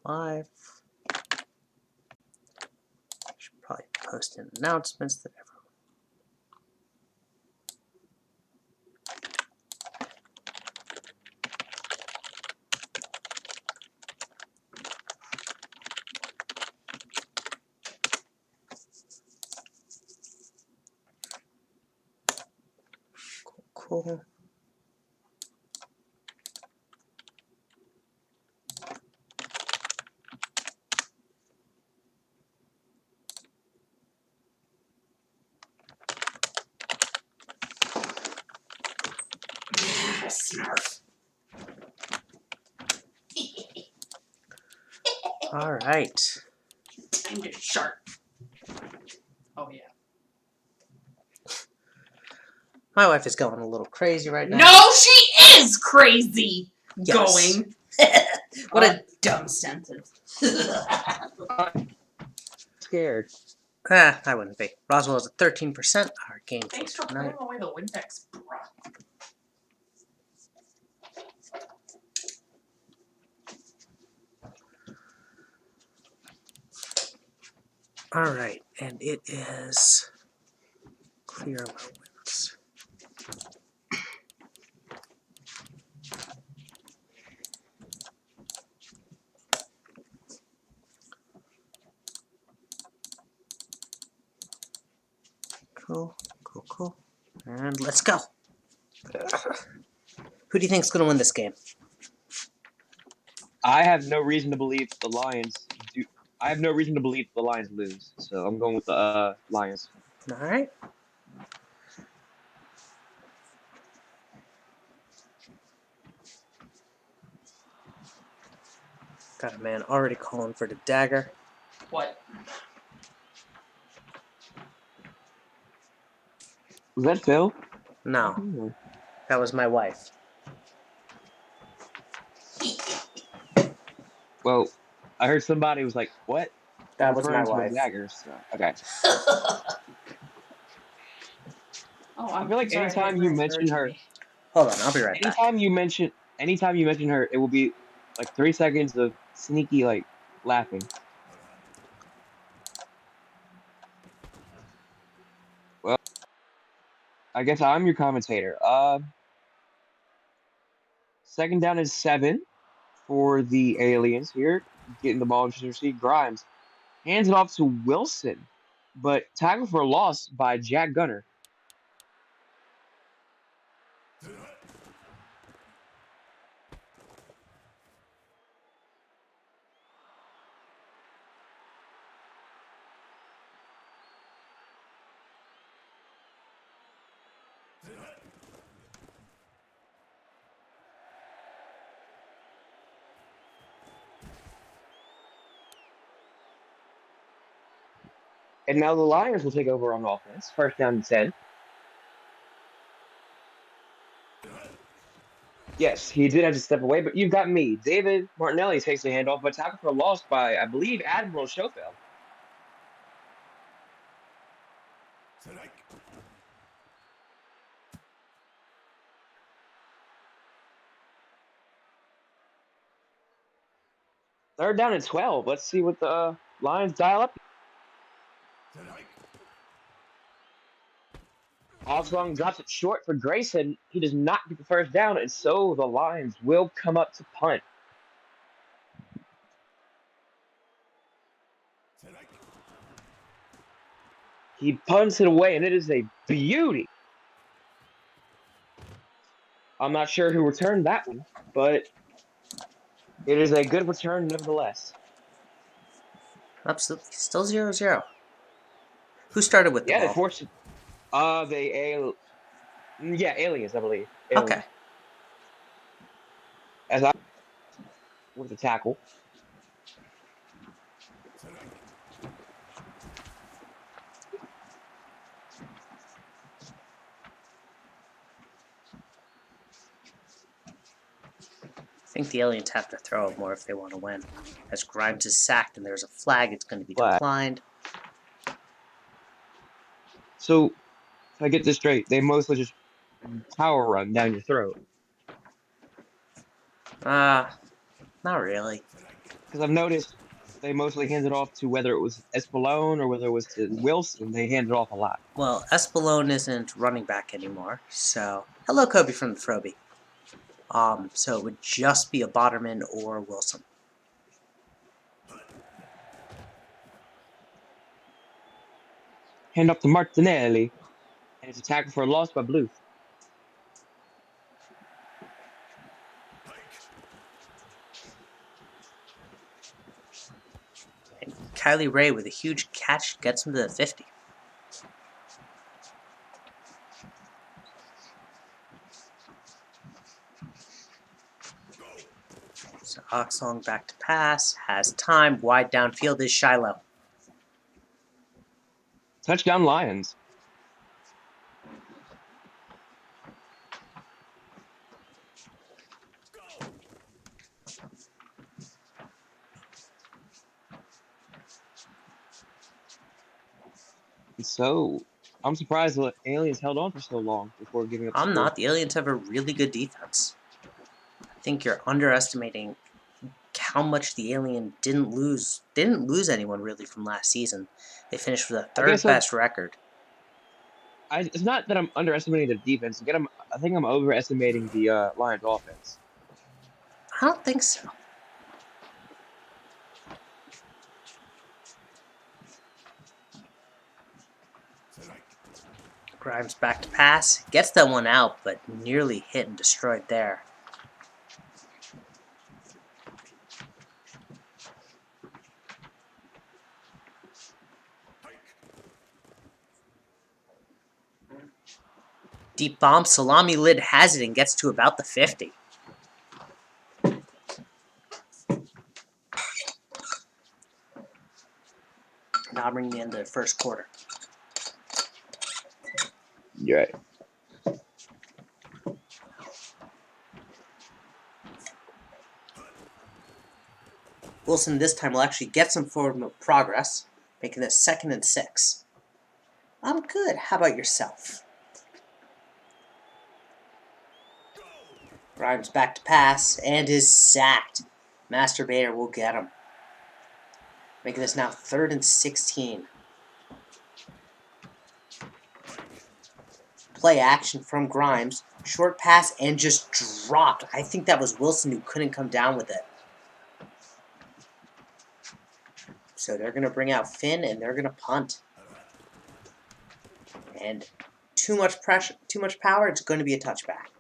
live. Should probably post in announcements that everyone. Cool. Snarf. All right. Time to sharp. Oh yeah. My wife is going a little crazy right now. No, she is crazy. Yes. Going. What a dumb sentence. Scared. I wouldn't be. Roswell is at 13%. Our game Thanks for tonight. putting away the Windex, bruh. All right, and it is clear low winds. Cool. And let's go. Who do you think's going to win this game? I have no reason to believe the Lions do. I have no reason to believe the Lions lose, so I'm going with the Lions. All right. Got a man already calling for the dagger. What? Was that Phil? No, that was my wife. Well, I heard somebody was like, "What?" That was my Referring to wife. the daggers. So, okay. Oh, I feel like sorry, anytime I you didn't mention her, Hold on, I'll be right back. anytime you mention her, it will be like 3 seconds of sneaky like laughing. Well, I guess I'm your commentator. Second down is 7 for the aliens here, getting the ball into the Grimes hands it off to Wilson, but tackle for a loss by Jack Gunner. And now the Lions will take over on offense. First down and 10. Yes, he did have to step away, but you've got me. David Martinelli takes the handoff, but tackle for a loss by, I believe, Admiral Schofeld. Third down and 12. Let's see what the Lions dial up. Armstrong drops it short for Grayson. He does not get the first down, and so the Lions will come up to punt. He punts it away, and it is a beauty. I'm not sure who returned that one, but it is a good return nevertheless. Absolutely. Still 0-0. Who started with the Yeah, they ball? forced it. Aliens, I believe. Aliens. Okay. As I with the tackle. I think the aliens have to throw it more if they want to win. As Grimes is sacked and there's a flag, it's going to be declined. So, if I get this straight, they mostly just power run down your throat. Not really. Because I've noticed they mostly hand it off to whether it was Espolone or whether it was to Wilson. They hand it off a lot. Well, Espolone isn't running back anymore, so hello, Kobe from the Froby. So it would just be a Botterman or Wilson. Hand off to Martinelli, and it's a tackle for a loss by Bluth. And Kylie Ray with a huge catch gets him to the 50. So Oxlong back to pass, has time, wide downfield is Shiloh. Touchdown Lions. And so I'm surprised the aliens held on for so long before giving up the I'm score. not. The Aliens have a really good defense. I think you're underestimating how much the Alien didn't lose anyone really from last season. They finished with a third best record. It's not that I'm underestimating the defense. Again, I think I'm overestimating the Lions offense. I don't think so. Grimes back to pass, gets that one out, but nearly hit and destroyed there. Deep bomb, Salami Lid has it and gets to about the 50. Now bringing the end of the first quarter. You're right. Wilson this time will actually get some form of progress, making this 2nd and 6. I'm good. How about yourself? Grimes back to pass and is sacked. Masturbator will get him. Making this now 3rd and 16. Play action from Grimes. Short pass and just dropped. I think that was Wilson who couldn't come down with it. So they're going to bring out Finn and they're going to punt. And too much pressure, too much power, it's going to be a touchback.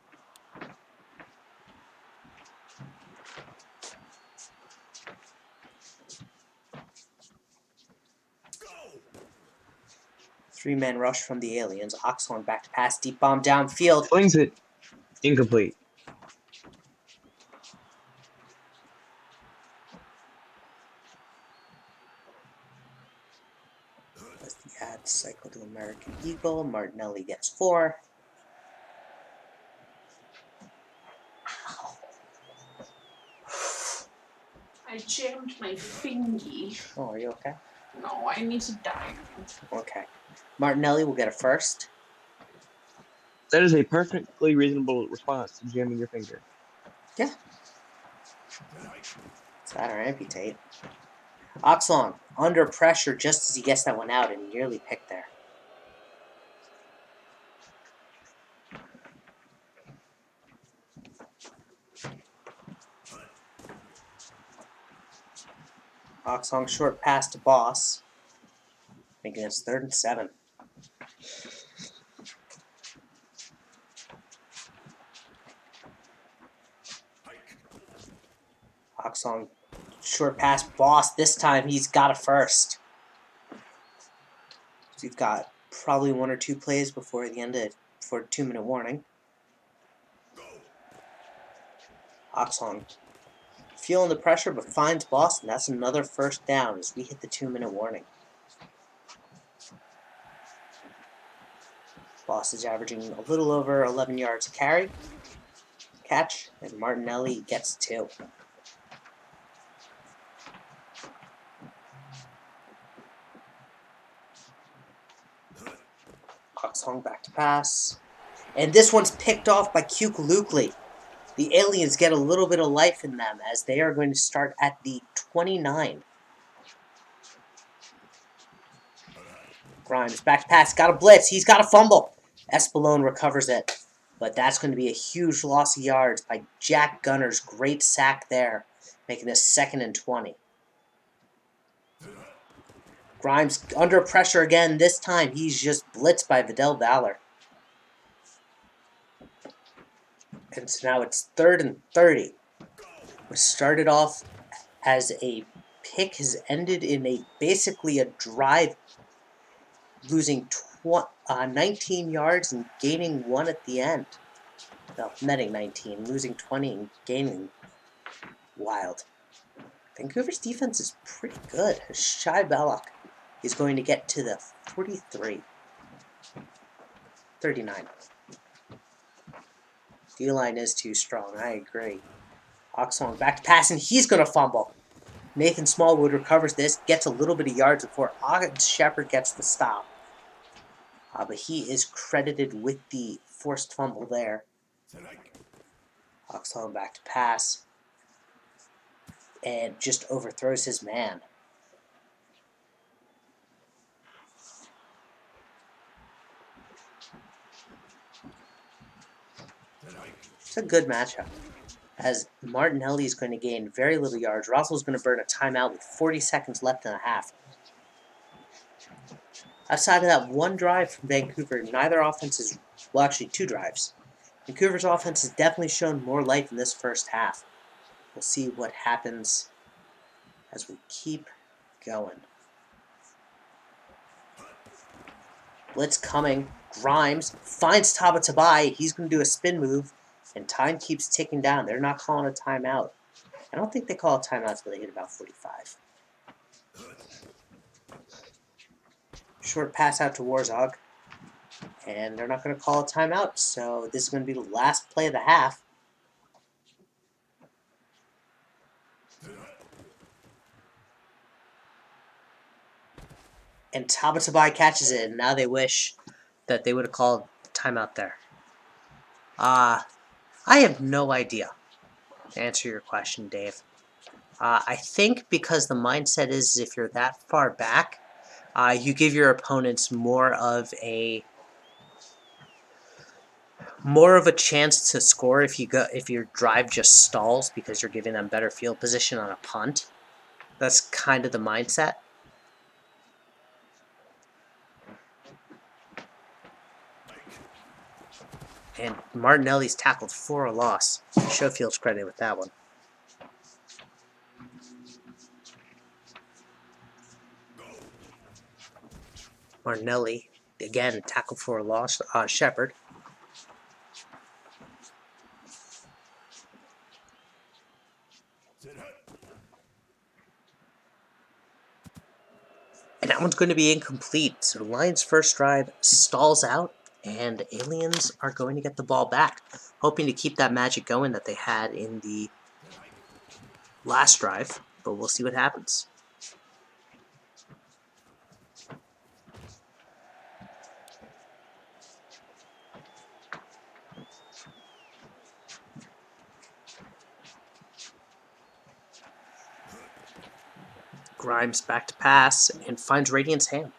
Three-man rush from the Aliens. Oxlong back to pass. Deep bomb downfield. Flings it incomplete. As the ad cycle to American Eagle. Martinelli gets 4. I jammed my fingy. Oh, are you okay? No, I need to die. Okay. Martinelli will get a first. That is a perfectly reasonable response to jamming your finger. Yeah. It's that or amputate. Oxlong, under pressure just as he gets that one out and nearly picked there. Oxlong short pass to Boss. Making it 3rd and 7. Oxlong short pass, Boss. This time he's got a first. So he's got probably 1 or 2 plays before the end of before 2-minute warning. Oxlong feeling the pressure but finds Boss, and that's another first down as we hit the 2-minute warning. Boss is averaging a little over 11 yards a carry. Catch, and Martinelli gets 2. Oxlong back to pass. And this one's picked off by Kukulukli. The Aliens get a little bit of life in them as they are going to start at the 29. Grimes, back to pass, got a blitz, he's got a fumble. Espelon recovers it, but that's going to be a huge loss of yards by Jack Gunner's great sack there, making this 2nd and 20. Grimes under pressure again. This time he's just blitzed by Vidal Valor. And so now it's 3rd and 30. What started off as a pick has ended in basically a drive, losing 19 yards and gaining 1 at the end. No, netting 19, losing 20 and gaining wild. Vancouver's defense is pretty good. Shai Belloc is going to get to the 43. 39. D-line is too strong, I agree. Oxlong back to pass, and he's going to fumble. Nathan Smallwood recovers this, gets a little bit of yards before Shepard gets the stop. But he is credited with the forced fumble there. Oxlong back to pass. And just overthrows his man. It's a good matchup, as Martinelli is going to gain very little yards. Russell's going to burn a timeout with 40 seconds left in the half. Outside of that one drive from Vancouver, neither offense is, well, actually 2 drives. Vancouver's offense has definitely shown more life in this first half. We'll see what happens as we keep going. Blitz coming. Grimes finds Tabatabai. He's going to do a spin move, and time keeps ticking down. They're not calling a timeout. I don't think they call a timeout until they hit about 45. Short pass out to Warzog. And they're not going to call a timeout, so this is going to be the last play of the half. And Tabatabai catches it, and now they wish that they would have called timeout there. I have no idea, to answer your question, Dave. I think because the mindset is if you're that far back, you give your opponents more of a chance to score if your drive just stalls because you're giving them better field position on a punt. That's kind of the mindset. And Martinelli's tackled for a loss. Schofield's credited with that one. Martinelli, again, tackled for a loss. Shepard. And that one's going to be incomplete. So Lions' first drive stalls out, and Aliens are going to get the ball back, hoping to keep that magic going that they had in the last drive, but we'll see what happens. Grimes back to pass and finds Radiant's hand.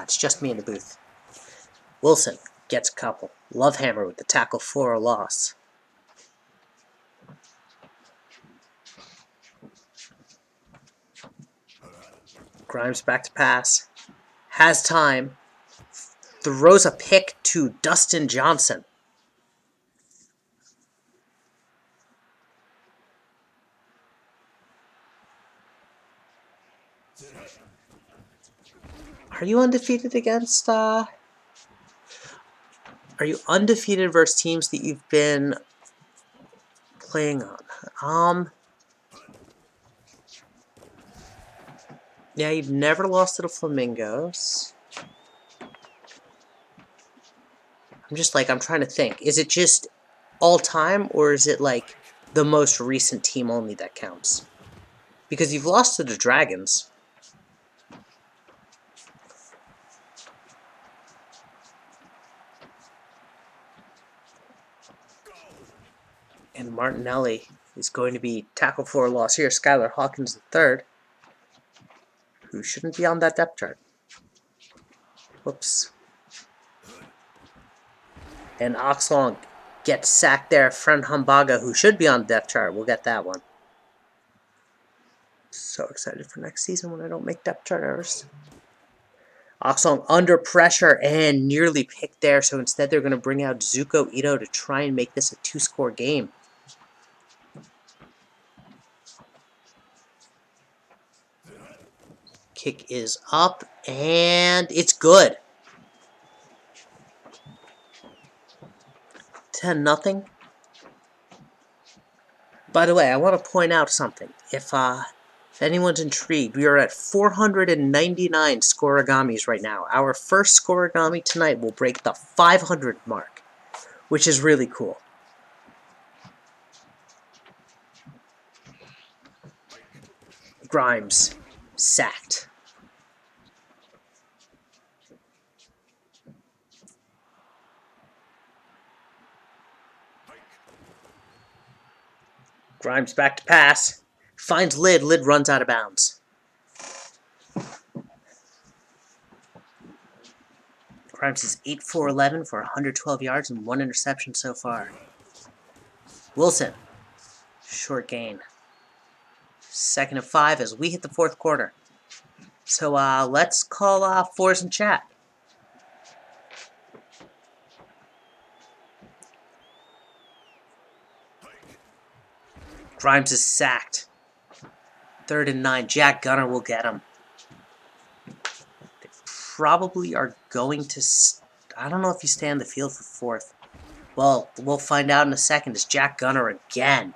It's just me in the booth. Wilson gets a couple. Lovehammer with the tackle for a loss. Grimes back to pass. Has time. Throws a pick to Dustin Johnson. Are you undefeated against, Are you undefeated versus teams that you've been playing on? Yeah, you've never lost to the Flamingos. I'm trying to think. Is it just all time, or is it like the most recent team only that counts? Because you've lost to the Dragons. And Martinelli is going to be tackle for a loss here. Skylar Hawkins III, who shouldn't be on that depth chart. Whoops. And Oxlong gets sacked there. Friend Humbaga, who should be on the depth chart, will get that one. So excited for next season when I don't make depth chart errors. Oxlong under pressure and nearly picked there, so instead they're going to bring out Zuko Ito to try and make this a 2-score game. Kick is up, and it's good. 10-0. By the way, I want to point out something. If anyone's intrigued, we are at 499 scoregamis right now. Our first scoregami tonight will break the 500 mark, which is really cool. Grimes, sacked. Grimes back to pass. Finds Lid. Lid runs out of bounds. Grimes is 8 for 11 for 112 yards and 1 interception so far. Wilson. Short gain. 2nd and 5 as we hit the 4th quarter. So let's call fours in chat. Grimes is sacked. 3rd and 9. Jack Gunner will get him. They probably are going to... I don't know if you stay on the field for 4th. Well, we'll find out in a second. It's Jack Gunner again.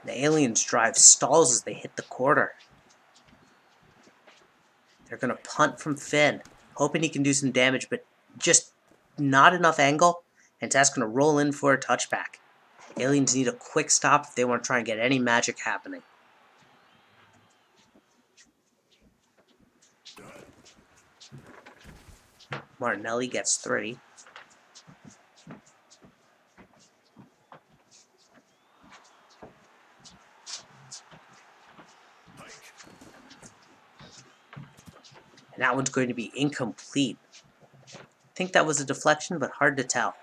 The Aliens drive stalls as they hit the quarter. They're going to punt from Finn, hoping he can do some damage, but just not enough angle, and that's going to roll in for a touchback. Aliens need a quick stop if they want to try and get any magic happening. Martinelli gets 30. And that one's going to be incomplete. I think that was a deflection, but hard to tell.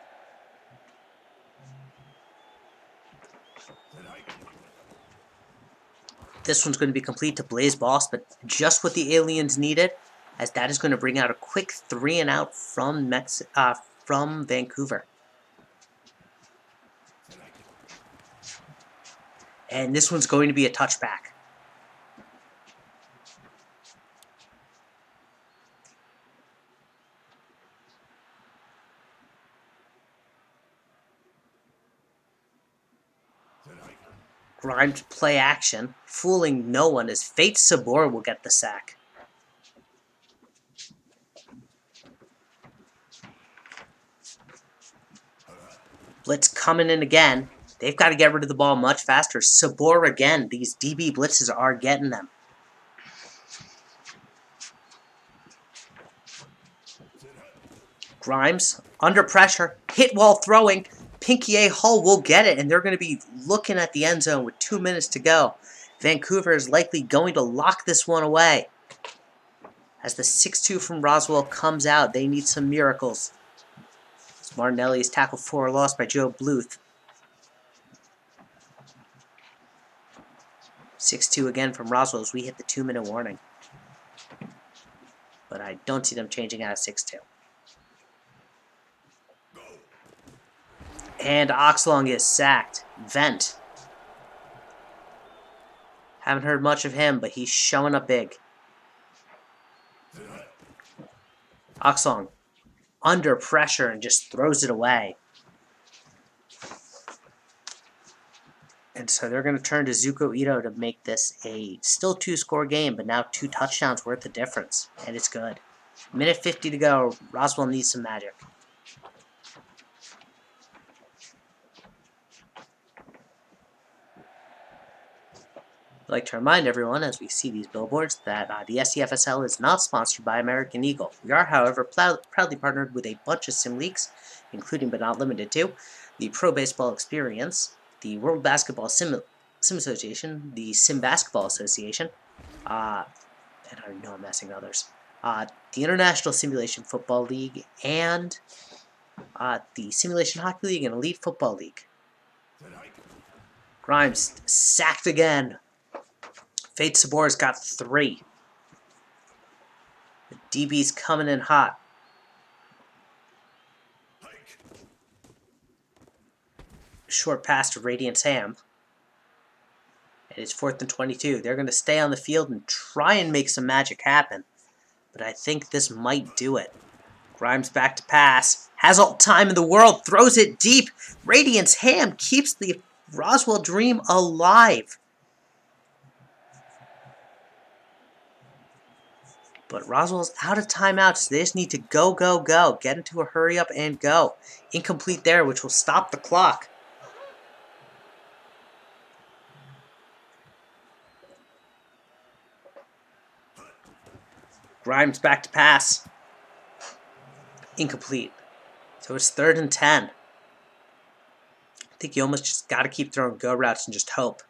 This one's going to be complete to Blaze Boss, but just what the Aliens needed, as that is going to bring out a quick 3-and-out from Vancouver. And this one's going to be a touchback. Grimes play action, fooling no one as Fate Sabor will get the sack. Blitz coming in again. They've got to get rid of the ball much faster. Sabor again. These DB blitzes are getting them. Grimes, under pressure, hit while throwing. Pinkier Hull will get it, and they're going to be looking at the end zone with 2 minutes to go. Vancouver is likely going to lock this one away. As the 6-2 from Roswell comes out, they need some miracles. Martinelli is tackled for a loss by Joe Bluth. 6-2 again from Roswell as we hit the 2-minute warning. But I don't see them changing out of 6-2. And Oxlong is sacked. Vent. Haven't heard much of him, but he's showing up big. Oxlong under pressure and just throws it away. And so they're going to turn to Zuko Ito to make this a still 2-score game, but now 2 touchdowns worth of difference. And it's good. Minute 50 to go. Roswell needs some magic. I'd like to remind everyone, as we see these billboards, that the SCFSL is not sponsored by American Eagle. We are, however, proudly partnered with a bunch of sim leagues, including but not limited to the Pro Baseball Experience, the World Basketball Sim Association, the Sim Basketball Association, and I know I'm messing others, the International Simulation Football League, and the Simulation Hockey League and Elite Football League. Grimes sacked again. Fate Sabor's got 3. The DB's coming in hot. Short pass to Radiant Sam. And it's 4th and 22. They're going to stay on the field and try and make some magic happen. But I think this might do it. Grimes back to pass. Has all the time in the world. Throws it deep. Radiant's Ham keeps the Roswell dream alive. But Roswell's out of timeouts, so they just need to go, go, go. Get into a hurry up and go. Incomplete there, which will stop the clock. Grimes back to pass. Incomplete. So it's 3rd and 10. I think you almost just got to keep throwing go routes and just hope.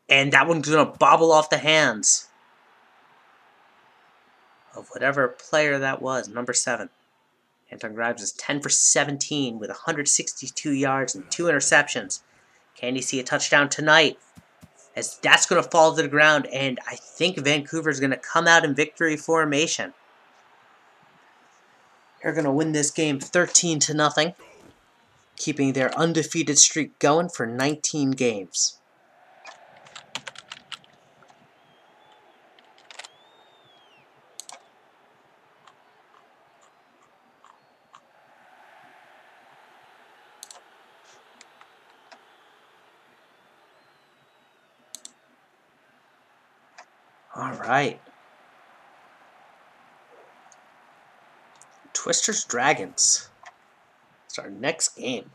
And that one's going to bobble off the hands of whatever player that was, number 7. Anton Grimes is 10 for 17 with 162 yards and 2 interceptions. Can you see a touchdown tonight? As that's going to fall to the ground, and I think Vancouver's going to come out in victory formation. They're going to win this game 13-0, keeping their undefeated streak going for 19 games. All right. Twisters Dragons. It's our next game.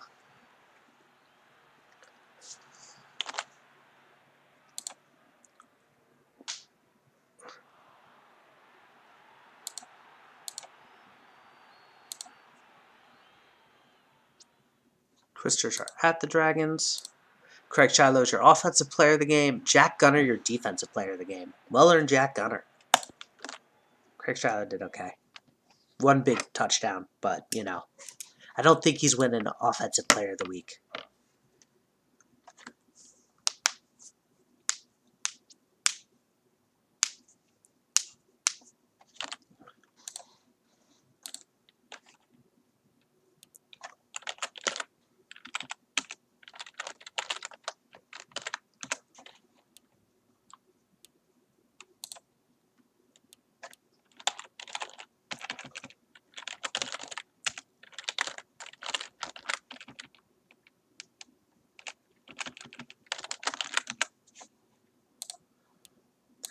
Twisters are at the Dragons. Craig Shiloh's your offensive player of the game. Jack Gunner, your defensive player of the game. Well earned, Jack Gunner. Craig Shiloh did okay. 1 big touchdown, but, you know, I don't think he's winning offensive player of the week.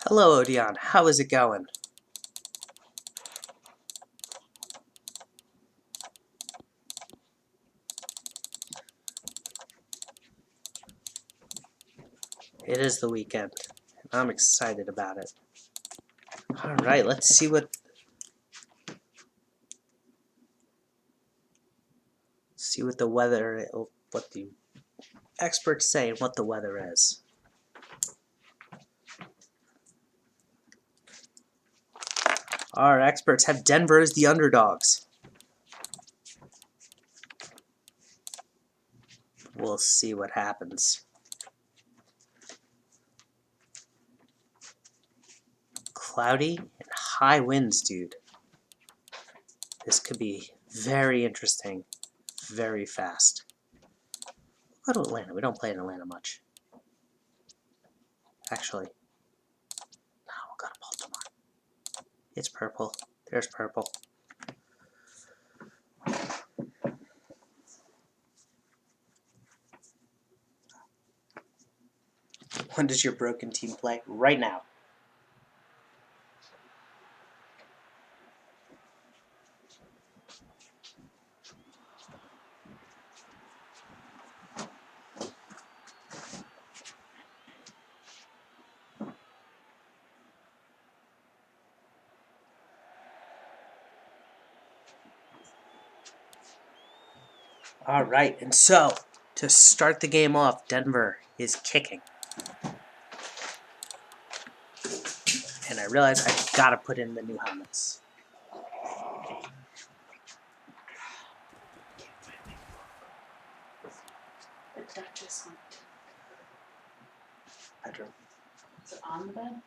Hello, Odeon. How is it going? It is the weekend. I'm excited about it. All right, let's see what the weather, what the experts say, and what the weather is. Our experts have Denver as the underdogs. We'll see what happens. Cloudy and high winds, dude. This could be very interesting, very fast. We'll go to Atlanta. We don't play in Atlanta much. Actually, no, we'll go to Baltimore. It's purple. There's purple. When does your broken team play? Right now. All right, and so to start the game off, Denver is kicking. And I realize I've got to put in the new helmets. The Duchess hunt. Bedroom. Is it on the bed?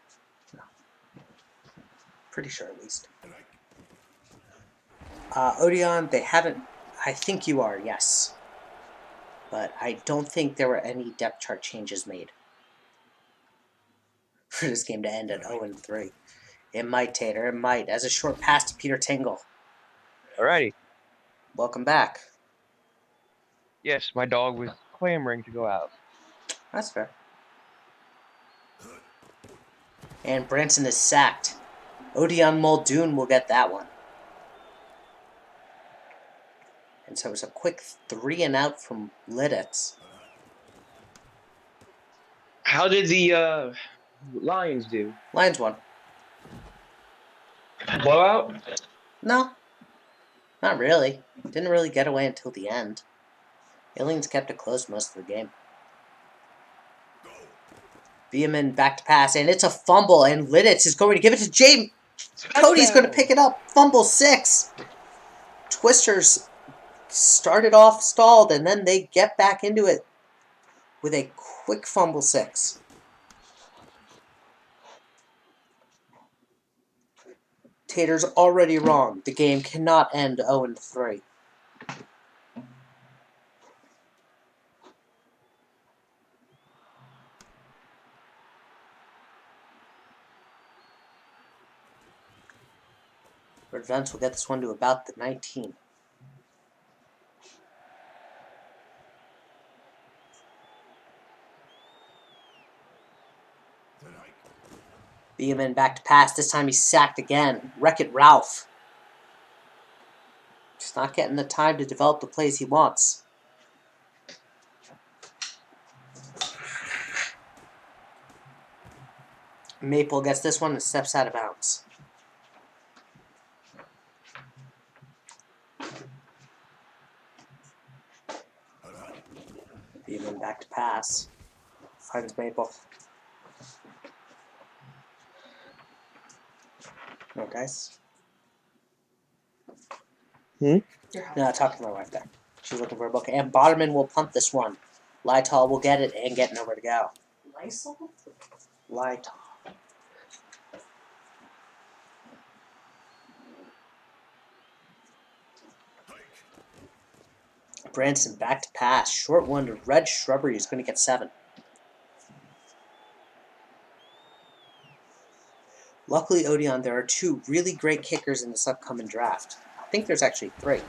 Pretty sure, at least. Odeon, they haven't... I think you are, yes. But I don't think there were any depth chart changes made for this game to end at 0-3. It might, Tater, it might. As a short pass to Peter Tingle. Alrighty. Welcome back. Yes, my dog was clamoring to go out. That's fair. And Branson is sacked. Odeon Muldoon will get that one. And so it was a quick 3 and out from Lidditz. How did the Lions do? Lions won. Blowout? No, not really. Didn't really get away until the end. Aliens kept it close most of the game. Beeman back to pass, and it's a fumble, and Lidditz is going to give it to James. Cody's going to pick it up. Fumble 6. Twisters started off stalled, and then they get back into it with a quick fumble 6. Tater's already wrong. The game cannot end 0-3. Red Vents will get this one to about the 19. Beeman back to pass. This time he's sacked again. Wreck-It Ralph. Just not getting the time to develop the plays he wants. Maple gets this one and steps out of bounds. Beeman back to pass. Finds Maple. No, guys. No, talking to my wife there. She's looking for a book. And Botterman will punt this one. Lytall will get it and get nowhere to go. Lysol? Lytall. Branson back to pass. Short one to Red Shrubbery is going to get 7. Luckily, Odeon, there are 2 really great kickers in this upcoming draft. I think there's actually 3.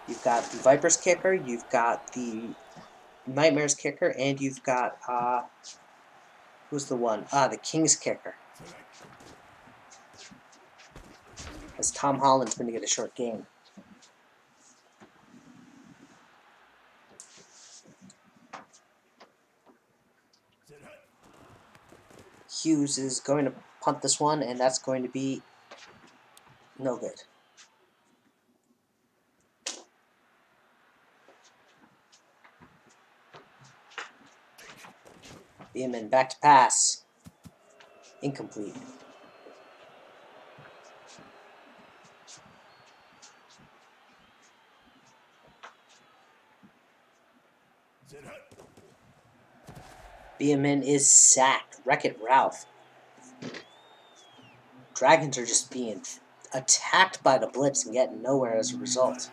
You've got the Vipers kicker, you've got the Nightmares kicker, and you've got, who's the one? The Kings kicker. As Tom Holland's going to get a short game. Hughes is going to punt this one, and that's going to be no good. Beeman back to pass. Incomplete. Beeman is sacked. Wreck-It Ralph. Dragons are just being attacked by the blitz and getting nowhere as a result.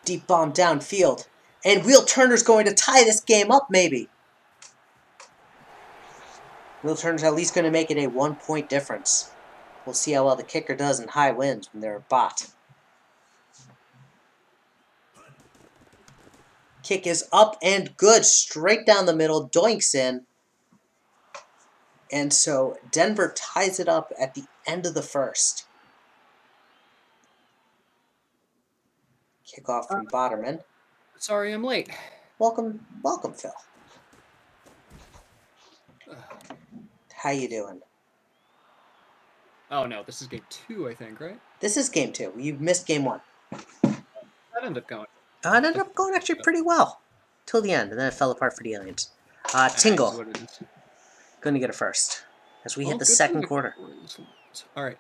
Deep bomb downfield. And Will Turner's going to tie this game up, maybe. Will Turner's at least going to make it a 1-point difference. We'll see how well the kicker does in high winds when they're a bot. Kick is up and good. Straight down the middle. Doinks in. And so Denver ties it up at the end of the first. Kickoff from Botterman. Sorry I'm late. Welcome, Phil. How you doing? Oh no, this is game 2, I think, right? This is game 2. You missed game 1. That ended up going. It ended up going actually pretty well till the end, and then it fell apart for the aliens. That is Tingle what it is. going to get it first as we hit Well, the good for second the quarter. All right.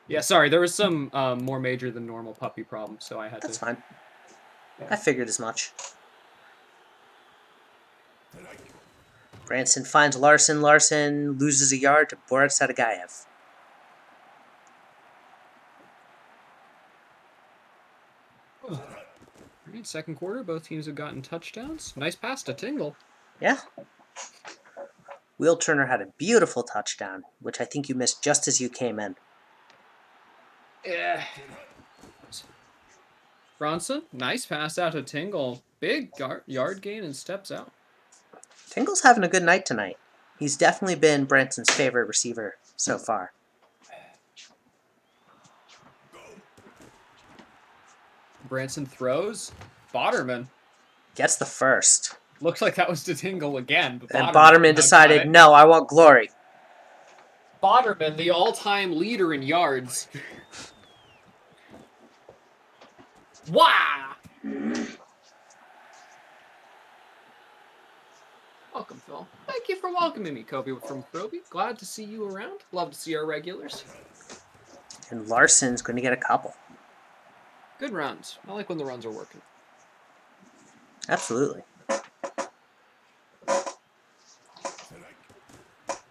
Yeah, sorry, there was some more major than normal puppy problems, so I had That's to. fine. I figured as much. Branson finds Larson. Larson loses a yard to Boris Sadagayev. All right, second quarter, both teams have gotten touchdowns. Nice pass to Tingle. Yeah. Will Turner had a beautiful touchdown, which I think you missed just as you came in. Yeah. Bronson, nice pass out to Tingle. Big yard gain and steps out. Tingle's having a good night tonight. He's definitely been Branson's favorite receiver so far. Branson throws. Boderman Gets the first. looks like that was to Tingle again. But And Boderman decided, no, I want glory. Boderman, the all-time leader in yards. Wow! Welcome, Phil. Thank you for welcoming me, Kobe from Proby. Glad to see you around. Love to see our regulars. And Larson's going to get a couple. Good runs. I like when the runs are working. Absolutely.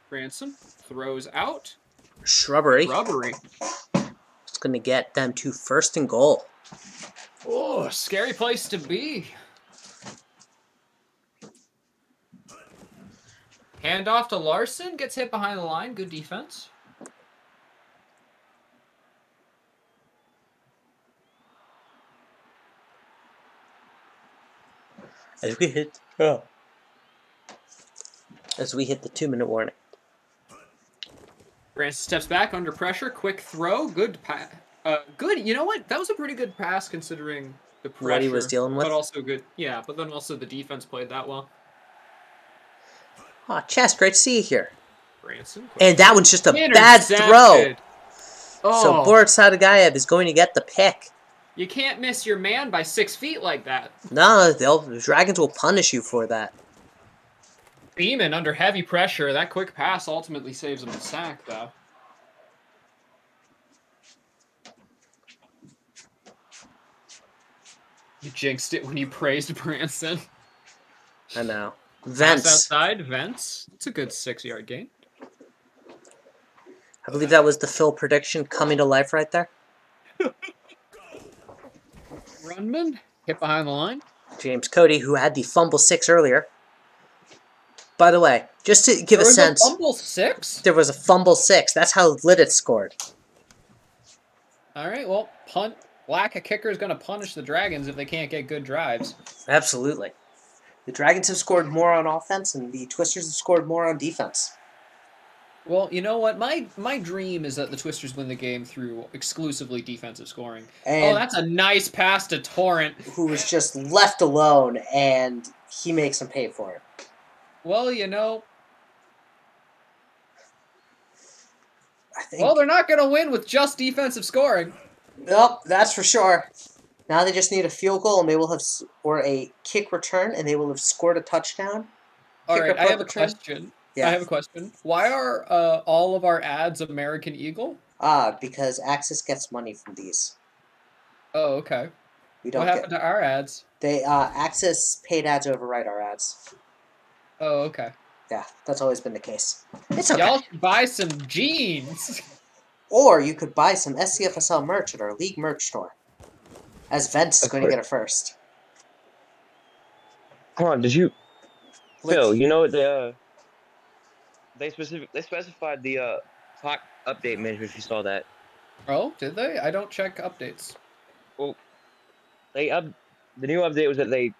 Branson throws out. Shrubbery. It's going to get them to 1st and goal. Oh, scary place to be. Handoff to Larson. Gets hit behind the line. Good defense. As we hit the 2-minute warning. Branson steps back under pressure. Quick throw. Good pass. Good. You know what? That was a pretty good pass considering the pressure. What he was dealing with. But also good. Yeah, but then also the defense played that well. Aw, Chess, great to see you here. Branson. And that one's just a bad throw. Oh. So Boris Sadagayev is going to get the pick. You can't miss your man by 6 feet like that. No, the Dragons will punish you for that. Beeman under heavy pressure. That quick pass ultimately saves him the sack, though. You jinxed it when you praised Branson. I know. Pass Vents. outside, Vents. It's a good 6-yard gain. I believe that was the Phil prediction coming to life right there. Runman, hit behind the line. James Cody, who had the fumble 6 earlier. By the way, just to give a sense... There was a fumble 6? There was a fumble 6. That's how Lidditz scored. All right, well, punt. Lack of kicker is going to punish the Dragons if they can't get good drives. Absolutely. The Dragons have scored more on offense, and the Twisters have scored more on defense. Well, you know what? My dream is that the Twisters win the game through exclusively defensive scoring. And that's a nice pass to Torrent. Who was just left alone, and he makes him pay for it. Well, you know... I think... Well, they're not going to win with just defensive scoring. Nope, that's for sure. Now they just need a field goal, and they will have... Or a kick return, and they will have scored a touchdown. All right, I have a question. Yeah. I have a question. Why are all of our ads American Eagle? Because Axis gets money from these. Oh, okay. We don't what happened to our ads? They Axis paid ads override our ads. Oh, okay. Yeah, that's always been the case. It's okay. Y'all should buy some jeans. Or you could buy some SCFSL merch at our league merch store. As Vents is going to get it first. Come on, did you... Phil, you know they specified the clock update management. If you saw that. Oh, did they? I don't check updates. Well, the new update was that they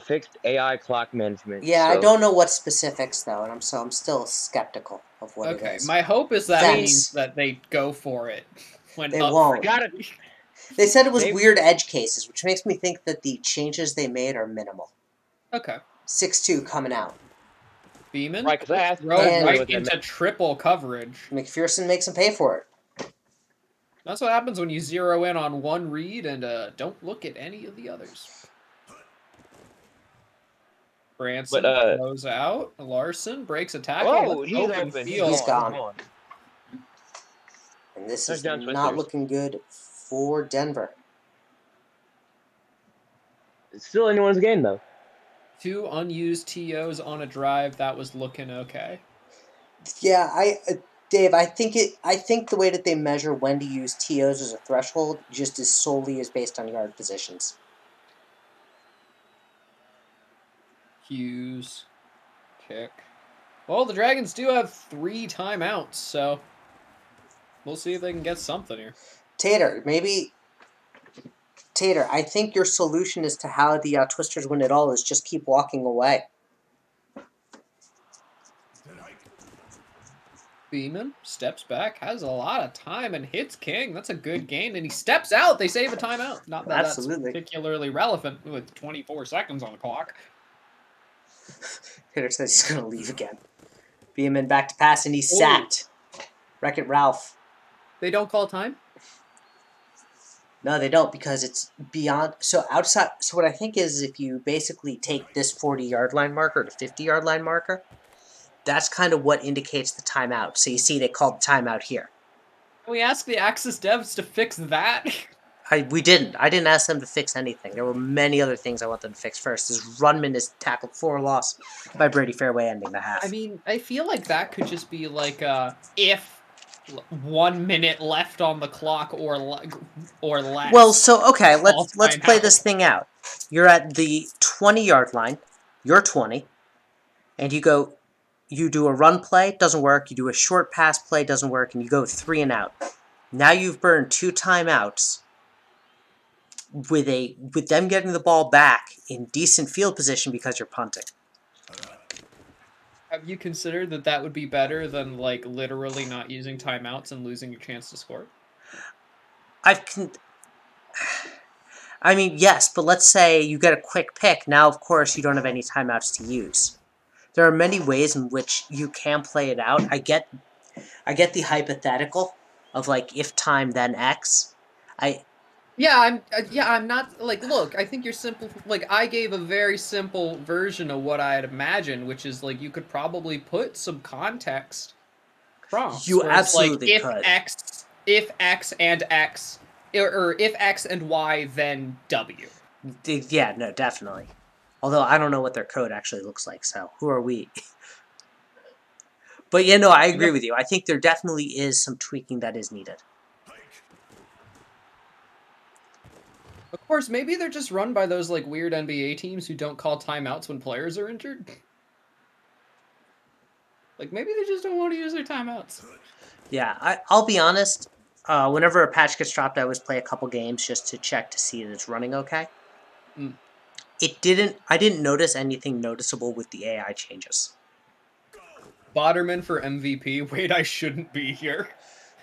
fixed AI clock management. Yeah, so. I don't know what specifics though, and I'm still skeptical of what it is. My hope is that means that they go for it. When they won't. They said it was weird edge cases, which makes me think that the changes they made are minimal. Okay. 6.2 coming out. Beeman, Right, because I asked throw exactly right what that into meant. triple coverage. McPherson makes him pay for it. That's what happens when you zero in on one read and don't look at any of the others. Branson But throws out. Larson breaks a tackle. That's oh, an he's open open. He's He's field. gone. gone. And this is Touchdown, not Twisters. looking good for Denver. It's still anyone's game though. 2 unused TOs on a drive. That was looking okay. Yeah, Dave, I think the way that they measure when to use TOs as a threshold just as solely is based on yard positions. Hughes. Kick. Well, the Dragons do have 3 timeouts, so we'll see if they can get something here. Tater, I think your solution as to how the Twisters win it all is just keep walking away. Beeman steps back, has a lot of time, and hits King. That's a good gain, and he steps out. They save a timeout. Not that Absolutely. that's particularly relevant with 24 seconds on the clock. Tater says he's going to leave again. Beeman back to pass, and he's sacked. Wreck-It Ralph. They don't call time? No, they don't, because it's beyond. So outside. So what I think is, if you basically take this 40-yard line marker to 50-yard line marker, that's kind of what indicates the timeout. So you see, they called the timeout here. Can we ask the Axis devs to fix that? We didn't. I didn't ask them to fix anything. There were many other things I want them to fix first. This Runman is tackled for a loss by Brady Fairway, ending the half. I mean, I feel like that could just be like if 1 minute left on the clock or less. Well, so okay, let's play out. this thing out. You're at the 20-yard line. You're 20, and you do a run play, doesn't work. You do a short pass play, doesn't work, and you go 3 and out. Now you've burned 2 timeouts with them getting the ball back in decent field position because you're punting. Have you considered that would be better than like literally not using timeouts and losing your chance to score? I mean, yes, but let's say you get a quick pick. Now, of course, you don't have any timeouts to use. There are many ways in which you can play it out. I get the hypothetical of like if time then X. I'm not like, look, I think you're simple. Like, I gave a very simple version of what I had imagined, which is like you could probably put some context prompts. You where it's like, absolutely could. If X and X, or if X and Y, then W. Yeah, no, definitely. Although I don't know what their code actually looks like, so who are we? But yeah, no, I agree with you. I think there definitely is some tweaking that is needed. Of course, maybe they're just run by those like weird NBA teams who don't call timeouts when players are injured. Like, maybe they just don't want to use their timeouts. Yeah, I'll be honest. Whenever a patch gets dropped, I always play a couple games just to check to see that it's running okay. Mm. I didn't notice anything noticeable with the AI changes. Boderman for MVP. Wait, I shouldn't be here.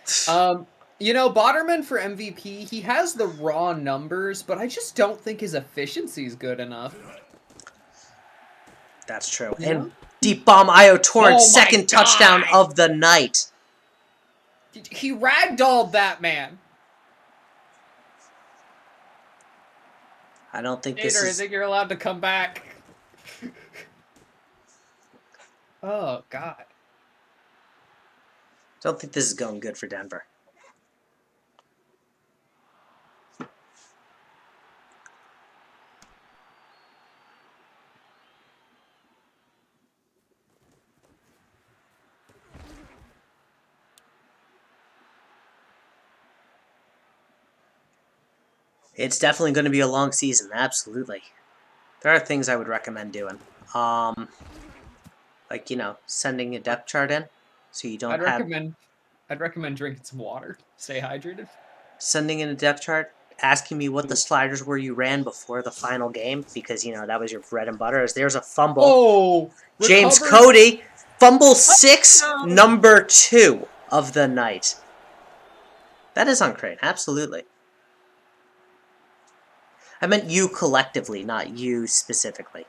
Boderman for MVP, he has the raw numbers, but I just don't think his efficiency is good enough. That's true. You know? Deep bomb Io Torrance, Oh my second touchdown God. of the night. He ragdolled that man. I don't think Tater, this I is... think you're allowed to come back. Oh, God. Don't think this is going good for Denver. It's definitely going to be a long season, absolutely. There are things I would recommend doing. Like, sending a depth chart in, so you don't I'd recommend drinking some water. Stay hydrated. Sending in a depth chart, asking me what the sliders were you ran before the final game, because, that was your bread and butter. As there's a fumble. Oh! James Cody, fumble 6, number 2 of the night. That is on Crane, absolutely. I meant you collectively, not you specifically.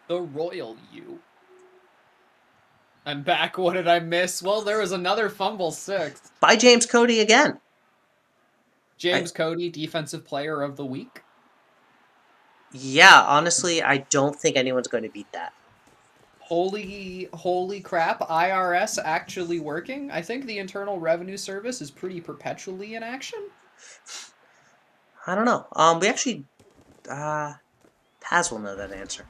The royal you. I'm back. What did I miss? Well, there was another fumble 6. By James Cody again. James Cody, Defensive Player of the Week. Yeah, honestly, I don't think anyone's going to beat that. Holy crap, IRS actually working? I think the Internal Revenue Service is pretty perpetually in action. I don't know. We actually, Paz will know that answer.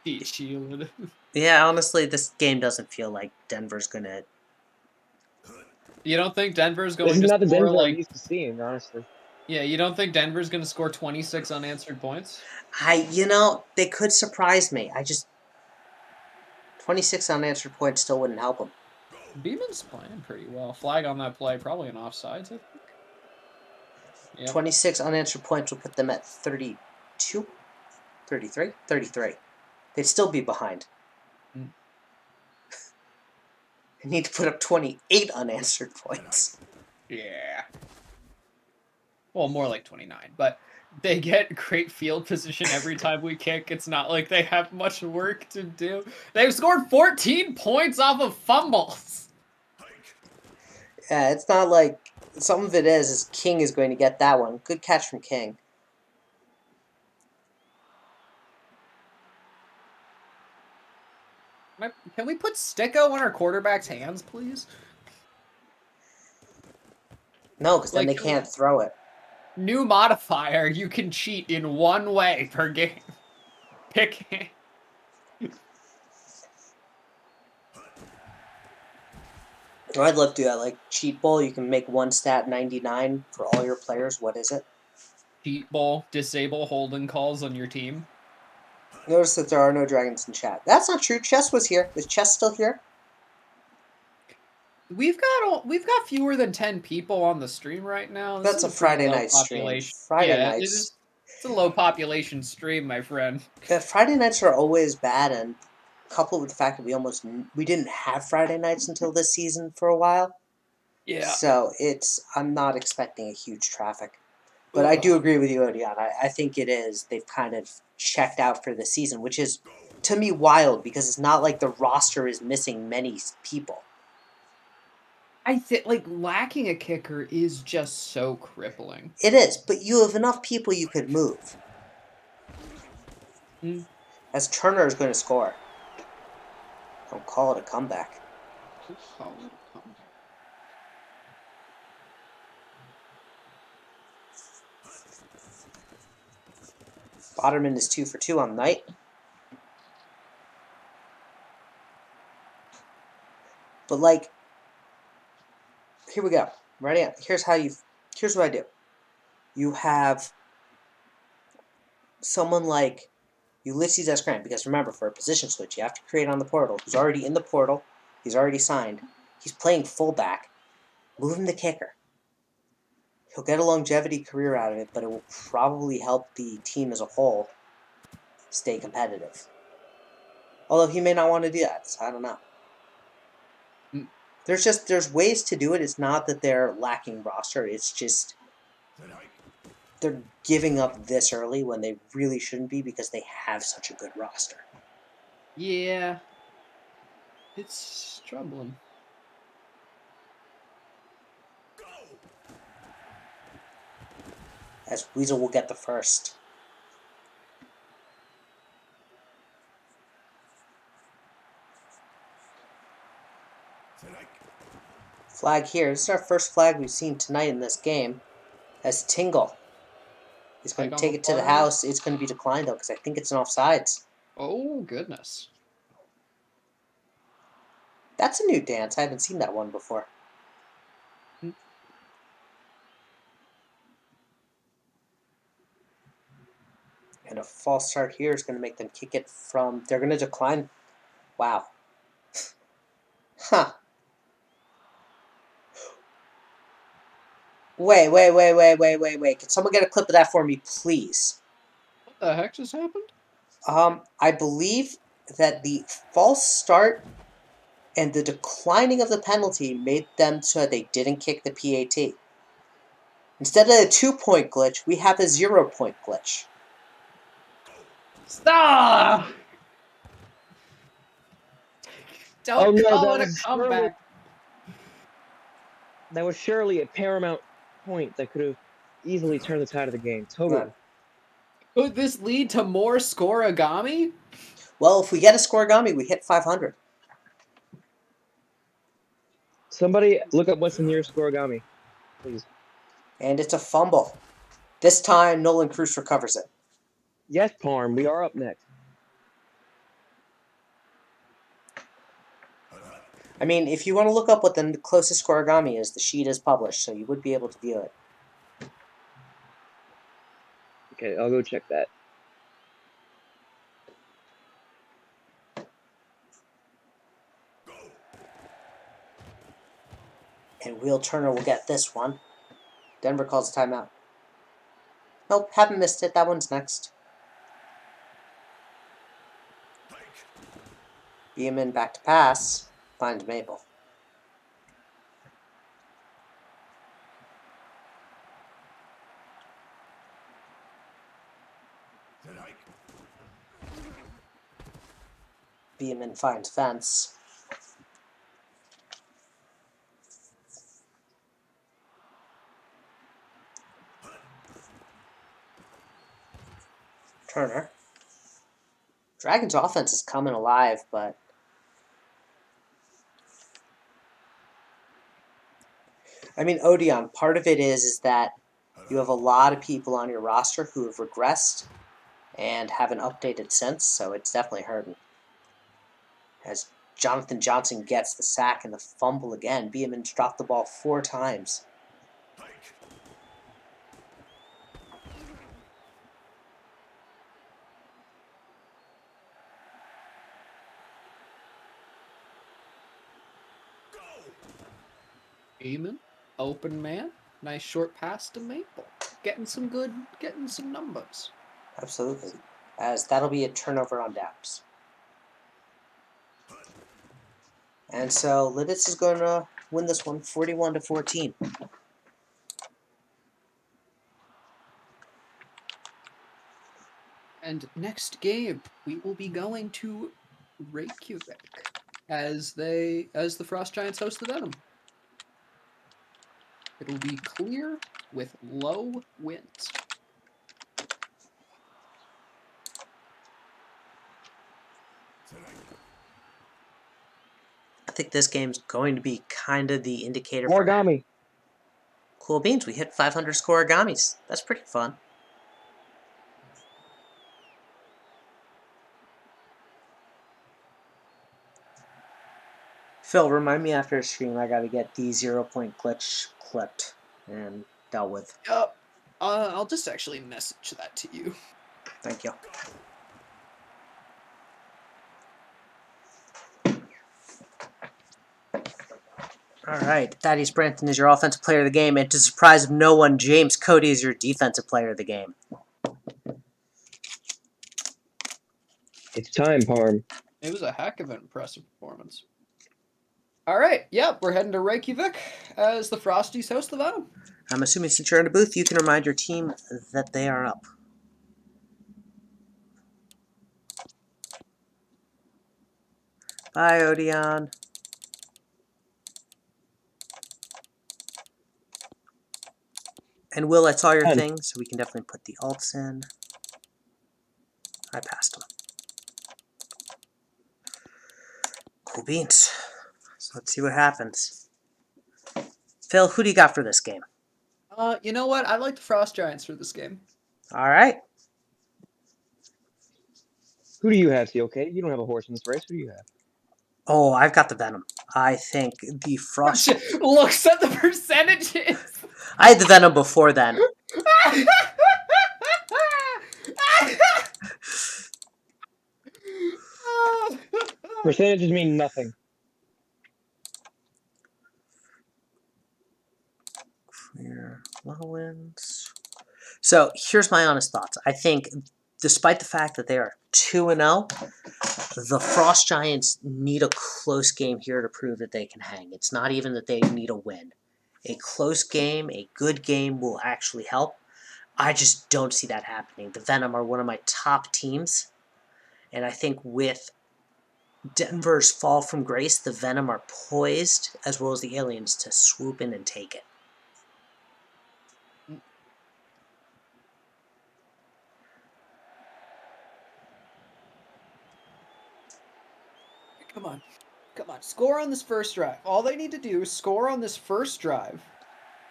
Heat shielded. Yeah, honestly, this game doesn't feel like Denver's gonna. You don't think Denver's going This is to not the score Denver I'm like... used to seeing, honestly. Yeah, you don't think Denver's going to score 26 unanswered points? They could surprise me. 26 unanswered points still wouldn't help them. Beeman's playing pretty well. Flag on that play, probably an offsides, I think. Yep. 26 unanswered points will put them at 32? 33? 33. They'd still be behind. They need to put up 28 unanswered points. Yeah. Well, more like 29, but they get great field position every time we kick. It's not like they have much work to do. They've scored 14 points off of fumbles. Yeah, it's not like... Some of it is King is going to get that one. Good catch from King. Can we put Sticko in our quarterback's hands, please? No, because then they can't throw it. New modifier, you can cheat in one way per game. Pick. I'd love to do that, like cheat bowl. You can make one stat 99 for all your players. What is it? Cheat bowl, disable holding calls on your team. Notice that there are no dragons in chat. That's not true. Chess was here. Is Chess still here? We've got fewer than 10 people on the stream right now. That's a Friday night stream. Friday nights. It's a low population stream, my friend. Yeah, Friday nights are always bad, and coupled with the fact that we didn't have Friday nights until this season for a while. Yeah. So I'm not expecting a huge traffic. But I do agree with you, Odion. I think it is. They've kind of checked out for the season, which is, to me, wild because it's not like the roster is missing many people. I think, lacking a kicker is just so crippling. It is, but you have enough people you could move. As Turner is going to score. Don't call it a comeback. Botterman is 2 for 2 on the night. But here we go. Ready? Here's what I do. You have someone like Ulysses S. Grant, because remember, for a position switch, you have to create on the portal. He's already in the portal. He's already signed. He's playing fullback. Move him to kicker. He'll get a longevity career out of it, but it will probably help the team as a whole stay competitive. Although he may not want to do that, so I don't know. There's ways to do it. It's not that they're lacking roster. It's just they're giving up this early when they really shouldn't be because they have such a good roster. Yeah. It's troubling. As Weasel will get the first. Flag here. This is our first flag we've seen tonight in this game. As Tingle is going to take it to the house. It's going to be declined, though, because I think it's an offsides. Oh, goodness. That's a new dance. I haven't seen that one before. And a false start here is going to make them kick it from... They're going to decline. Wow. Huh. Wait. Can someone get a clip of that for me, please? What the heck just happened? I believe that the false start and the declining of the penalty made them so they didn't kick the PAT. Instead of a 2-point glitch, we have a 0-point glitch. Stop! Don't no, call it a comeback. That was surely a paramount point that could have easily turned the tide of the game. Totally. Could this lead to more scoreagami? Well, if we get a scoregami, we hit 500. Somebody look up what's the nearest scoregami, please. And it's a fumble. This time, Nolan Cruz recovers it. Yes, Parm, we are up next. I mean, if you want to look up what the closest scoregami is, the sheet is published, so you would be able to view it. Okay, I'll go check that. And Will Turner will get this one. Denver calls a timeout. Nope, haven't missed it. That one's next. Beeman back to pass. Finds Maple. Beeman finds Fence. Turner. Dragons' offense is coming alive, but I mean, Odeon, part of it is that you have a lot of people on your roster who have regressed and haven't updated since, so it's definitely hurting. As Jonathan Johnson gets the sack and the fumble again, Beeman's dropped the ball 4 times. Beeman, open man, nice short pass to Maple. Getting some numbers. Absolutely. As that'll be a turnover on downs. And so Liditz is going to win this one 41-14. And next game, we will be going to Reykjavik as the Frost Giants host the Venom. It'll be clear with low winds. I think this game's going to be kind of the indicator Origami. Cool beans. We hit 500 scoregamis. That's pretty fun. Phil, remind me after a stream I gotta get the 0-point glitch clipped and dealt with. Yep. I'll just actually message that to you. Thank you. Alright, Thaddeus Branton is your offensive player of the game, and to the surprise of no one, James Cody is your defensive player of the game. It's time, Parm. It was a heck of an impressive performance. Alright, yep, we're heading to Reykjavik as the Frosties host the Venom. I'm assuming since you're in a booth, you can remind your team that they are up. Bye, Odeon. And Will, I saw your thing, so we can definitely put the alts in. I passed them. Cool beans. So let's see what happens. Phil, who do you got for this game? You know what? I like the Frost Giants for this game. All right. Who do you have, TOK? You don't have a horse in this race. Who do you have? Oh, I've got the Venom. I think the Frost... Looks at the percentages! I had the Venom before then. Percentages mean nothing. Clear low wins. So here's my honest thoughts. I think, despite the fact that they are 2-0, the Frost Giants need a close game here to prove that they can hang. It's not even that they need a win. A close game, a good game will actually help. I just don't see that happening. The Venom are one of my top teams, and I think with Denver's fall from grace, the Venom are poised, as well as the aliens, to swoop in and take it. Come on. Come on. Score on this first drive. All they need to do is score on this first drive.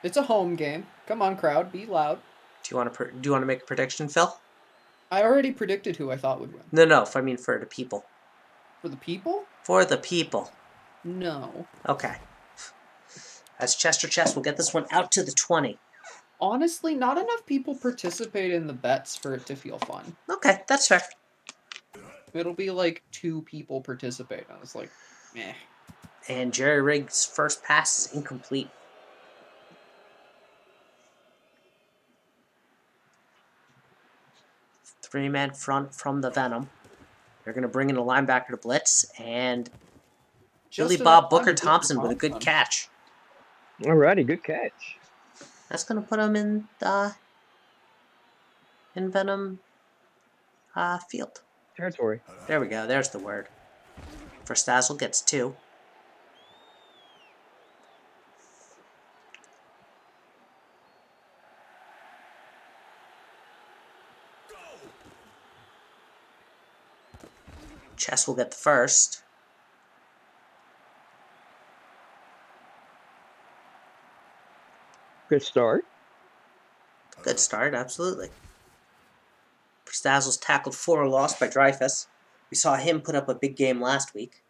It's a home game. Come on, crowd. Be loud. Do you want to make a prediction, Phil? I already predicted who I thought would win. No. I mean for the people. For the people? For the people. No. Okay. As Chester Chess will get this one out to the 20. Honestly, not enough people participate in the bets for it to feel fun. Okay, that's fair. It'll be like 2 people participate, and it's like, meh. And Jerry Rigg's first pass is incomplete. Three-man front from the Venom. They're going to bring in a linebacker to blitz, and Billy Bob Booker Thompson with a good catch. Alrighty, good catch. That's going to put him in Venom field. Territory. There we go. There's the word. Verstazel gets 2. Chess will get the first. Good start. Good start, absolutely. Verstazel's tackled for a loss by Dreyfus. We saw him put up a big game last week.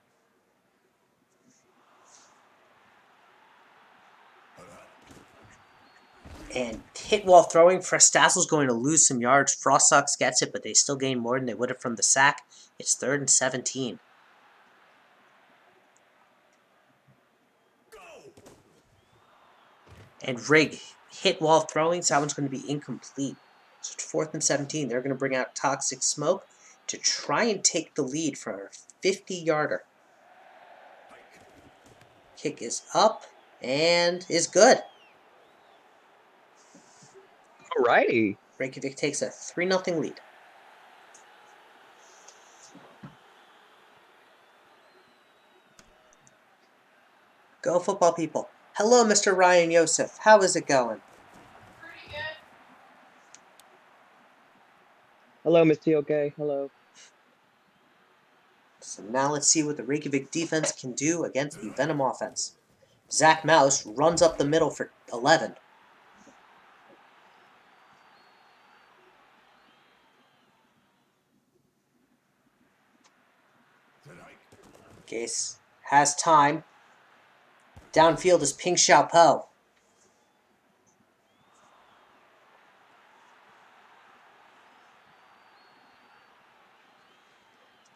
And hit while throwing, Verstazel's going to lose some yards. Frost Sox gets it, but they still gain more than they would have from the sack. It's 3rd and 17. And Rigg hit while throwing, so that one's going to be incomplete. So it's 4th and 17. They're going to bring out Toxic Smoke to try and take the lead for a 50-yarder. Kick is up and is good. Alrighty. Reykjavik takes a 3-0 lead. Go football people. Hello, Mr. Ryan Yosef. How is it going? Pretty good. Hello, Miss TOK. Hello. So now let's see what the Reykjavik defense can do against the Venom offense. Zach Mouse runs up the middle for 11. Gase has time. Downfield is Ping Xiaopo.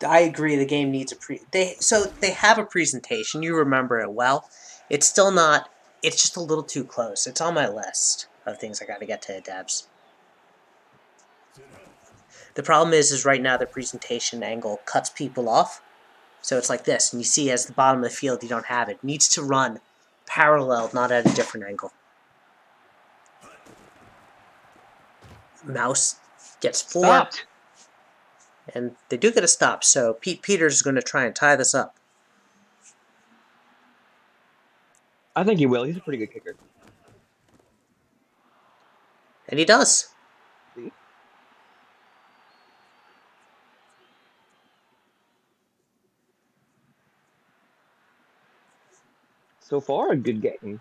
I agree. The game needs a they have a presentation. You remember it well. It's still not. It's just a little too close. It's on my list of things I got to get to, Debs. The problem is right now the presentation angle cuts people off. So it's like this, and you see as the bottom of the field, you don't have it. It needs to run parallel, not at a different angle. Mouse gets 4. Stopped. And they do get a stop, so Pete Peters is going to try and tie this up. I think he will. He's a pretty good kicker. And he does. See? So far, a good game.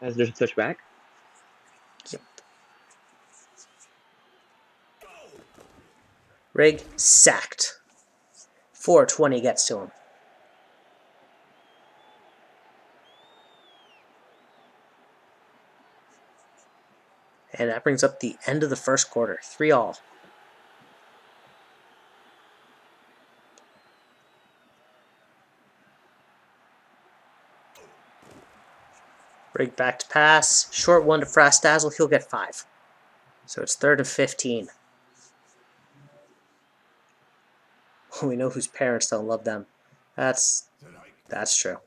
As there's a touchback. Yep. Rig sacked. 420 gets to him. And that brings up the end of the first quarter. 3-all. Rig back to pass. Short one to Frastazzle. He'll get 5. So it's 3rd and 15. We know whose parents don't love them. That's true.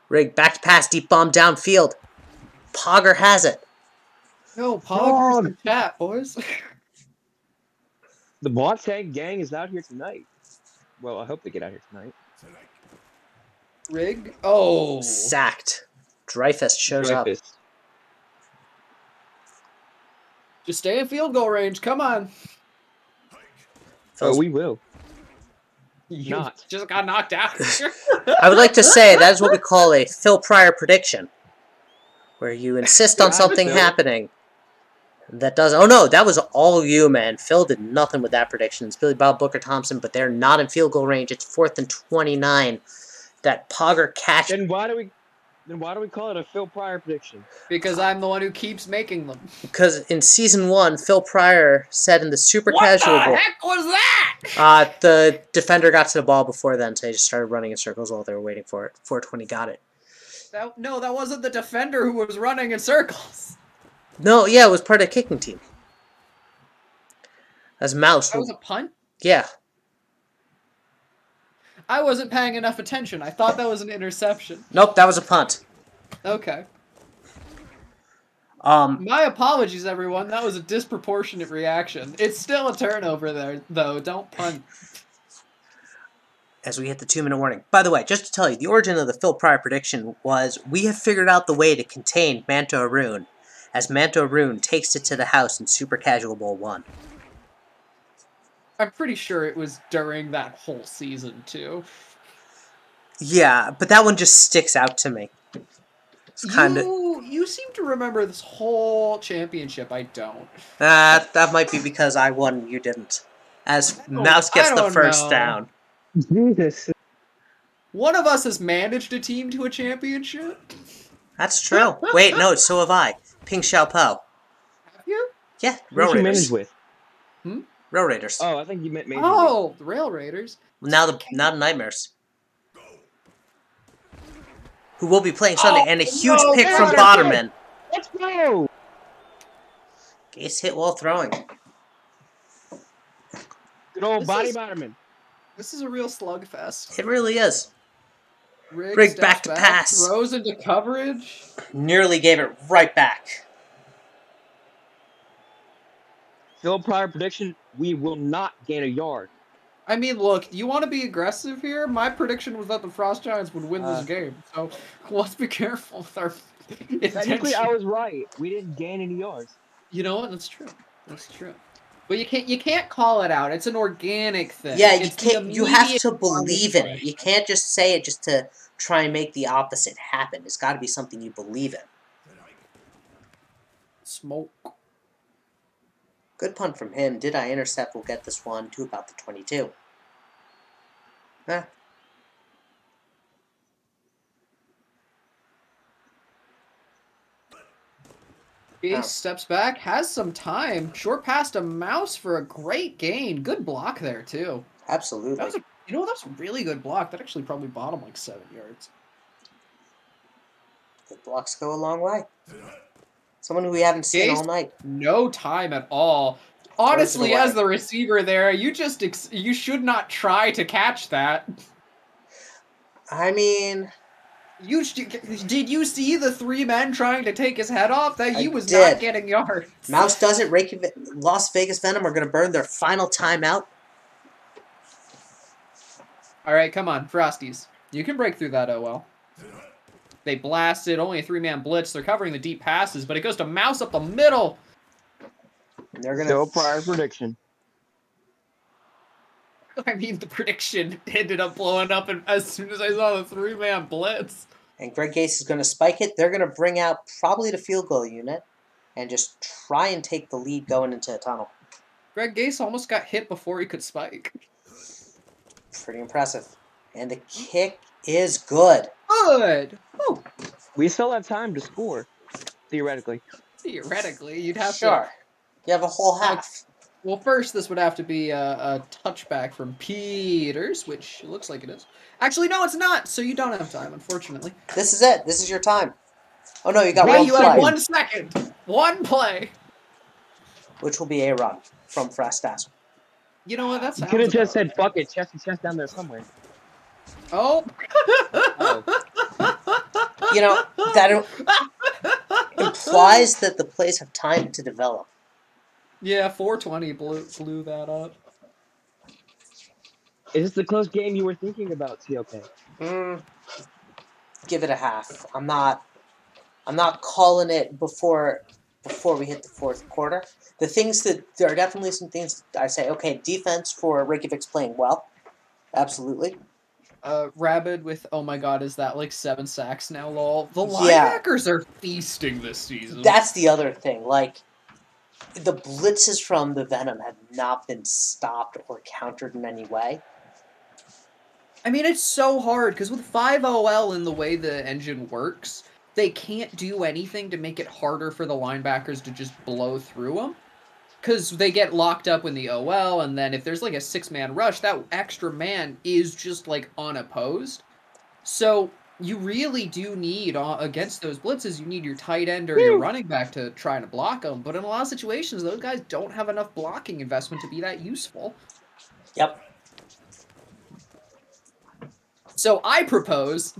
Rig back to pass. Deep bomb downfield. Pogger has it. No, poggers in chat, boys. The Boateng gang is out here tonight. Well, I hope they get out here tonight. Rig. Oh. Sacked. Dreyfus shows up. Dreyfus. Just stay in field goal range. Come on. Oh, we will. You Not. just got knocked out. I would like to say that is what we call a Phil Pryor prediction, where you insist on something Phil. happening that does. Oh no, that was all you, man. Phil did nothing with that prediction. It's Billy Bob Booker Thompson, but they're not in field goal range. It's 4th and 29. That Pogger catch. Then why do we call it a Phil Pryor prediction? Because I'm the one who keeps making them. Because in season 1, Phil Pryor said in the super What casual the bowl, heck was that? the defender got to the ball before then, so they just started running in circles while they were waiting for it. 420 got it. No, that wasn't the defender who was running in circles. No, yeah, it was part of the kicking team. As Mouse. That was a punt? Yeah. I wasn't paying enough attention. I thought that was an interception. Nope, that was a punt. Okay. Um, My apologies, everyone. That was a disproportionate reaction. It's still a turnover there, though. Don't punt. as we hit the 2-minute warning. By the way, just to tell you, the origin of the Phil Pryor prediction was we have figured out the way to contain Manto Arun, as Manto Arun takes it to the house in Super Casual Bowl 1. I'm pretty sure it was during that whole season, too. Yeah, but that one just sticks out to me. It's kind of... You seem to remember this whole championship. I don't. that might be because I won and you didn't. As Mouse gets the first down. Jesus. One of us has managed a team to a championship. That's true. Wait, no, so have I. Ping Xiao Po. Have you? Yeah, Who Rail did you manage Raiders. with? Rail Raiders. Oh, I think you meant Major League. Oh, the Rail Raiders. Now the Nightmares. Who will be playing Sunday, and a huge pick from Botterman. Let's go! Gase hit while throwing. Good old This Body is- Botterman. This is a real slugfest. It really is. Rig Rig steps back to pass. Throws into coverage. Nearly gave it right back. Phil Pryor prediction, we will not gain a yard. I mean, look, you want to be aggressive here? My prediction was that the Frost Giants would win this game. So let's be careful with our Technically, I intention. was right. We didn't gain any yards. You know what? That's true. That's true. But you can't call it out. It's an organic thing. Yeah, you It's the can't. You have immediate to believe in it. play. You can't just say it just to try and make the opposite happen. It's got to be something you believe in. Smoke. Good punt from him. Did I intercept? We'll get this one to about the 22. Huh. Gase steps back, has some time. Short pass to Mouse for a great gain. Good block there, too. Absolutely. That was that's a really good block. That actually probably bought him like 7 yards. Good blocks go a long way. Someone who we haven't seen Gase- all night. No time at all. Honestly, away. as the receiver there, you should not try to catch that. I mean, Did you see the 3 men trying to take his head off? That he I was did. not getting yards. Mouse does it. Las Vegas Venom are going to burn their final timeout. All right, come on, Frosties. You can break through that OL. They blasted, only a 3-man blitz. They're covering the deep passes, but it goes to Mouse up the middle. And they're going Phil to... Pryor prediction. I mean, the prediction ended up blowing up as soon as I saw the 3-man blitz. And Greg Gase is going to spike it. They're going to bring out probably the field goal unit and just try and take the lead going into the tunnel. Greg Gase almost got hit before he could spike. Pretty impressive. And the kick is good. Good. Woo. We still have time to score, theoretically. Theoretically, you'd have Sure. to. You have a whole half. Well, first, this would have to be a touchback from Peters, which looks like it is. Actually, no, it's not. So you don't have time, unfortunately. This is it. This is your time. Oh, no, you got Right, one you have play, 1 second. 1 play. which will be a run from Frastas. You know what? That You sounds could have just about said, fuck it, chest to chest down there somewhere. right. Oh. Oh. You know, that implies that the plays have time to develop. Yeah, 420 blew that up. Is this the close game you were thinking about, TLK? Give it a half. I'm not calling it before we hit the fourth quarter. The things that there are definitely some things I say. Okay, defense for Reykjavik's playing well, absolutely. Rabid with, oh my god, is that like 7 sacks now, lol? The Yeah. linebackers are feasting this season. That's the other thing. Like, the blitzes from the Venom have not been stopped or countered in any way. I mean, it's so hard, because with 5OL in the way the engine works, they can't do anything to make it harder for the linebackers to just blow through them. Because they get locked up in the OL, and then if there's like a 6-man rush, that extra man is just like unopposed. So you really do need, against those blitzes, you need your tight end or your running back to try to block them. But in a lot of situations, those guys don't have enough blocking investment to be that useful. Yep. So I propose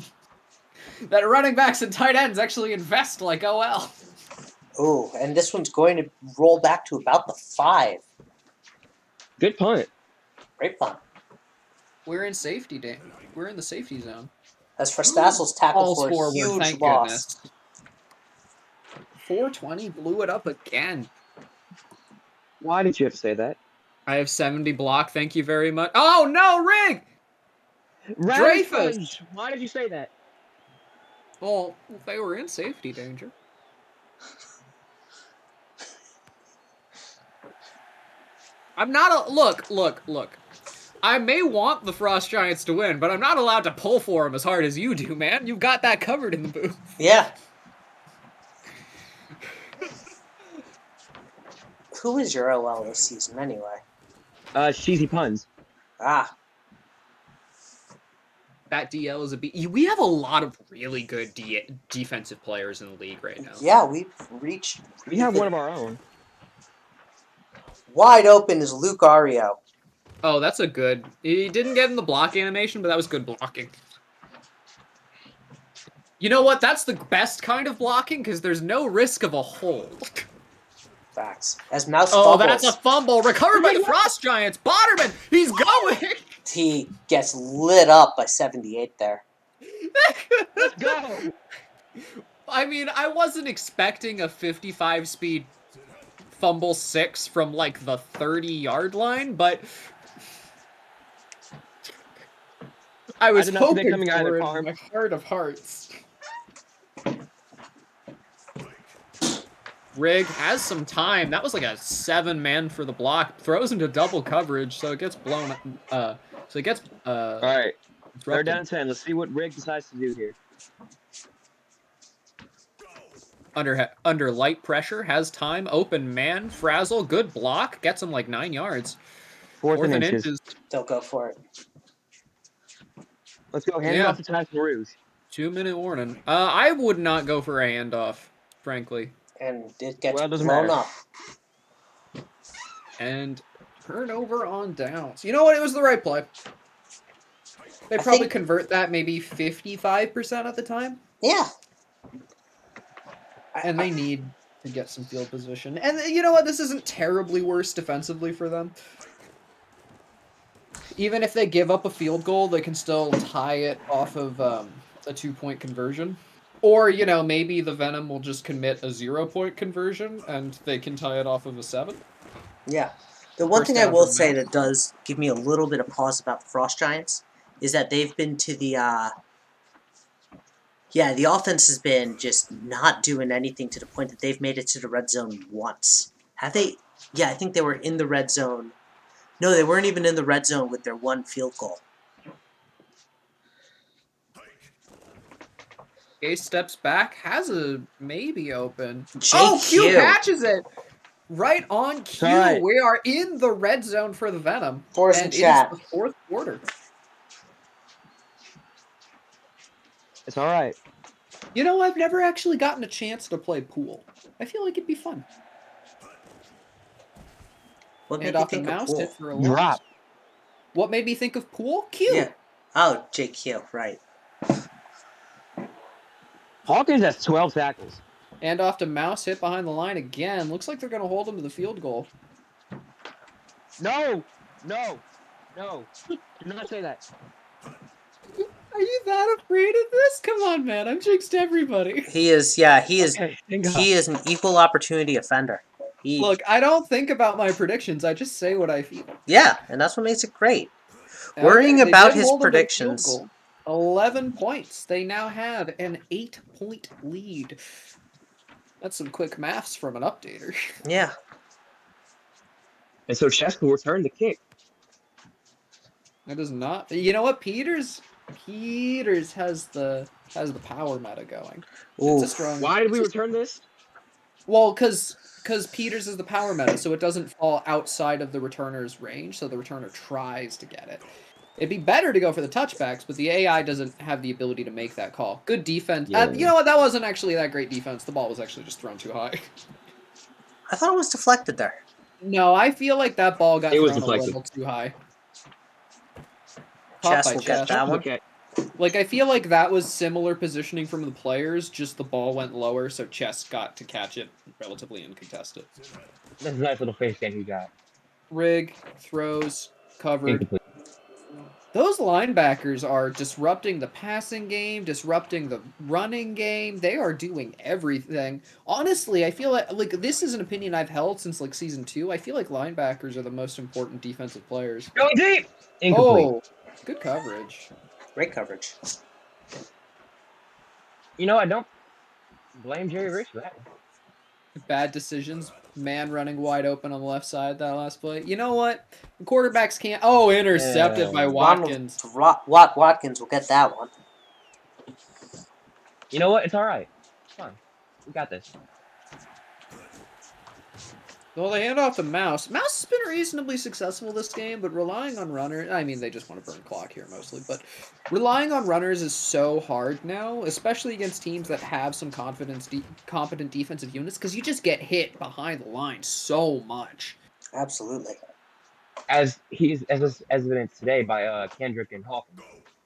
that running backs and tight ends actually invest like OL. Ooh, and this one's going to roll back to about the 5. Good punt. Great fun. We're in safety day. We're in the safety zone. As for Stassel's tackle Falls for a forward, huge thank loss. goodness. 420 blew it up again. Why did you have to say that? I have 70 block, thank you very much. Oh no, Rig! Dreyfus! Why did you say that? Well, they were in safety danger. I'm not a... Look. I may want the Frost Giants to win, but I'm not allowed to pull for them as hard as you do, man. You've got that covered in the booth. Yeah. Who is your OL this season, anyway? Cheesy puns. Ah. That DL is a B. We have a lot of really good defensive players in the league right now. Yeah, we've reached... We have one of our own. Wide open is Luke Ario. Oh, that's a good... He didn't get in the block animation, but that was good blocking. You know what? That's the best kind of blocking, because there's no risk of a hold. Facts. As Mouse Oh, fumbles, that's a fumble. Recovered by the Frost Giants. Botterman, he's going! he gets lit up by 78 there. Let's go! I mean, I wasn't expecting a 55-speed fumble 6 from, like, the 30-yard line, but... I was hoping coming for it Farm. in my heart of hearts. Rig has some time. That was like a 7-man for the block. Throws into double coverage, so it gets blown. All right. Third down 10. Let's see what Rig decides to do here. Under light pressure, has time. Open man, frazzle, good block. Gets him like 9 yards. Fourth and inches. They'll go for it. Let's go. Hand it off to Tyson Rouge. 2-minute warning. I would not go for a handoff, frankly. And it gets blown up. And turnover on downs. You know what? It was the right play. They probably convert that maybe 55% of the time. Yeah. And they need to get some field position. And you know what? This isn't terribly worse defensively for them. Even if they give up a field goal, they can still tie it off of a 2-point conversion. Or, you know, maybe the Venom will just commit a 0-point conversion and they can tie it off of a 7. Yeah. The one thing I will say that does give me a little bit of pause about the Frost Giants is that they've been to the, the offense has been just not doing anything to the point that they've made it to the red zone once. Have they? Yeah, I think they were in the red zone. No, they weren't even in the red zone with their one field goal. Ace steps back, has a maybe open. JQ. Oh, Q catches it! Right on cue. Right. We are in the red zone for the Venom. Fourth and and chat. it is the fourth quarter. It's all right. You know, I've never actually gotten a chance to play pool. I feel like it'd be fun. What made And you off the think of mouse pool? hit for a loss. Drop. What made me think of pool? Q. Yeah. Oh, JQ, right. Hawkins has 12 tackles. Hand off to Mouse, hit behind the line again. Looks like they're going to hold him to the field goal. No! Do not say that. Are you that afraid of this? Come on, man. I've jinxed everybody. He is, yeah, he is. Okay, thank God. He is an equal opportunity offender. Look, I don't think about my predictions. I just say what I feel. Yeah, and that's what makes it great. Okay, Worrying they about did his hold him to the field predictions. goal. 11 points. They now have an 8-point lead. That's some quick maths from an updater. Yeah. And so Chess will return the kick. That does not. You know what? Peters has the power meta going. It's a Oof. strong. Why did we return this? Well, because Peters is the power meta, so it doesn't fall outside of the returner's range, so the returner tries to get it. It'd be better to go for the touchbacks, but the AI doesn't have the ability to make that call. Good defense. Yeah. You know what? That wasn't actually that great defense. The ball was actually just thrown too high. I thought it was deflected there. No, I feel like that ball got It was thrown a deflected. little too high. Caught Chess by will get Chess. that one. Okay. Like, I feel like that was similar positioning from the players, just the ball went lower, so Chess got to catch it relatively uncontested. That's a nice little face game he got. Rig, throws, covered. Incomplete. Those linebackers are disrupting the passing game, disrupting the running game. They are doing everything. Honestly, I feel like this is an opinion I've held since like season 2. I feel like linebackers are the most important defensive players. Going deep! Incomplete. Oh, good coverage. Great coverage. You know, I don't blame Jerry Ricks for that one. Bad decisions. Man running wide open on the left side that last play. You know what? The quarterbacks can't. Oh, intercepted by Watkins. Watkins will get that one. You know what? It's all right. It's fine. We got this. Well, they hand off to Mouse. Mouse has been reasonably successful this game, but relying on runners... I mean, they just want to burn clock here mostly, but relying on runners is so hard now, especially against teams that have some competent defensive units, because you just get hit behind the line so much. Absolutely. As evidenced today by Kendrick and Hawkins.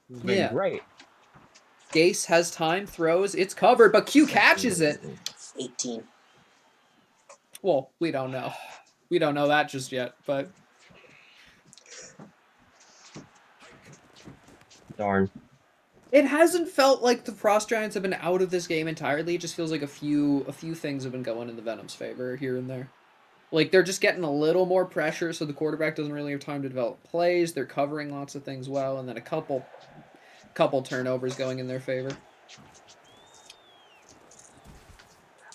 Who's been great. Gase has time, throws, it's covered, but Q catches it. 18. Well, we don't know. We don't know that just yet, but... Darn. It hasn't felt like the Frost Giants have been out of this game entirely. It just feels like a few things have been going in the Venom's favor here and there. Like, they're just getting a little more pressure, so the quarterback doesn't really have time to develop plays. They're covering lots of things well, and then a couple turnovers going in their favor.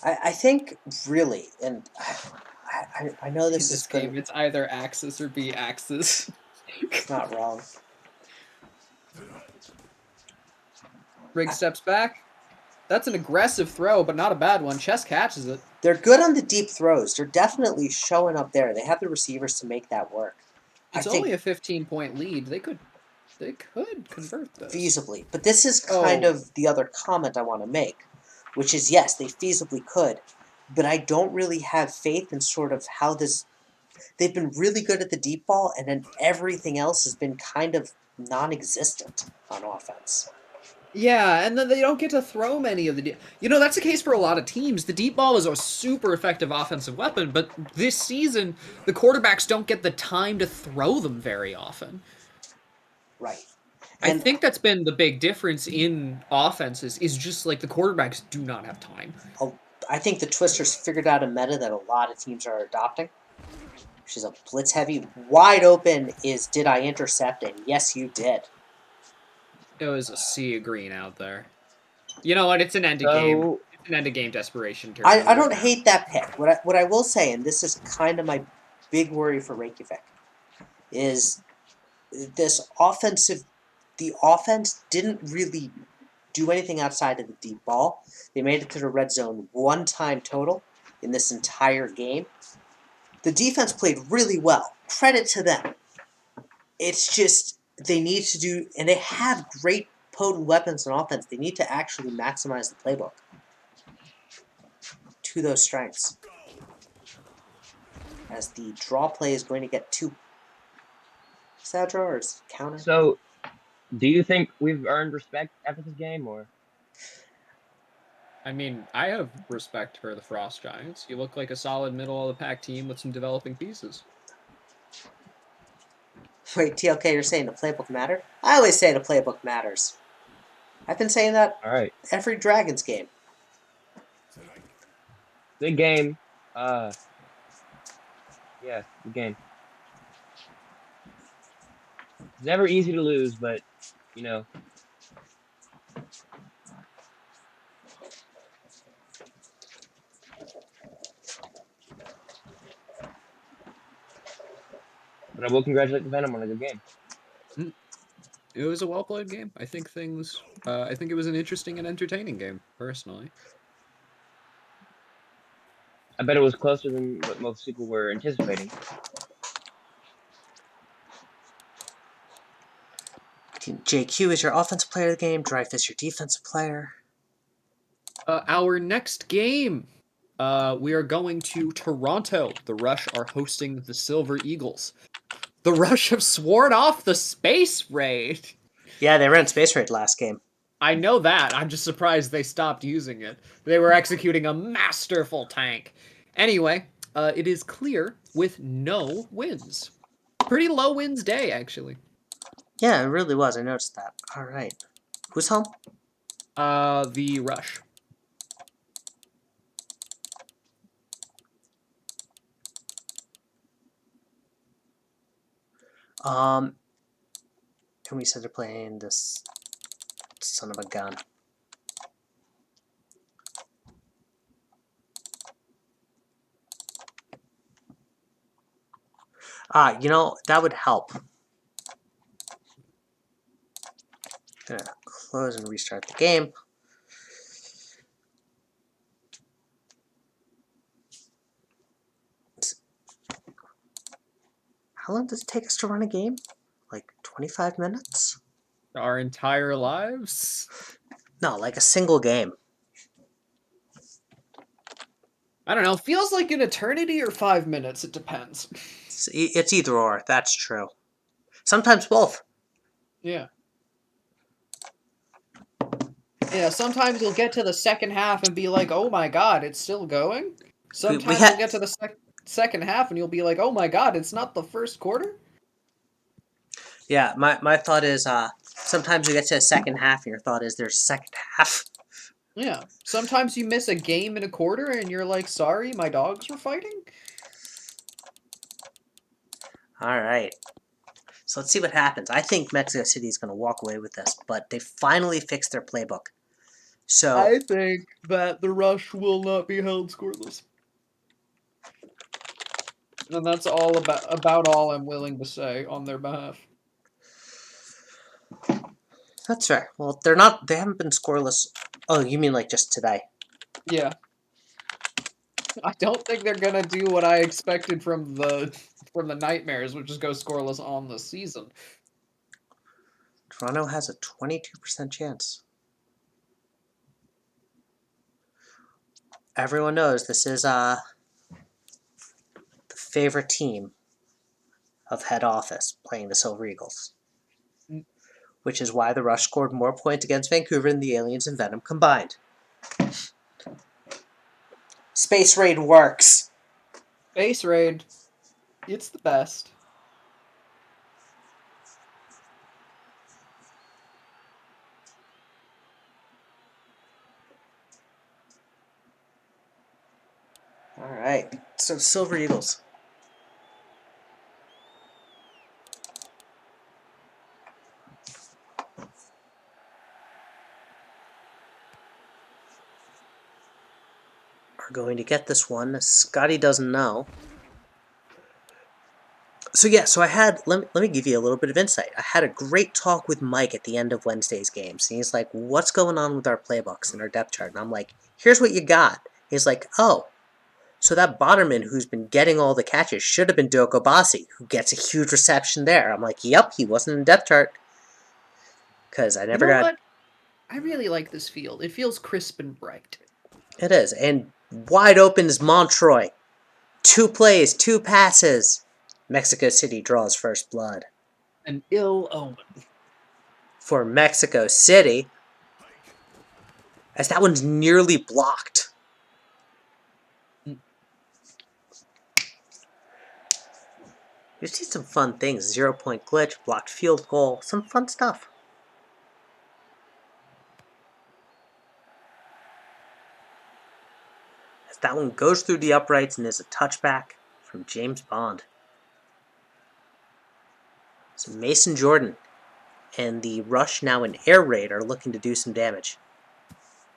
I think, really, and I know this In is game, it's either Axis or B Axis. It's not wrong. Rig steps back. That's an aggressive throw, but not a bad one. Chess catches it. They're good on the deep throws. They're definitely showing up there. They have the receivers to make that work. It's only a 15-point lead. They could convert this. Feasibly. But this is kind of the other comment I want to make, which is, yes, they feasibly could, but I don't really have faith in sort of how this... They've been really good at the deep ball, and then everything else has been kind of non-existent on offense. Yeah, and then they don't get to throw many of the... You know, that's the case for a lot of teams. The deep ball is a super effective offensive weapon, but this season, the quarterbacks don't get the time to throw them very often. Right. And I think that's been the big difference in offenses, is just like the quarterbacks do not have time. I think the Twisters figured out a meta that a lot of teams are adopting, which is a blitz-heavy. Wide open is, did I intercept? And yes, you did. It was a sea of green out there. You know what? It's an end of game. It's an end of game desperation turn. I don't hate that pick. What I will say, and this is kind of my big worry for Reykjavik, is this offensive. The offense didn't really do anything outside of the deep ball. They made it to the red zone one time total in this entire game. The defense played really well. Credit to them. It's just they need to do, and they have great potent weapons on offense. They need to actually maximize the playbook to those strengths. As the draw play is going to get two. Is that a draw or is it counter? So, do you think we've earned respect after this game, or? I mean, I have respect for the Frost Giants. You look like a solid middle-of-the-pack team with some developing pieces. Wait, TLK, you're saying the playbook mattered? I always say the playbook matters. I've been saying that All right. every Dragons game. Good game. Yeah, good game. It's never easy to lose, but you know, but I will congratulate the Venom on a good game. It was a well-played game. I think I think it was an interesting and entertaining game, personally. I bet it was closer than what most people were anticipating. Team JQ is your offensive player of the game. Dreyfus your defensive player. Our next game, we are going to Toronto. The Rush are hosting the Silver Eagles. The Rush have sworn off the Space Raid. Yeah, they ran Space Raid last game. I know that. I'm just surprised they stopped using it. They were executing a masterful tank. Anyway, it is clear with no wins. Pretty low wins day, actually. Yeah, it really was. I noticed that. All right. Who's home? The Rush. And we said they're playing this son of a gun. You know, that would help. Gonna close and restart the game. How long does it take us to run a game? Like 25 minutes? Our entire lives? No, like a single game. I don't know. Feels like an eternity or 5 minutes. It depends. It's either or. That's true. Sometimes both. Yeah. Yeah, sometimes you'll get to the second half and be like, oh my god, it's still going? Sometimes you'll get to the second half and you'll be like, oh my god, it's not the first quarter? Yeah, my thought is sometimes you get to the second half and your thought is there's a second half. Yeah. Sometimes you miss a game in a quarter and you're like, sorry, my dogs were fighting? Alright. So let's see what happens. I think Mexico City is going to walk away with this, but they finally fixed their playbook. So I think that the Rush will not be held scoreless. And that's all about all I'm willing to say on their behalf. that's fair. Well, they haven't been scoreless. Oh, you mean like just today? Yeah. I don't think they're gonna do what I expected from the Nightmares, which is go scoreless on the season. Toronto has a 22% chance. Everyone knows this is the favorite team of head office playing the Silver Eagles. Which is why the Rush scored more points against Vancouver than the Aliens and Venom combined. Space Raid works. Space Raid. It's the best. Alright, so Silver Eagles. Are going to get this one. Scotty doesn't know. So yeah, so I had, let me give you a little bit of insight. I had a great talk with Mike at the end of Wednesday's games. And he's like, what's going on with our playbooks and our depth chart? And I'm like, here's what you got. He's like, oh, so that Botterman who's been getting all the catches should have been Doko Bassi, who gets a huge reception there. I'm like, yep, he wasn't in depth chart. Because I never got... What? I really like this field. It feels crisp and bright. It is. And wide open is Montroy. 2 plays, 2 passes. Mexico City draws first blood. An ill omen. For Mexico City, as that one's nearly blocked. We've seen some fun things. 0-point glitch, blocked field goal, some fun stuff. As that one goes through the uprights and is a touchback from James Bond. So Mason Jordan and the rush now in air raid are looking to do some damage.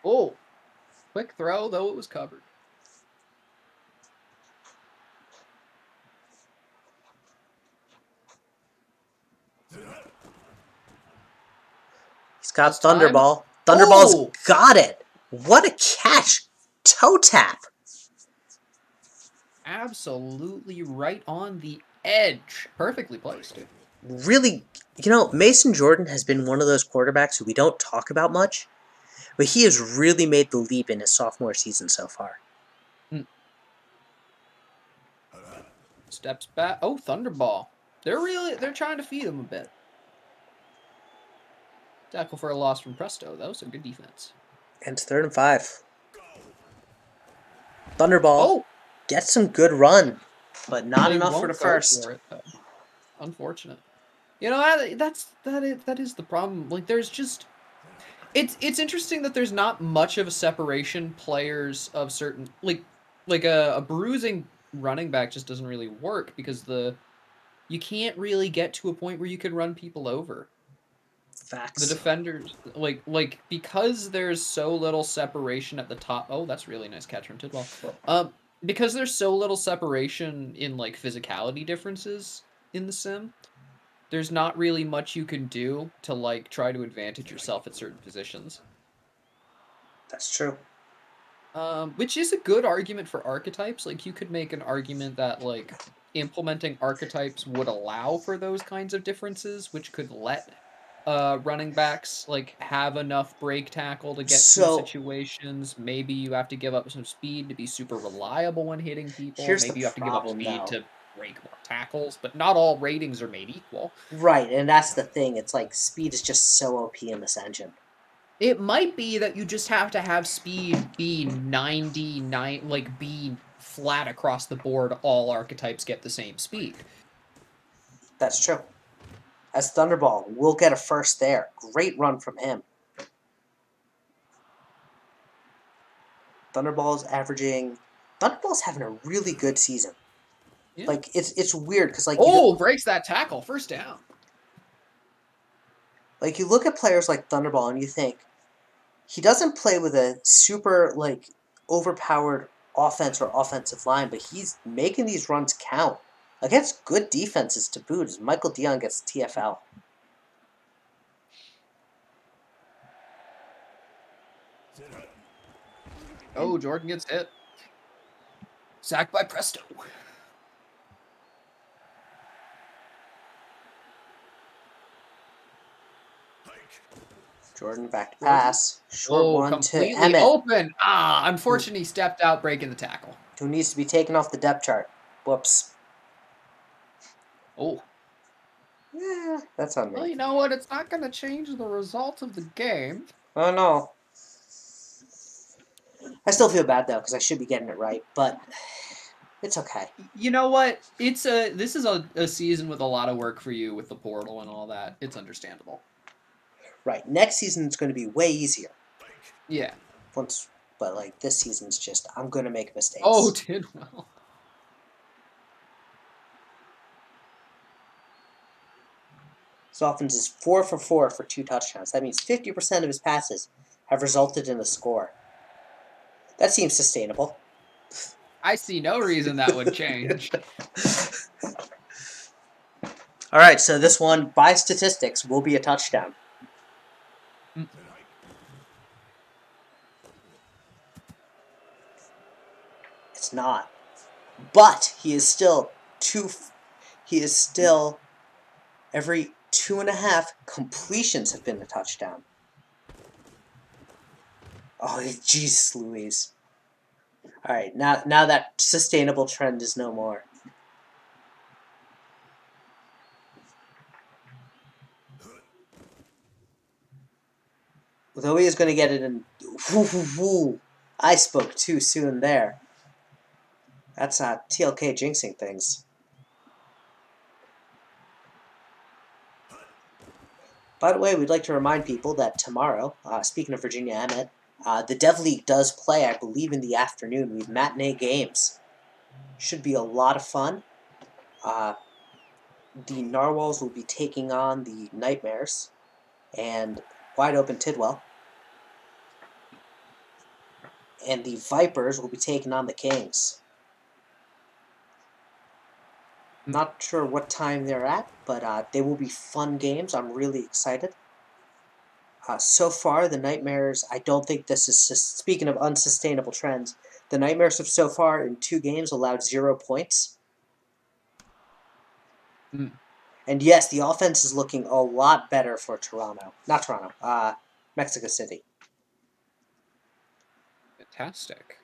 Oh, quick throw, though it was covered. He's got This time- Thunderball. Thunderball's Oh! got it. What a catch. Toe tap. Absolutely right on the edge. Perfectly placed. Really, Mason Jordan has been one of those quarterbacks who we don't talk about much, but he has really made the leap in his sophomore season so far. Steps back. Oh, Thunderball. They're trying to feed him a bit. Tackle for a loss from Presto, though, so good defense. And it's 3rd and 5. Thunderball gets some good run, but not enough for the first. For it, though. Unfortunate. That is the problem. Like, there's just it's interesting that there's not much of a separation players of certain like a bruising running back just doesn't really work because you can't really get to a point where you can run people over. Facts. The defenders like because there's so little separation at the top. Oh, that's really nice catch from Tidwell. Because there's so little separation in like physicality differences in the sim, there's not really much you can do to like try to advantage yourself at certain positions. That's true. Which is a good argument for archetypes. Like you could make an argument that like implementing archetypes would allow for those kinds of differences, which could let running backs like have enough break tackle to get through situations. Maybe you have to give up some speed to be super reliable when hitting people. Maybe you have to give up speed to break more tackles, but not all ratings are made equal. Right, and that's the thing. It's like speed is just so OP in this engine. It might be that you just have to have speed be 99, like be flat across the board. All archetypes get the same speed. That's true. As Thunderball, we'll get a first there. Great run from him. Thunderball's having a really good season. Yeah. Like it's weird because like breaks that tackle, first down. Like you look at players like Thunderball and you think he doesn't play with a super like overpowered offense or offensive line, but he's making these runs count against good defenses to boot. As Michael Dion gets TFL. Oh, Jordan gets hit. Sacked by Presto. Jordan back to pass. Short one to Emmett. Open. Unfortunately, he stepped out, breaking the tackle. Who needs to be taken off the depth chart. Whoops. Oh. Yeah, that's on me. Well, you know what? It's not going to change the result of the game. Oh, no. I still feel bad, though, because I should be getting it right, but it's okay. You know what? This is a season with a lot of work for you with the portal and all that. It's understandable. Right. Next season is going to be way easier. Yeah. But like this season's just, I'm going to make mistakes. Oh, Tidwell. His offense is 4 for 4 for 2 touchdowns. That means 50% of his passes have resulted in a score. That seems sustainable. I see no reason that would change. All right, so this one, by statistics, will be a touchdown. It's not. But he is still every 2.5 completions have been a touchdown. Oh, jeez Louise. All right, now that sustainable trend is no more. Though he is going to get it in... Woo. I spoke too soon there. That's TLK jinxing things. By the way, we'd like to remind people that tomorrow, speaking of Virginia Emmett, the Dev League does play, I believe, in the afternoon. We have matinee games. Should be a lot of fun. The Narwhals will be taking on the Nightmares and Wide Open Tidwell. And the Vipers will be taking on the Kings. Not sure what time they're at, but they will be fun games. I'm really excited. So far, the Nightmares, I don't think this is, speaking of unsustainable trends, the Nightmares have so far in 2 games allowed 0 points. And yes, the offense is looking a lot better for Toronto. Not Toronto, Mexico City. Fantastic.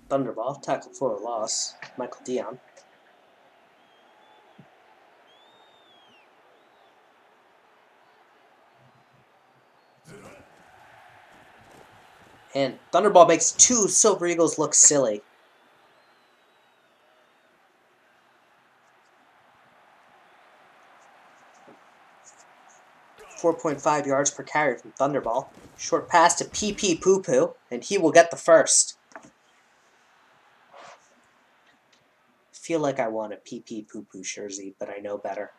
Thunderball, tackle for a loss. Michael Dion. And Thunderball makes 2 Silver Eagles look silly. .5 yards per carry from Thunderball. Short pass to PP Poo Poo, and he will get the first. Feel like I want a PP Poo Poo jersey, but I know better.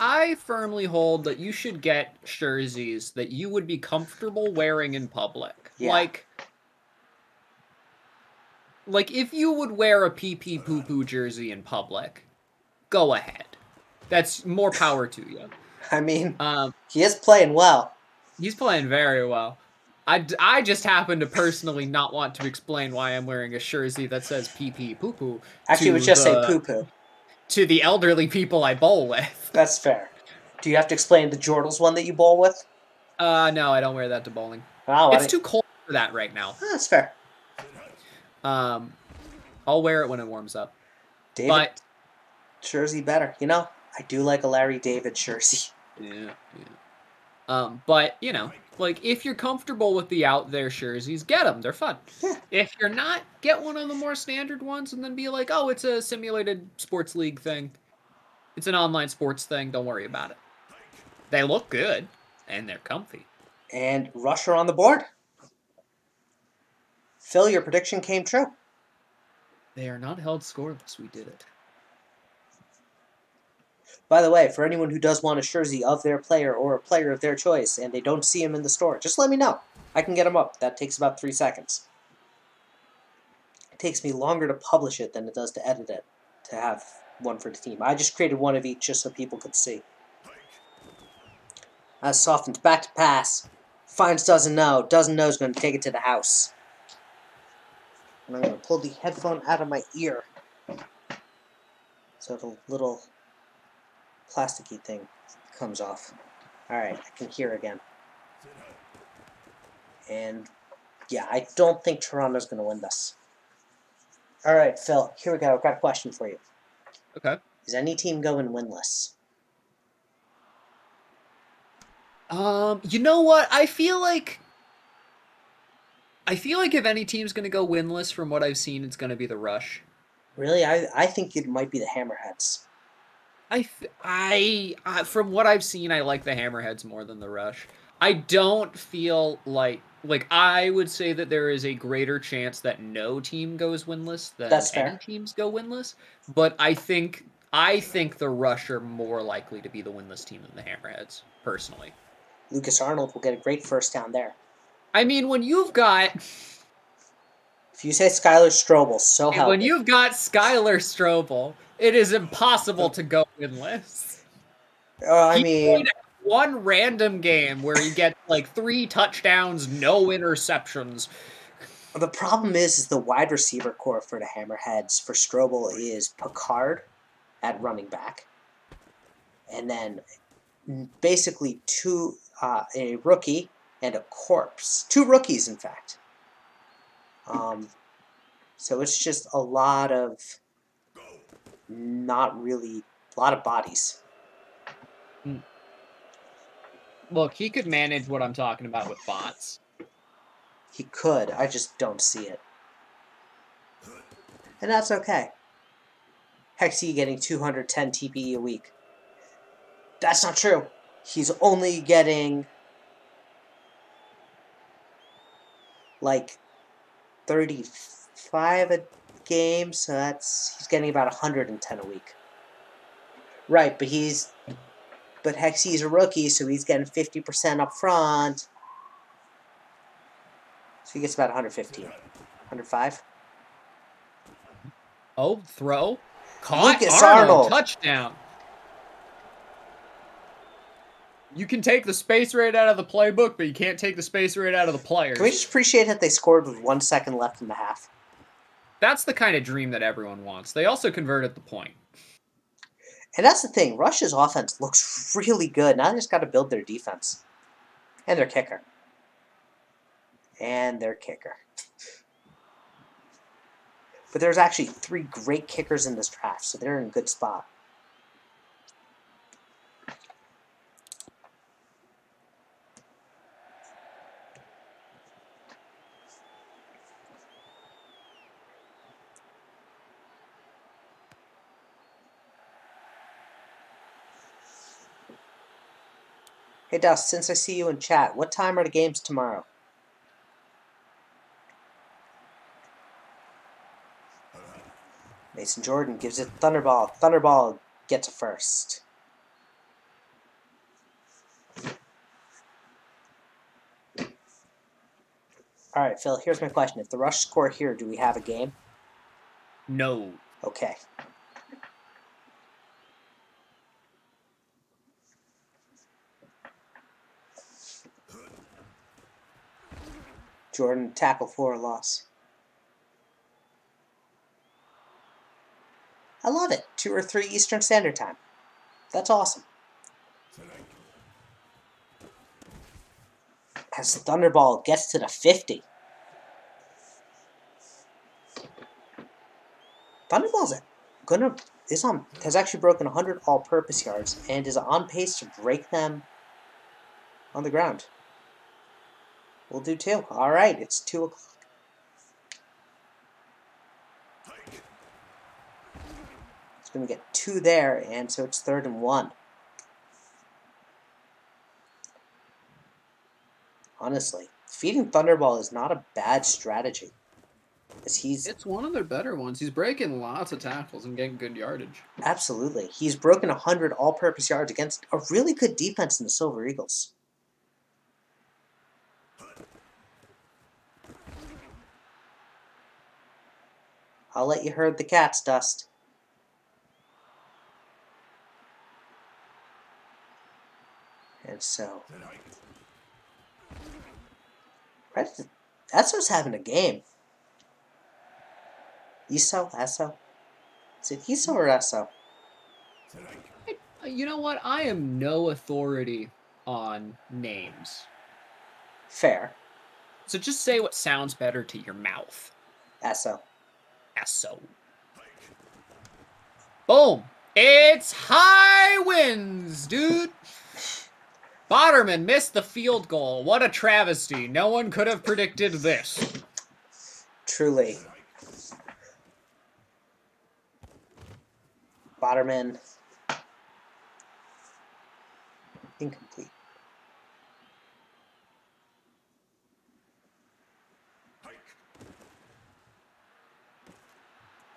I firmly hold that you should get jerseys that you would be comfortable wearing in public. Yeah. Like if you would wear a PP Poo Poo jersey in public, go ahead. That's more power to you. I mean, he is playing well. He's playing very well. I just happen to personally not want to explain why I'm wearing a jersey that says PP Poo Poo. Actually, it would just say Poo Poo. To the elderly people I bowl with. That's fair. Do you have to explain the Jordals one that you bowl with? No, I don't wear that to bowling. Oh, it's too cold for that right now. Oh, that's fair. I'll wear it when it warms up. David jersey better. You know, I do like a Larry David jersey. Yeah. But, you know, like, if you're comfortable with the out there jerseys, get them. They're fun. Yeah. If you're not, get one of the more standard ones and then be like, oh, it's a simulated sports league thing. It's an online sports thing. Don't worry about it. They look good, and they're comfy. And Rusher on the board. Phil, your prediction came true. They are not held scoreless. We did it. By the way, for anyone who does want a jersey of their player or a player of their choice and they don't see him in the store, just let me know. I can get him up. That takes about 3 seconds. It takes me longer to publish it than it does to edit it, to have one for the team. I just created one of each just so people could see. As softens back to pass. Finds doesn't know. Doesn't know is going to take it to the house. And I'm going to pull the headphone out of my ear. So the little plasticky thing comes off. Alright, I can hear again. And yeah, I don't think Toronto's going to win this. Alright, Phil, here we go. I've got a question for you. Okay. Is any team going winless? You know what? I feel like if any team's going to go winless from what I've seen, it's going to be the Rush. Really? I think it might be the Hammerheads. I from what I've seen, I like the Hammerheads more than the Rush. I don't feel like I would say that there is a greater chance that no team goes winless than any teams go winless. But I think the Rush are more likely to be the winless team than the Hammerheads, personally. Lucas Arnold will get a great first down there. I mean, when you've got... If you say Skylar Strobel, so help When me. you've got Skylar Strobel, it is impossible to go winless. I mean... One random game where he gets like 3 touchdowns, no interceptions. The problem is the wide receiver core for the Hammerheads for Strobel is Picard at running back. And then basically a rookie and a corpse. 2 rookies, in fact. So it's just a lot of a lot of bodies. Look, he could manage what I'm talking about with bots. He could. I just don't see it. And that's okay. Hexy getting 210 TPE a week. That's not true. He's only getting like 35 a game, so he's getting about 110 a week. Right, but Hexy's a rookie, so he's getting 50% up front. So he gets about 115. 105. Oh, throw. Caught. Lucas Arnold. Arnold. Touchdown. You can take the space rate out of the playbook, but you can't take the space rate out of the players. Can we just appreciate that they scored with 1 second left in the half? That's the kind of dream that everyone wants. They also converted the point. And that's the thing. Rush's offense looks really good. Now they just got to build their defense. And their kicker. But there's actually 3 great kickers in this draft, so they're in a good spot. Hey Dust, since I see you in chat, what time are the games tomorrow? Mason Jordan gives it Thunderball. Thunderball gets a first. Alright, Phil, here's my question. If the Rush score here, do we have a game? No. Okay. Jordan, tackle for a loss. I love it. 2 or 3 Eastern Standard Time. That's awesome. As Thunderball gets to the 50. Thunderball's has actually broken 100 all-purpose yards and is on pace to break them on the ground. We'll do 2. All right, it's 2 o'clock. It's going to get 2 there, and so it's 3rd and 1. Honestly, feeding Thunderball is not a bad strategy. It's one of their better ones. He's breaking lots of tackles and getting good yardage. Absolutely. He's broken 100 all-purpose yards against a really good defense in the Silver Eagles. I'll let you herd the cats, Dust. And so... Esso's having a game. Eso? Esso? Is it Eso or Esso? You know what? I am no authority on names. Fair. So just say what sounds better to your mouth. Esso. Esso. Boom. It's high winds, dude. Botterman missed the field goal. What a travesty. No one could have predicted this. Truly. Botterman. Incomplete.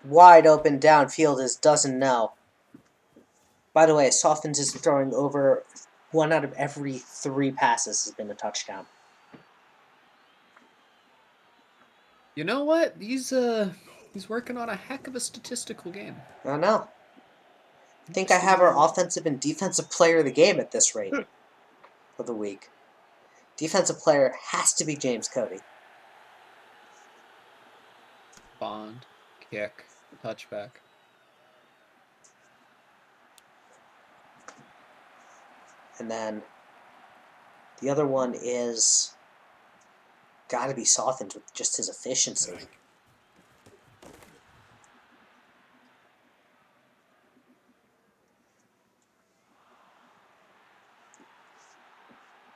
Wide open downfield is doesn't know. By the way, Softens is throwing over 1 out of every 3 passes has been a touchdown. You know what? He's working on a heck of a statistical game. I know. I think I have our offensive and defensive player of the game at this rate of the week. Defensive player has to be James Cody. Bond, kick, touchback. And then the other one is got to be softened with just his efficiency.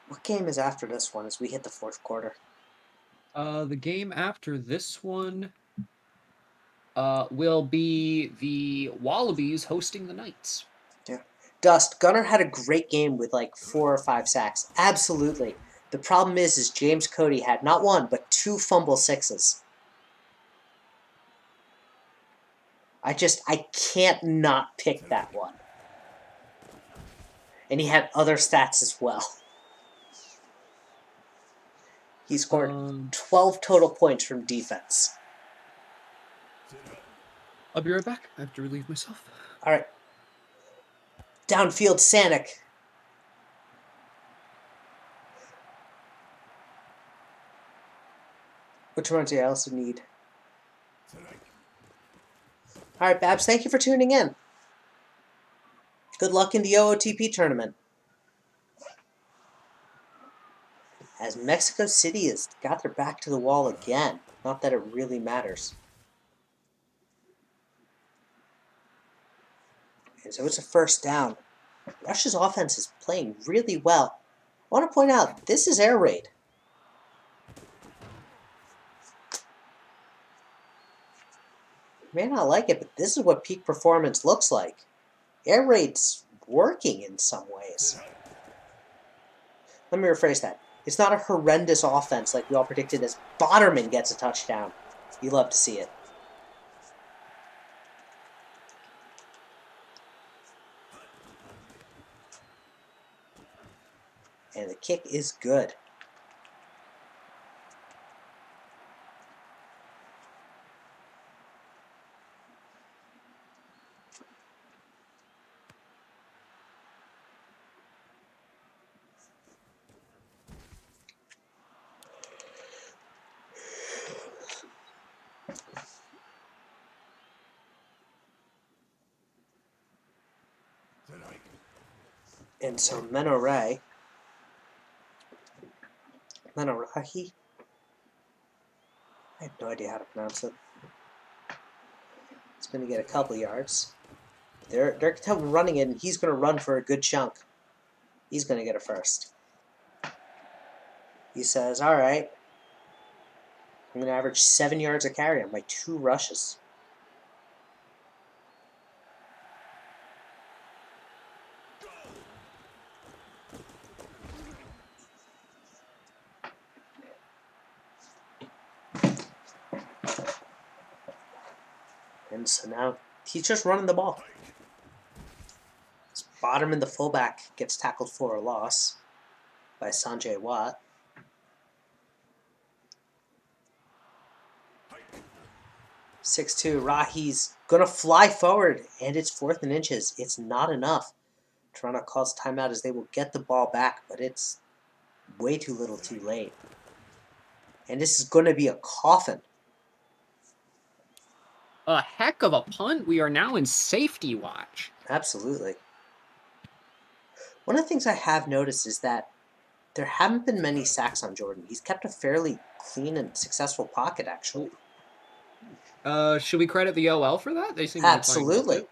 What game is after this one as we hit the fourth quarter? The game after this one will be the Wallabies hosting the Knights. Yeah. Dust, Gunner had a great game with like 4 or 5 sacks. Absolutely. The problem is James Cody had not one, but 2 fumble sixes. I can't not pick that one. And he had other stats as well. He scored 12 total points from defense. I'll be right back. I have to relieve myself. All right. Downfield, Sanic. Which ones do you also need? All right, Babs, thank you for tuning in. Good luck in the OOTP tournament. As Mexico City has got their back to the wall again. Not that it really matters. And so it's a first down. Rush's offense is playing really well. I want to point out, this is air raid. You may not like it, but this is what peak performance looks like. Air raid's working in some ways. Let me rephrase that. It's not a horrendous offense like we all predicted as Botterman gets a touchdown. You love to see it. And the kick is good. And so Menorahi, I have no idea how to pronounce it. He's going to get a couple yards. They're running it, and he's going to run for a good chunk. He's going to get a first. He says, all right, I'm going to average 7 yards a carry on my 2 rushes. And so now he's just running the ball. Bottom the fullback gets tackled for a loss by Sanjay Watt. (6'2", Rahi's gonna fly forward, and it's 4th and inches. It's not enough. Toronto calls timeout as they will get the ball back, but it's way too little too late. And this is gonna be a coffin. A heck of a punt. We are now in safety watch. Absolutely. One of the things I have noticed is that there haven't been many sacks on Jordan. He's kept a fairly clean and successful pocket, actually. Should we credit the OL for that? They seem Absolutely.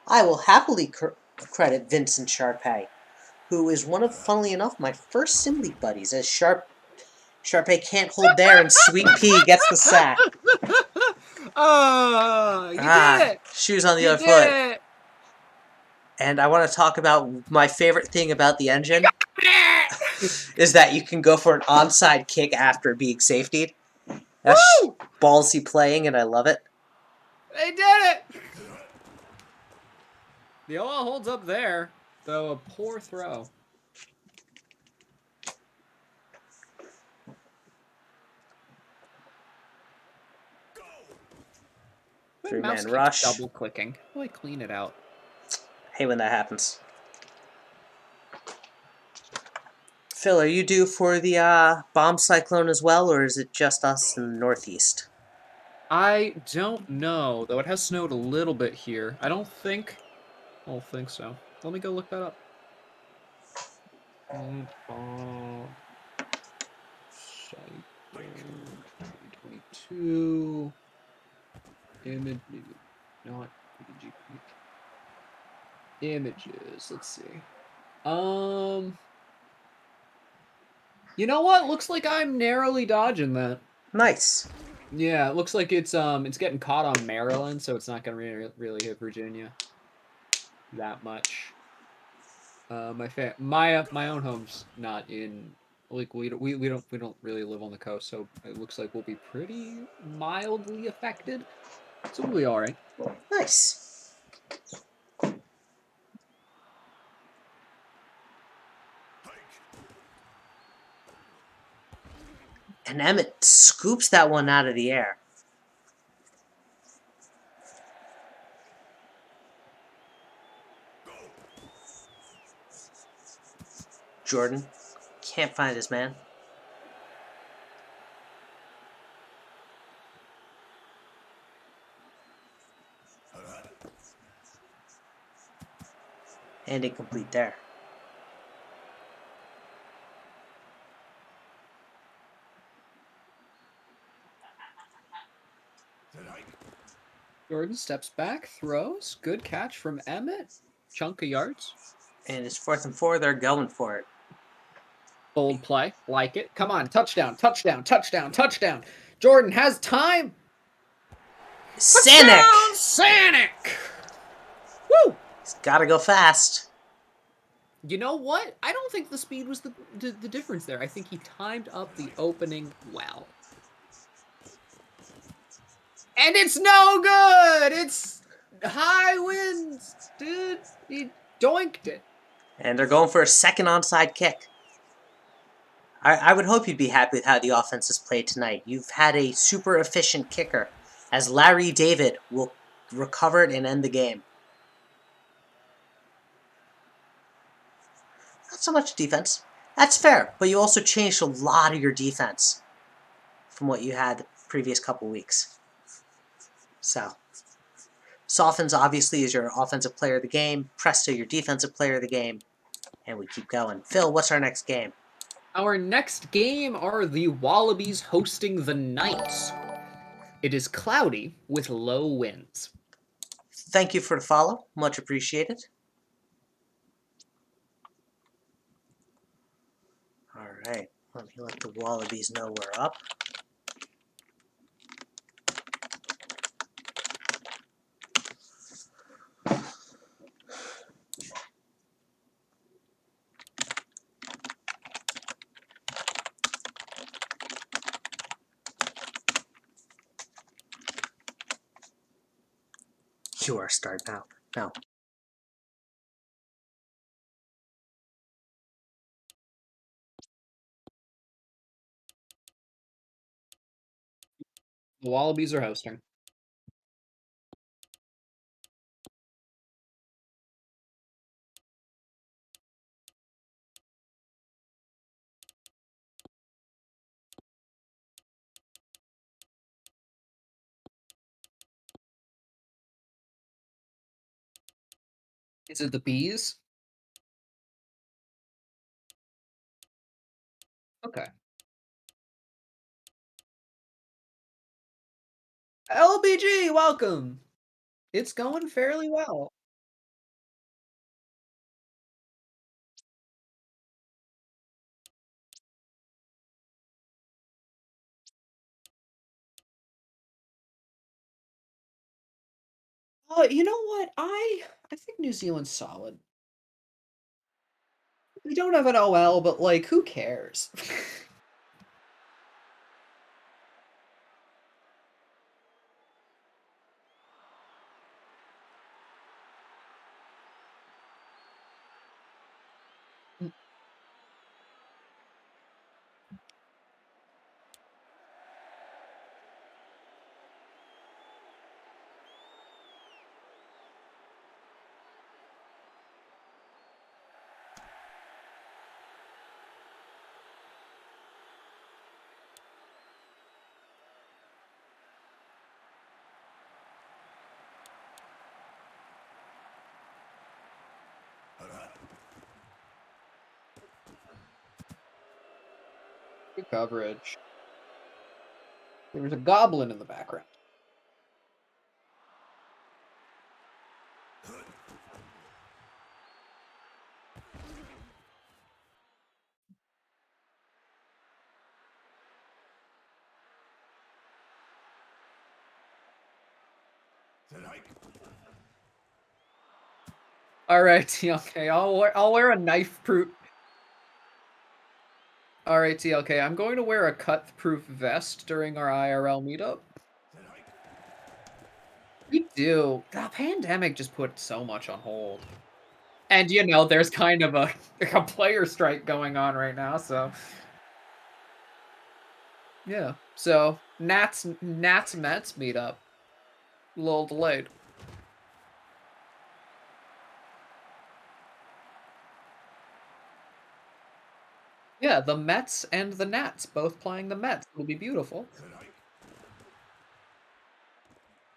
I will happily credit Vincent Sharpay, who is one of, funnily enough, my first sim league buddies, as Sharpay can't hold there, and Sweet Pea gets the sack. You did it! Shoes on the other foot. And I want to talk about my favorite thing about the engine is that you can go for an onside kick after being safetied. That's ballsy playing, and I love it. They did it! The OL holds up there, though a poor throw. 3-man rush. Double clicking. How do I clean it out? Hate when that happens. Phil, are you due for the bomb cyclone as well, or is it just us in the Northeast? I don't know, though it has snowed a little bit here. I don't think so. Let me go look that up. Fall. Cycle 2022. Image, not PG. Images. Let's see. You know what? Looks like I'm narrowly dodging that. Nice. Yeah, it looks like it's getting caught on Maryland, so it's not gonna really hit Virginia that much. My own home's not in, like, we don't really live on the coast, so it looks like we'll be pretty mildly affected. So we'll be all right. Nice. And Emmett scoops that one out of the air. Jordan can't find his man. And incomplete there. Jordan steps back, throws. Good catch from Emmett. Chunk of yards. And it's 4th and 4. They're going for it. Bold play. Like it. Come on. Touchdown. Touchdown. Touchdown. Touchdown. Jordan has time. Sanic! Sanic! Woo! He's got to go fast. You know what? I don't think the speed was the difference there. I think he timed up the opening well. And it's no good! It's high winds, dude. He doinked it. And they're going for a second onside kick. I would hope you'd be happy with how the offense has played tonight. You've had a super efficient kicker, as Larry David will recover it and end the game. Not so much defense. That's fair, but you also changed a lot of your defense from what you had the previous couple weeks. So, Softens obviously is your offensive player of the game. Presto, your defensive player of the game. And we keep going. Phil, what's our next game? Our next game are the Wallabies hosting the Knights. It is cloudy with low winds. Thank you for the follow. Much appreciated. Alright, let me let the Wallabies know we're up. You are start now. Now. The Wallabies are hosting. Is it the Bees? Okay. LBG, welcome. It's going fairly well. You know what? I think New Zealand's solid. We don't have an OL, but, like, who cares? Good coverage. There was a goblin in the background. All right, TLK. I'll wear a knife-proof. All right, TLK. I'm going to wear a cut-proof vest during our IRL meetup. We do. The pandemic just put so much on hold. And, you know, there's kind of a player strike going on right now, so. Yeah. So, Nats Mets meetup. A little delayed. Yeah, the Mets and the Nats both playing the Mets. It'll be beautiful.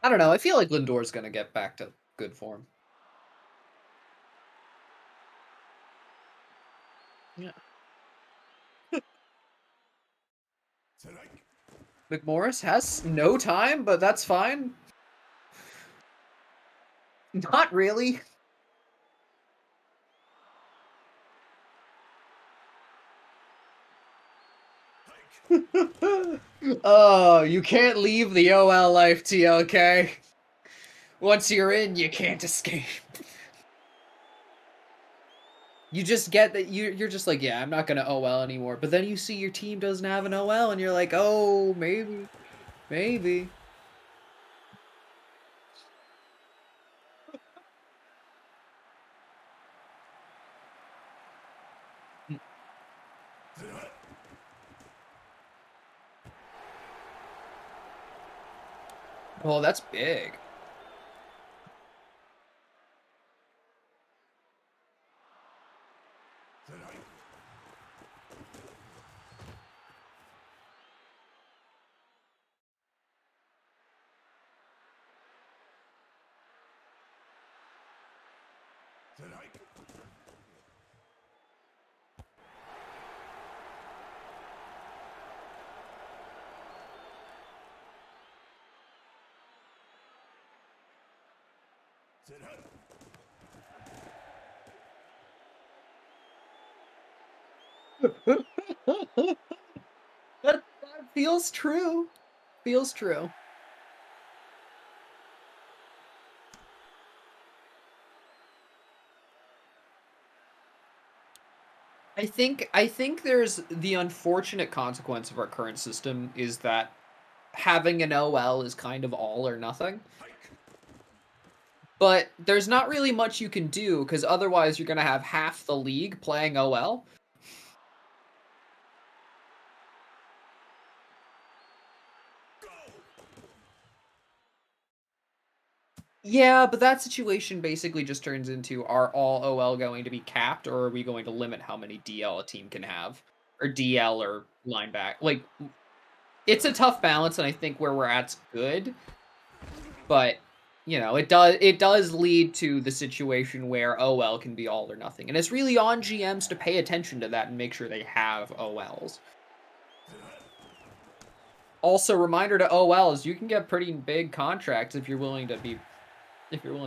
I don't know. I feel like Lindor's going to get back to good form. Yeah. McMorris has no time, but that's fine. Not really. Oh, you can't leave the OL life, TLK. Once you're in, you can't escape. You just get that you're just like, yeah, I'm not gonna OL anymore. But then you see your team doesn't have an OL, and you're like, oh, maybe. Oh, that's big. That feels true. Feels true. I think there's the unfortunate consequence of our current system is that having an OL is kind of all or nothing. But there's not really much you can do, because otherwise you're going to have half the league playing OL. Yeah, but that situation basically just turns into, are all OL going to be capped, or are we going to limit how many DL a team can have? Or DL or linebacker. Like, it's a tough balance, and I think where we're at's good. But, you know, it does lead to the situation where OL can be all or nothing. And it's really on GMs to pay attention to that and make sure they have OLs. Also, reminder to OLs, you can get pretty big contracts if you're willing to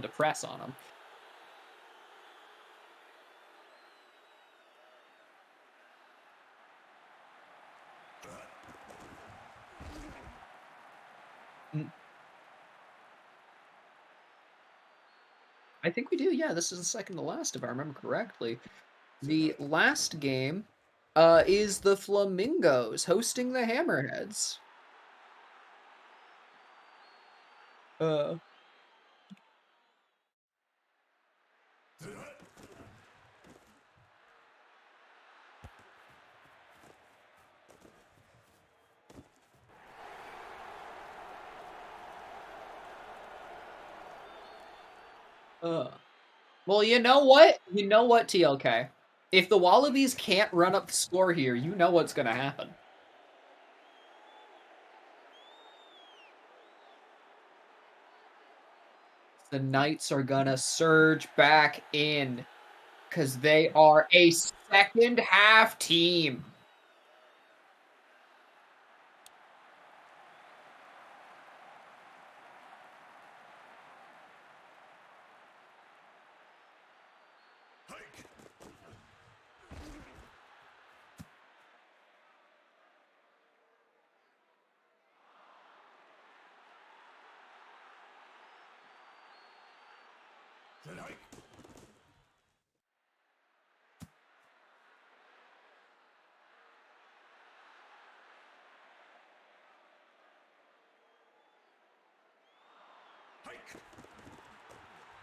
press on them. I think we do. Yeah, this is the second to last, if I remember correctly. The last game is the Flamingos hosting the Hammerheads. Well, you know what? You know what, TLK? If the Wallabies can't run up the score here, you know what's going to happen. The Knights are going to surge back in because they are a second half team.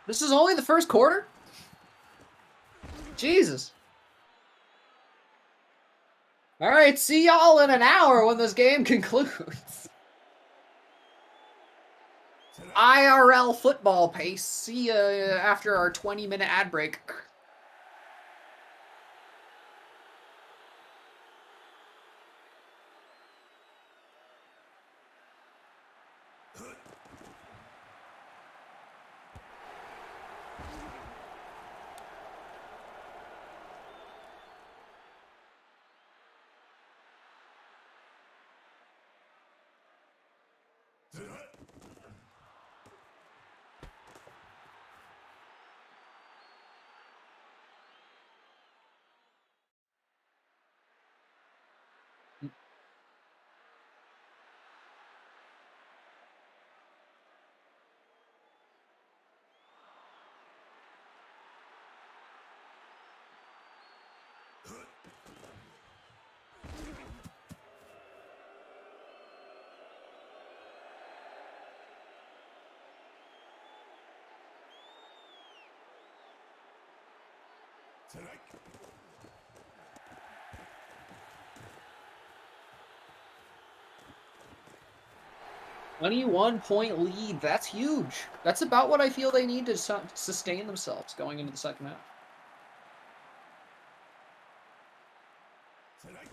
This is only the first quarter? Jesus. All right, see y'all in an hour when this game concludes. IRL football pace. See ya after our 20-minute ad break. Tonight. 21-point lead. That's huge. That's about what I feel they need to sustain themselves going into the second half. Tonight.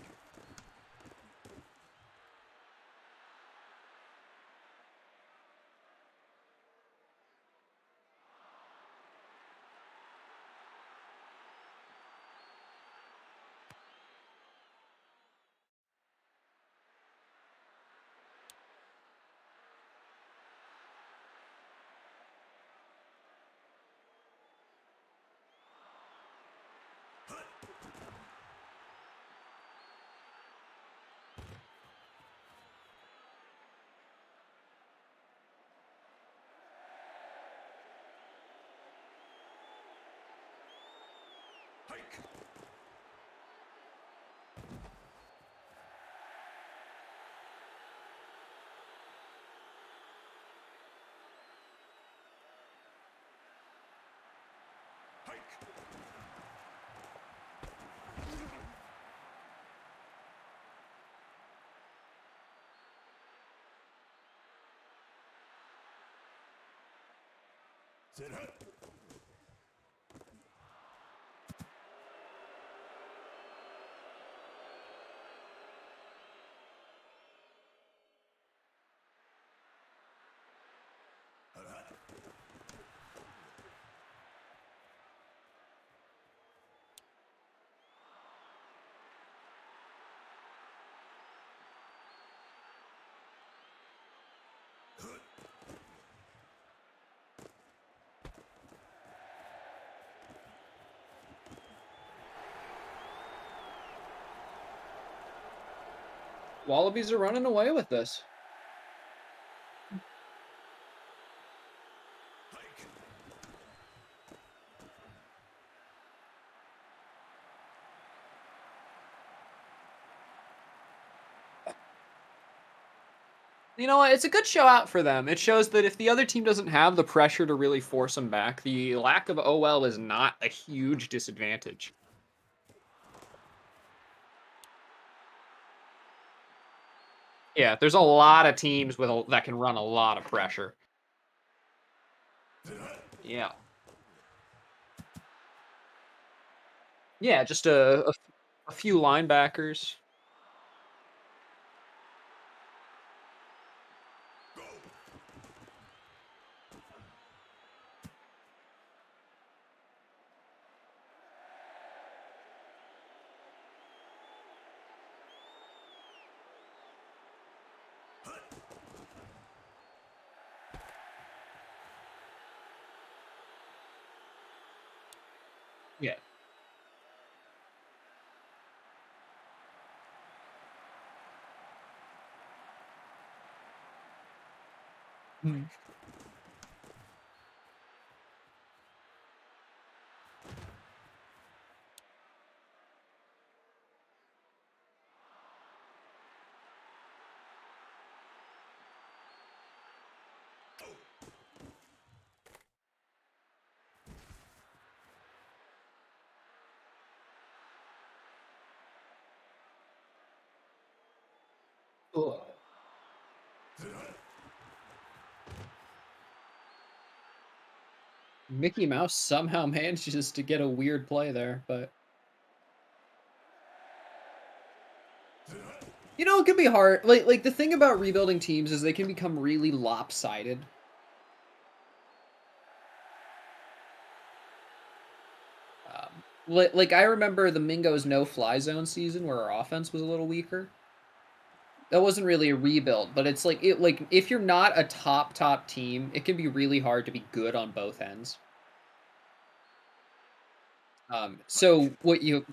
Hike. Hike. Sit up. Wallabies are running away with this. You know what? It's a good show out for them. It shows that if the other team doesn't have the pressure to really force them back, the lack of OL is not a huge disadvantage. Yeah, there's a lot of teams that can run a lot of pressure. Yeah. Yeah, just a few linebackers. Yeah. Hmm. Ugh. Mickey Mouse somehow manages to get a weird play there, but you know, it can be hard. Like the thing about rebuilding teams is they can become really lopsided. Like I remember the Mingo's no-fly zone season where our offense was a little weaker. That wasn't really a rebuild, but it's like if you're not a top team, it can be really hard to be good on both ends. So what you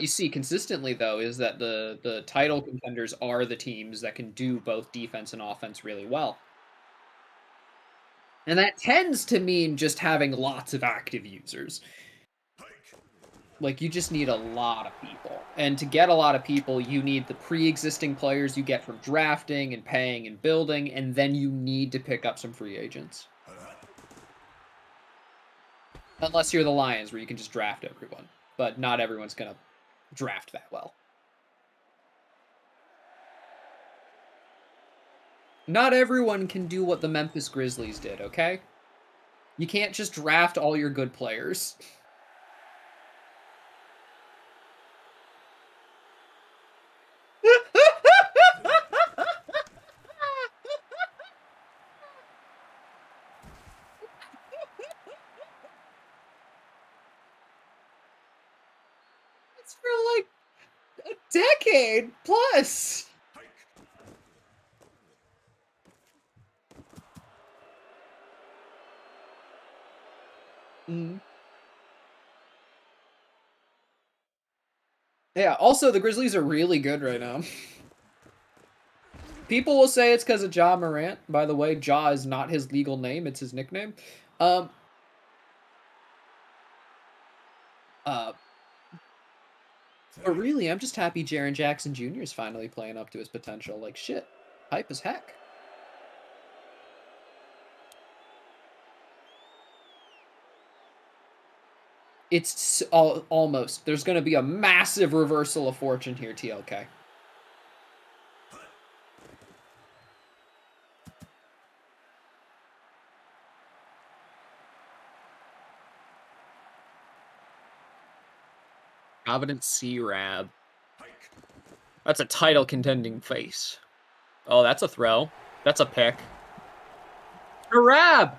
see consistently though is that the title contenders are the teams that can do both defense and offense really well. And that tends to mean just having lots of active users. Like, you just need a lot of people. And to get a lot of people, you need the pre-existing players you get from drafting and paying and building, and then you need to pick up some free agents. Unless you're the Lions, where you can just draft everyone. But not everyone's going to draft that well. Not everyone can do what the Memphis Grizzlies did, okay? You can't just draft all your good players. It's for like a decade plus. Mm. Yeah, also the Grizzlies are really good right now. People will say it's because of Ja Morant. By the way, Ja is not his legal name, it's his nickname. But really, I'm just happy Jaren Jackson Jr. is finally playing up to his potential. Like, shit. Hype as heck. It's almost. There's going to be a massive reversal of fortune here, TLK. Providence C-Rab. That's a title contending face. Oh, that's a throw. That's a pick. Rab!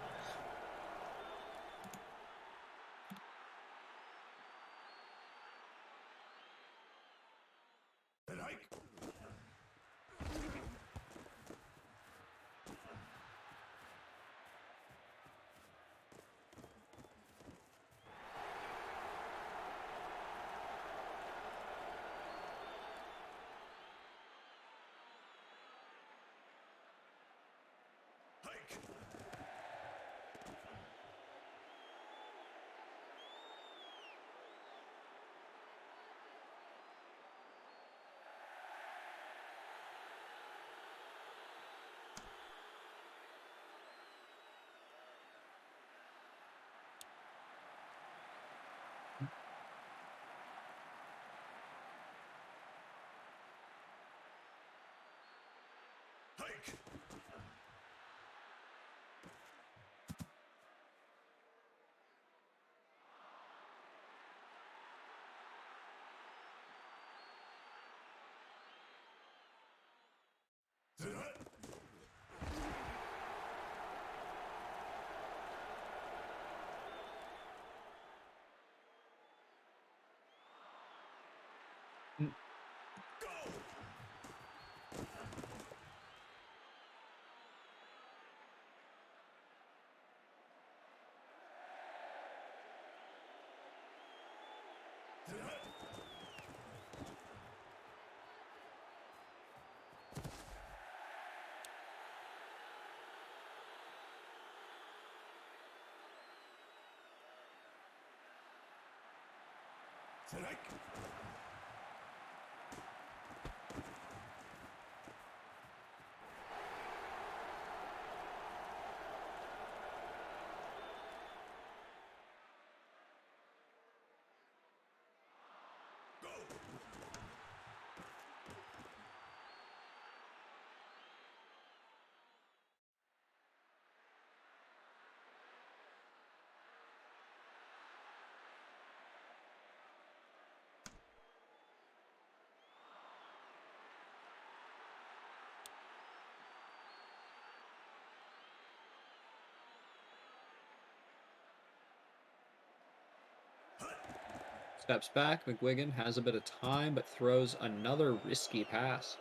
Steps back. McGuigan has a bit of time, but throws another risky pass.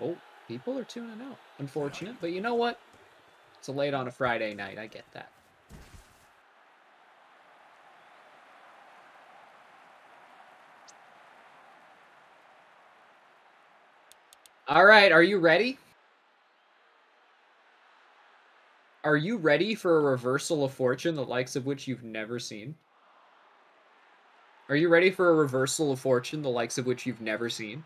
Oh, people are tuning out. Unfortunate, but you know what? It's late on a Friday night. I get that. All right, are you ready? Are you ready for a reversal of fortune, the likes of which you've never seen? Are you ready for a reversal of fortune, the likes of which you've never seen?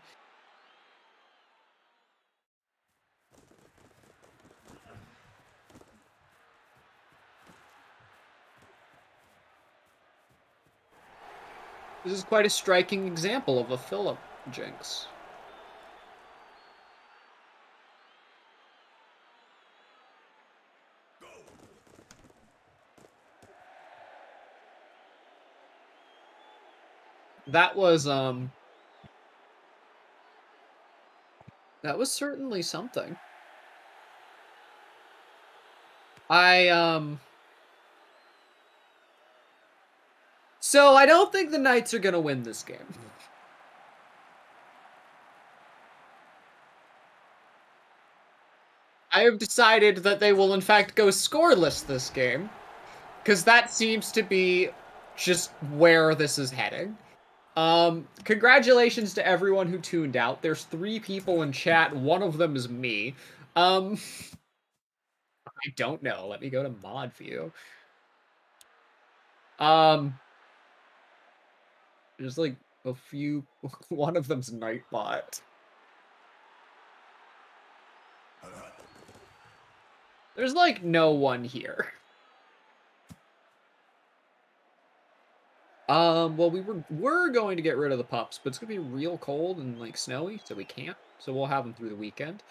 This is quite a striking example of a Philip jinx. That was certainly something. So I don't think the Knights are gonna win this game. I have decided that they will in fact go scoreless this game, because that seems to be just where this is heading. Congratulations to everyone who tuned out. There's 3 people in chat. One of them is me. I don't know. Let me go to mod view. There's like a few. One of them's Nightbot. There's like no one here. Well, we're going to get rid of the pups, but it's gonna be real cold and like snowy, so we can't. So we'll have them through the weekend.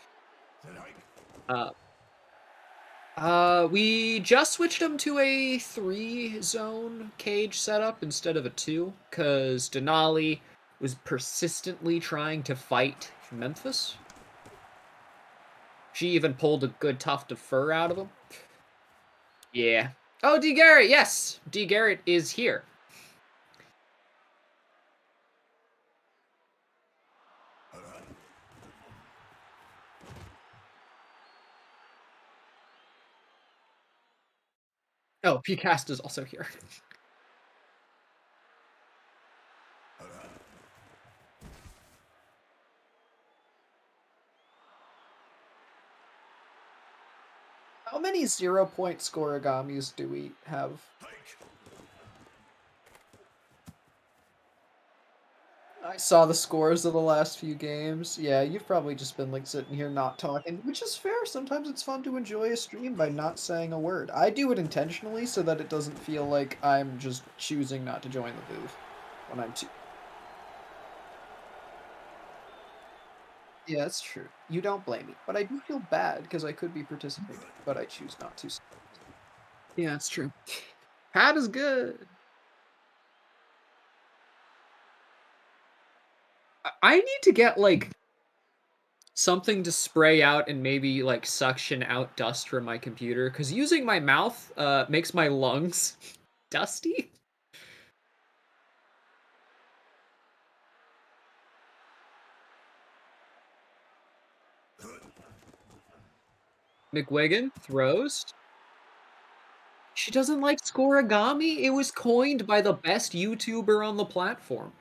We just switched them to a 3-zone cage setup instead of a 2, because Denali was persistently trying to fight Memphis. She even pulled a good tuft of fur out of him. Yeah. Oh, D. Garrett, yes! D. Garrett is here. Oh, PCast is also here. How many 0-point scorigamis do we have? I saw the scores of the last few games. Yeah, you've probably just been like sitting here not talking, which is fair. Sometimes it's fun to enjoy a stream by not saying a word. I do it intentionally so that it doesn't feel like I'm just choosing not to join the booth when I'm too. Yeah, that's true. You don't blame me, but I do feel bad because I could be participating, but I choose not to. Yeah, that's true. Pat is good. I need to get like something to spray out and maybe like suction out dust from my computer, because using my mouth makes my lungs dusty. McWigan throws. She doesn't like scorigami. It was coined by the best YouTuber on the platform.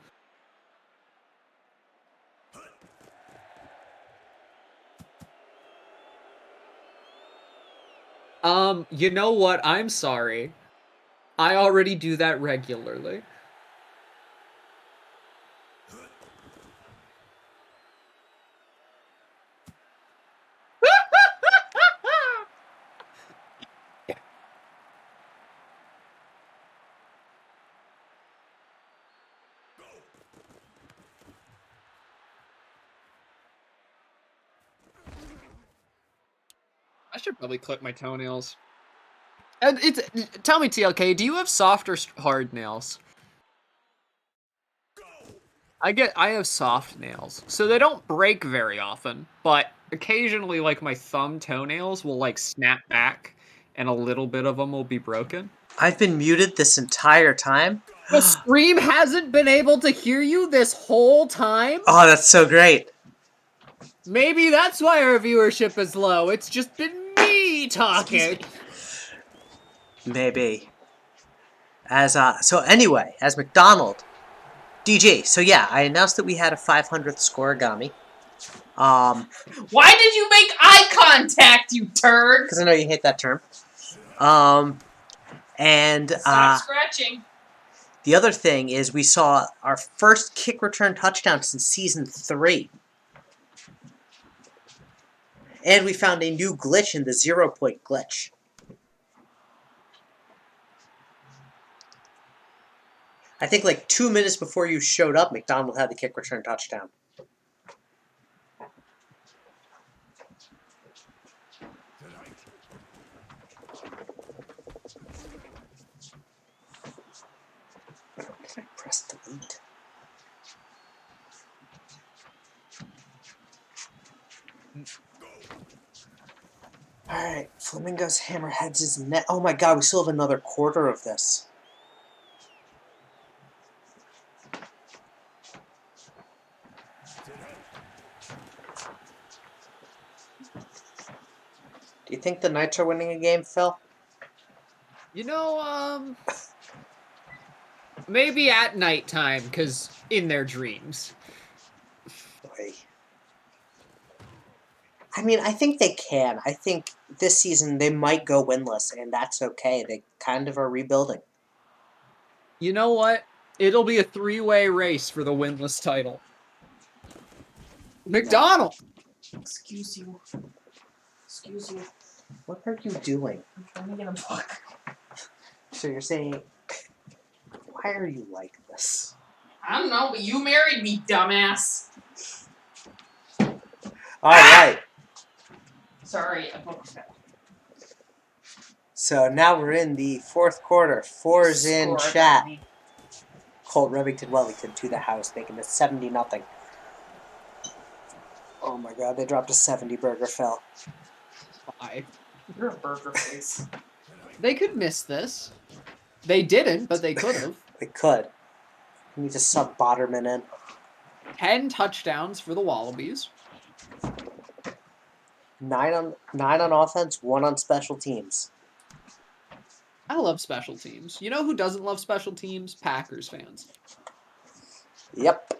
You know what? I'm sorry. I already do that regularly. I should probably clip my toenails. And tell me, TLK, do you have soft or hard nails? I have soft nails, so they don't break very often, but occasionally, like, my thumb toenails will, like, snap back, and a little bit of them will be broken. I've been muted this entire time. The stream hasn't been able to hear you this whole time? Oh, that's so great. Maybe that's why our viewership is low. It's just been me talking. Maybe. So anyway, as McDonald, DG. So yeah, I announced that we had a 500th scoregami. Why did you make eye contact, you turd? Because I know you hate that term. And Stop scratching. the other thing is we saw our first kick return touchdown since season 3. And we found a new glitch in the 0-point glitch. I think like 2 minutes before you showed up, McDonald had the kick return touchdown. Did I press delete? Alright, Flamingos Hammerheads is net. Oh my god, we still have another quarter of this. Do you think the Knights are winning a game, Phil? You know, maybe at nighttime, because in their dreams. Boy. I mean, I think they can. I think this season they might go winless, and that's okay. They kind of are rebuilding. You know what? It'll be a 3-way race for the winless title. McDonald! Excuse you. Excuse you. What are you doing? I'm trying to get a book. So you're saying, why are you like this? I don't know, but you married me, dumbass. Alright. Sorry, a book fell. So now we're in the fourth quarter. 4's in Score, chat. Danny. Colt Remington Wellington to the house, making it 70-0. Oh my god, they dropped a 70 burger, Phil. Five. You're a burger face. They could miss this. They didn't, but they could have. They could. We need to sub Botterman in. 10 touchdowns for the Wallabies. 9 on offense, 1 on special teams. I love special teams. You know who doesn't love special teams? Packers fans. Yep.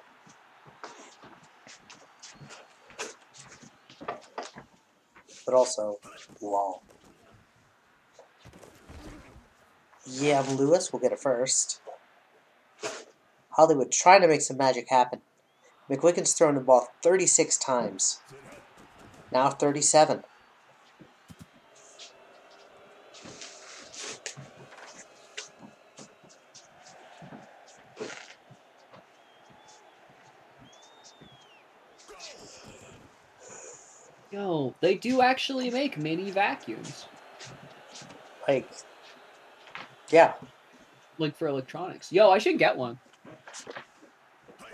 But also, lol. Yeah, Lewis will get it first. Hollywood trying to make some magic happen. McWicken's thrown the ball 36 times. Now 37. Yo, they do actually make mini vacuums. Like, yeah, Like for electronics. Yo, I should get one.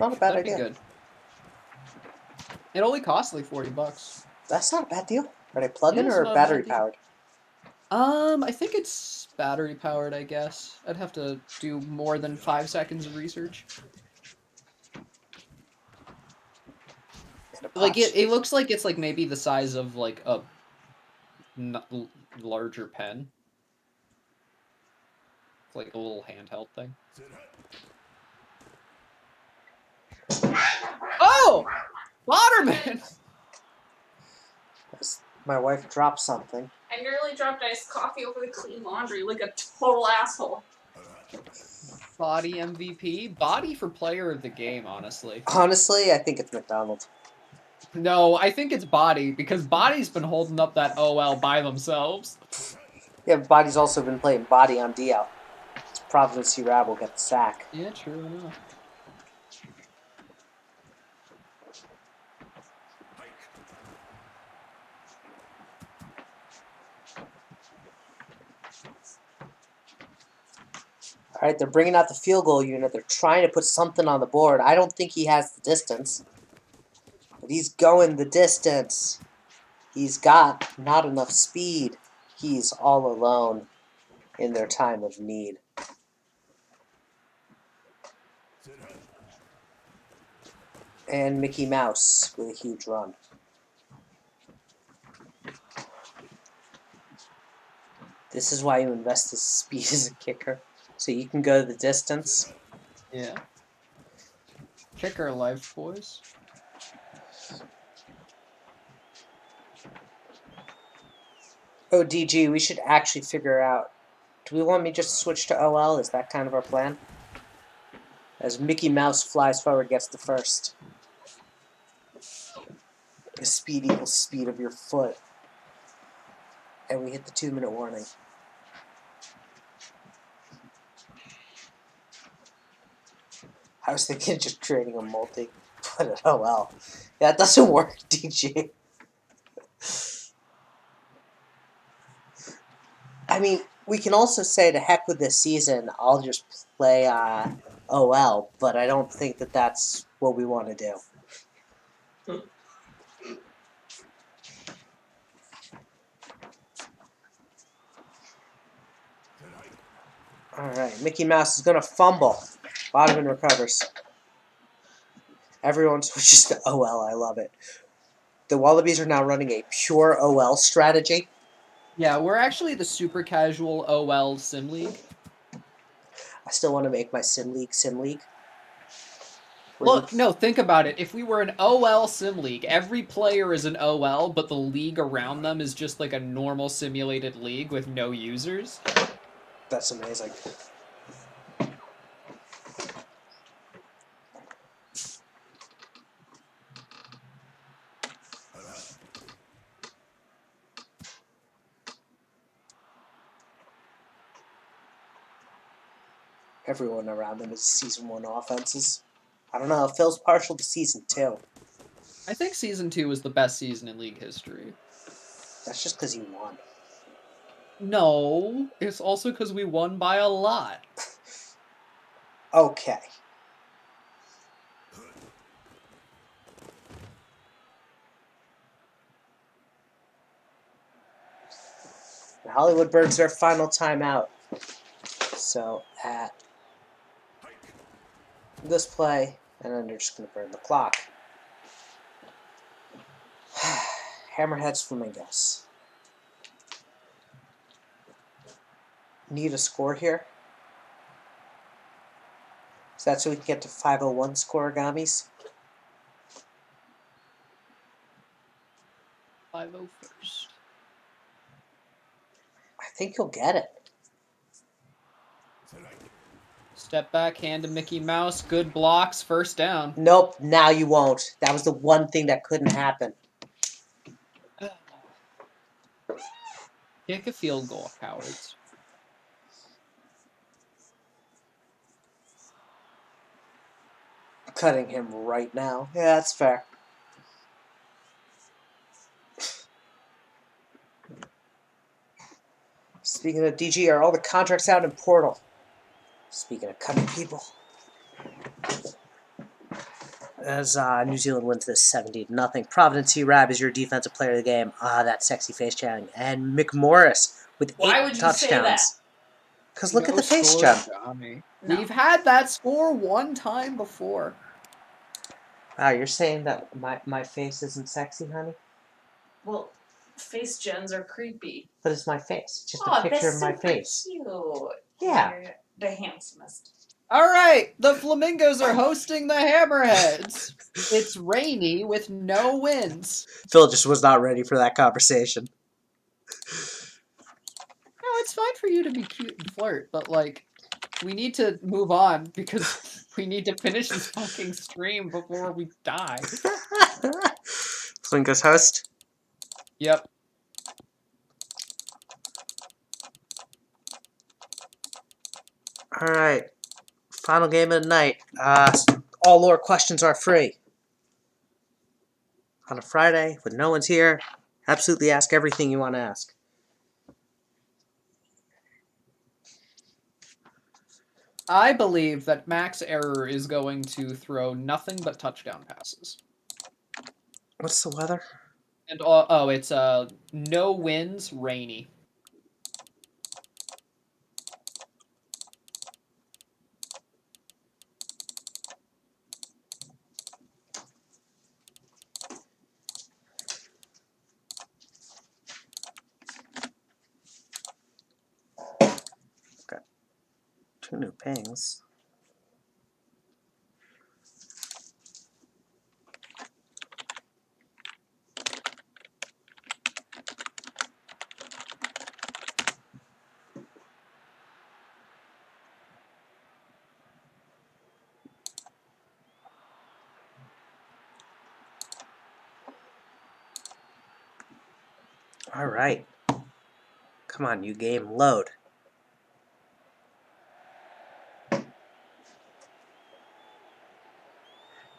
not a bad That'd be idea. good. It only costs like $40. That's not a bad deal. Are they plug-in Yeah, it's or not a bad battery deal. powered? I think it's battery powered, I guess. I'd have to do more than 5 seconds of research. Like it looks like it's like maybe the size of like a larger pen. It's like a little handheld thing. Oh! Waterman! My wife dropped something. I nearly dropped iced coffee over the clean laundry like a total asshole. Body MVP? Body for player of the game, honestly. Honestly, I think it's McDonald. No, I think it's Body, because Body's been holding up that OL by themselves. Yeah, Body's also been playing Body on DL. It's Providence C-Rab will get the sack. Yeah, true enough. All right, they're bringing out the field goal unit. They're trying to put something on the board. I don't think he has the distance. But he's going the distance. He's got not enough speed. He's all alone in their time of need. And Mickey Mouse with a huge run. This is why you invest in speed as a kicker, so you can go the distance. Yeah. Kicker life, boys. Oh, DG, we should actually figure out. Do we want me just to switch to OL? Is that kind of our plan? As Mickey Mouse flies forward, gets the first. The speed equals speed of your foot. And we hit the 2-minute warning. I was thinking of just creating a multi, but oh well. Yeah, it doesn't work, DG. I mean, we can also say to heck with this season, I'll just play OL, but I don't think that that's what we want to do. Alright, Mickey Mouse is going to fumble. Bottom and recovers. Everyone switches to OL. I love it. The Wallabies are now running a pure OL strategy. Yeah, we're actually the super casual OL Sim League. I still want to make my Sim League Sim League. Look, no, think about it. If we were an OL Sim League, every player is an OL, but the league around them is just like a normal simulated league with no users. That's amazing. Everyone around them is Season 1 offenses. I don't know, it feels partial to Season 2. I think Season 2 was the best season in league history. That's just because you won. No, it's also because we won by a lot. Okay. The Hollywood Birds their final timeout. So at this play, and then they're just going to burn the clock. Hammerheads Flamingos. Need a score here. So that's so we can get to 501 scoregamis. 501st. I think you'll get it. Step back, hand to Mickey Mouse. Good blocks, first down. Nope, now you won't. That was the one thing that couldn't happen. Kick a field goal, cowards. Cutting him right now. Yeah, that's fair. Speaking of DG, are all the contracts out in Portal? Speaking of cutting people. As New Zealand wins this 70-0. Providence C-Rab is your defensive player of the game. That sexy face chatting. And McMorris with 8 touchdowns. Because look at the face jump. No. We've had that score one time before. Wow, you're saying that my face isn't sexy, honey? Well, face gens are creepy. But it's my face. It's just a picture of my face. Cute. Yeah. You're the handsomest. All right, the Flamingos are hosting the Hammerheads. It's rainy with no winds. Phil just was not ready for that conversation. No, it's fine for you to be cute and flirt, but like, we need to move on because we need to finish this fucking stream before we die. Flamingos host. Yep. All right. Final game of the night. All lore questions are free. On a Friday, when no one's here, absolutely ask everything you want to ask. I believe that Max Error is going to throw nothing but touchdown passes. What's the weather? And it's no winds, rainy. 2 new pings. All right. Come on, you game, load.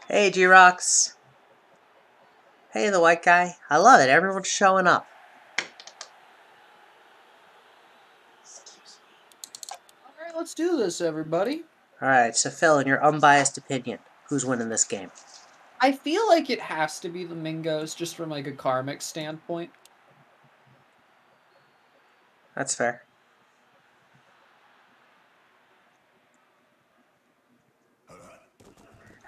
Hey, G-Rocks. Hey, the white guy. I love it. Everyone's showing up. All right, let's do this, everybody. All right, so Phil, in your unbiased opinion, who's winning this game? I feel like it has to be the Mingos, just from like a karmic standpoint. That's fair.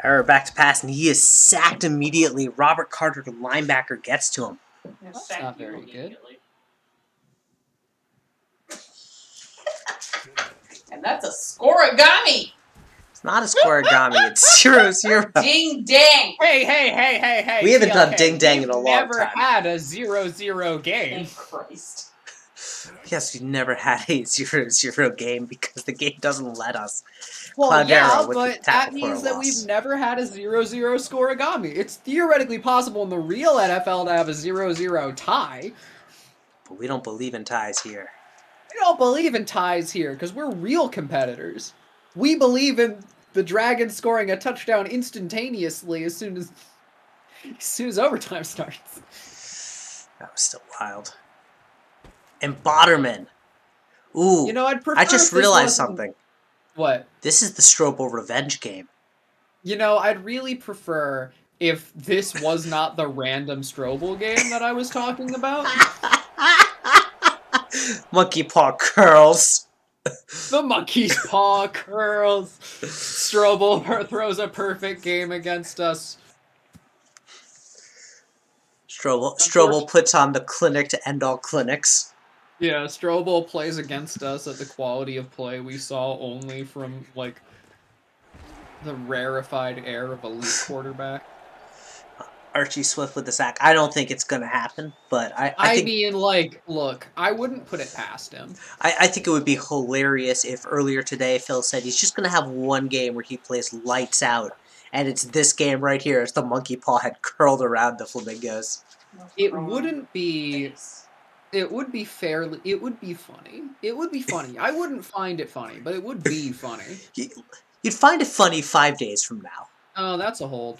Error back to pass, and he is sacked immediately. Robert Carter, the linebacker, gets to him. That's not very good. And that's a scoregami. It's not a scoregami. It's 0-0. Ding dang. Hey. We haven't done TLK, ding dang we've in a long never time. had a 0-0 game. Thank Christ. Yes, we've never had a 0-0 game because the game doesn't let us. Well, Cloudera yeah, with the but tackle that for a means that loss. we've never had a 0-0 scoregami. It's theoretically possible in the real NFL to have a 0-0 tie. But we don't believe in ties here. We don't believe in ties here because we're real competitors. We believe in the Dragons scoring a touchdown instantaneously as soon as overtime starts. That was still wild. And Botterman. Ooh, You know, I'd prefer I just if this realized wasn't- something. What? This is the Strobel revenge game. You know, I'd really prefer if this was not the random Strobel game that I was talking about. Monkey paw curls. The monkey's paw curls. Strobel throws a perfect game against us. Strobel puts on the clinic to end all clinics. Yeah, Strobel plays against us at the quality of play we saw only from, like, the rarefied air of elite quarterback. Archie Swift with the sack. I don't think it's going to happen, but I think... mean, like, look, I wouldn't put it past him. I think it would be hilarious if earlier today Phil said he's just going to have one game where he plays lights out, and it's this game right here as the monkey paw had curled around the Flamingos. It wouldn't be... It would be fairly... It would be funny. It would be funny. I wouldn't find it funny, but it would be funny. You'd find it funny 5 days from now. Oh, that's a hold.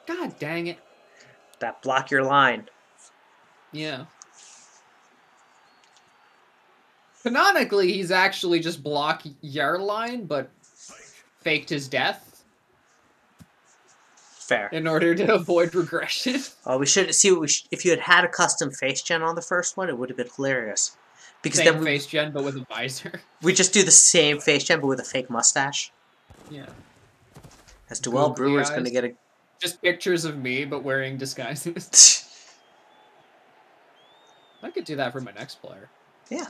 God dang it. That block your line. Yeah. Canonically, he's actually just block your line, but faked his death Fair. in order to avoid regression. We should see what if you had a custom face gen on the first one, it would have been hilarious. Because Same then face gen, but with a visor. we just do the same face gen, but with a fake mustache. Yeah. As Duell Googly Brewer's going to eyes. get a... Just pictures of me, but wearing disguises. I could do that for my next player. Yeah.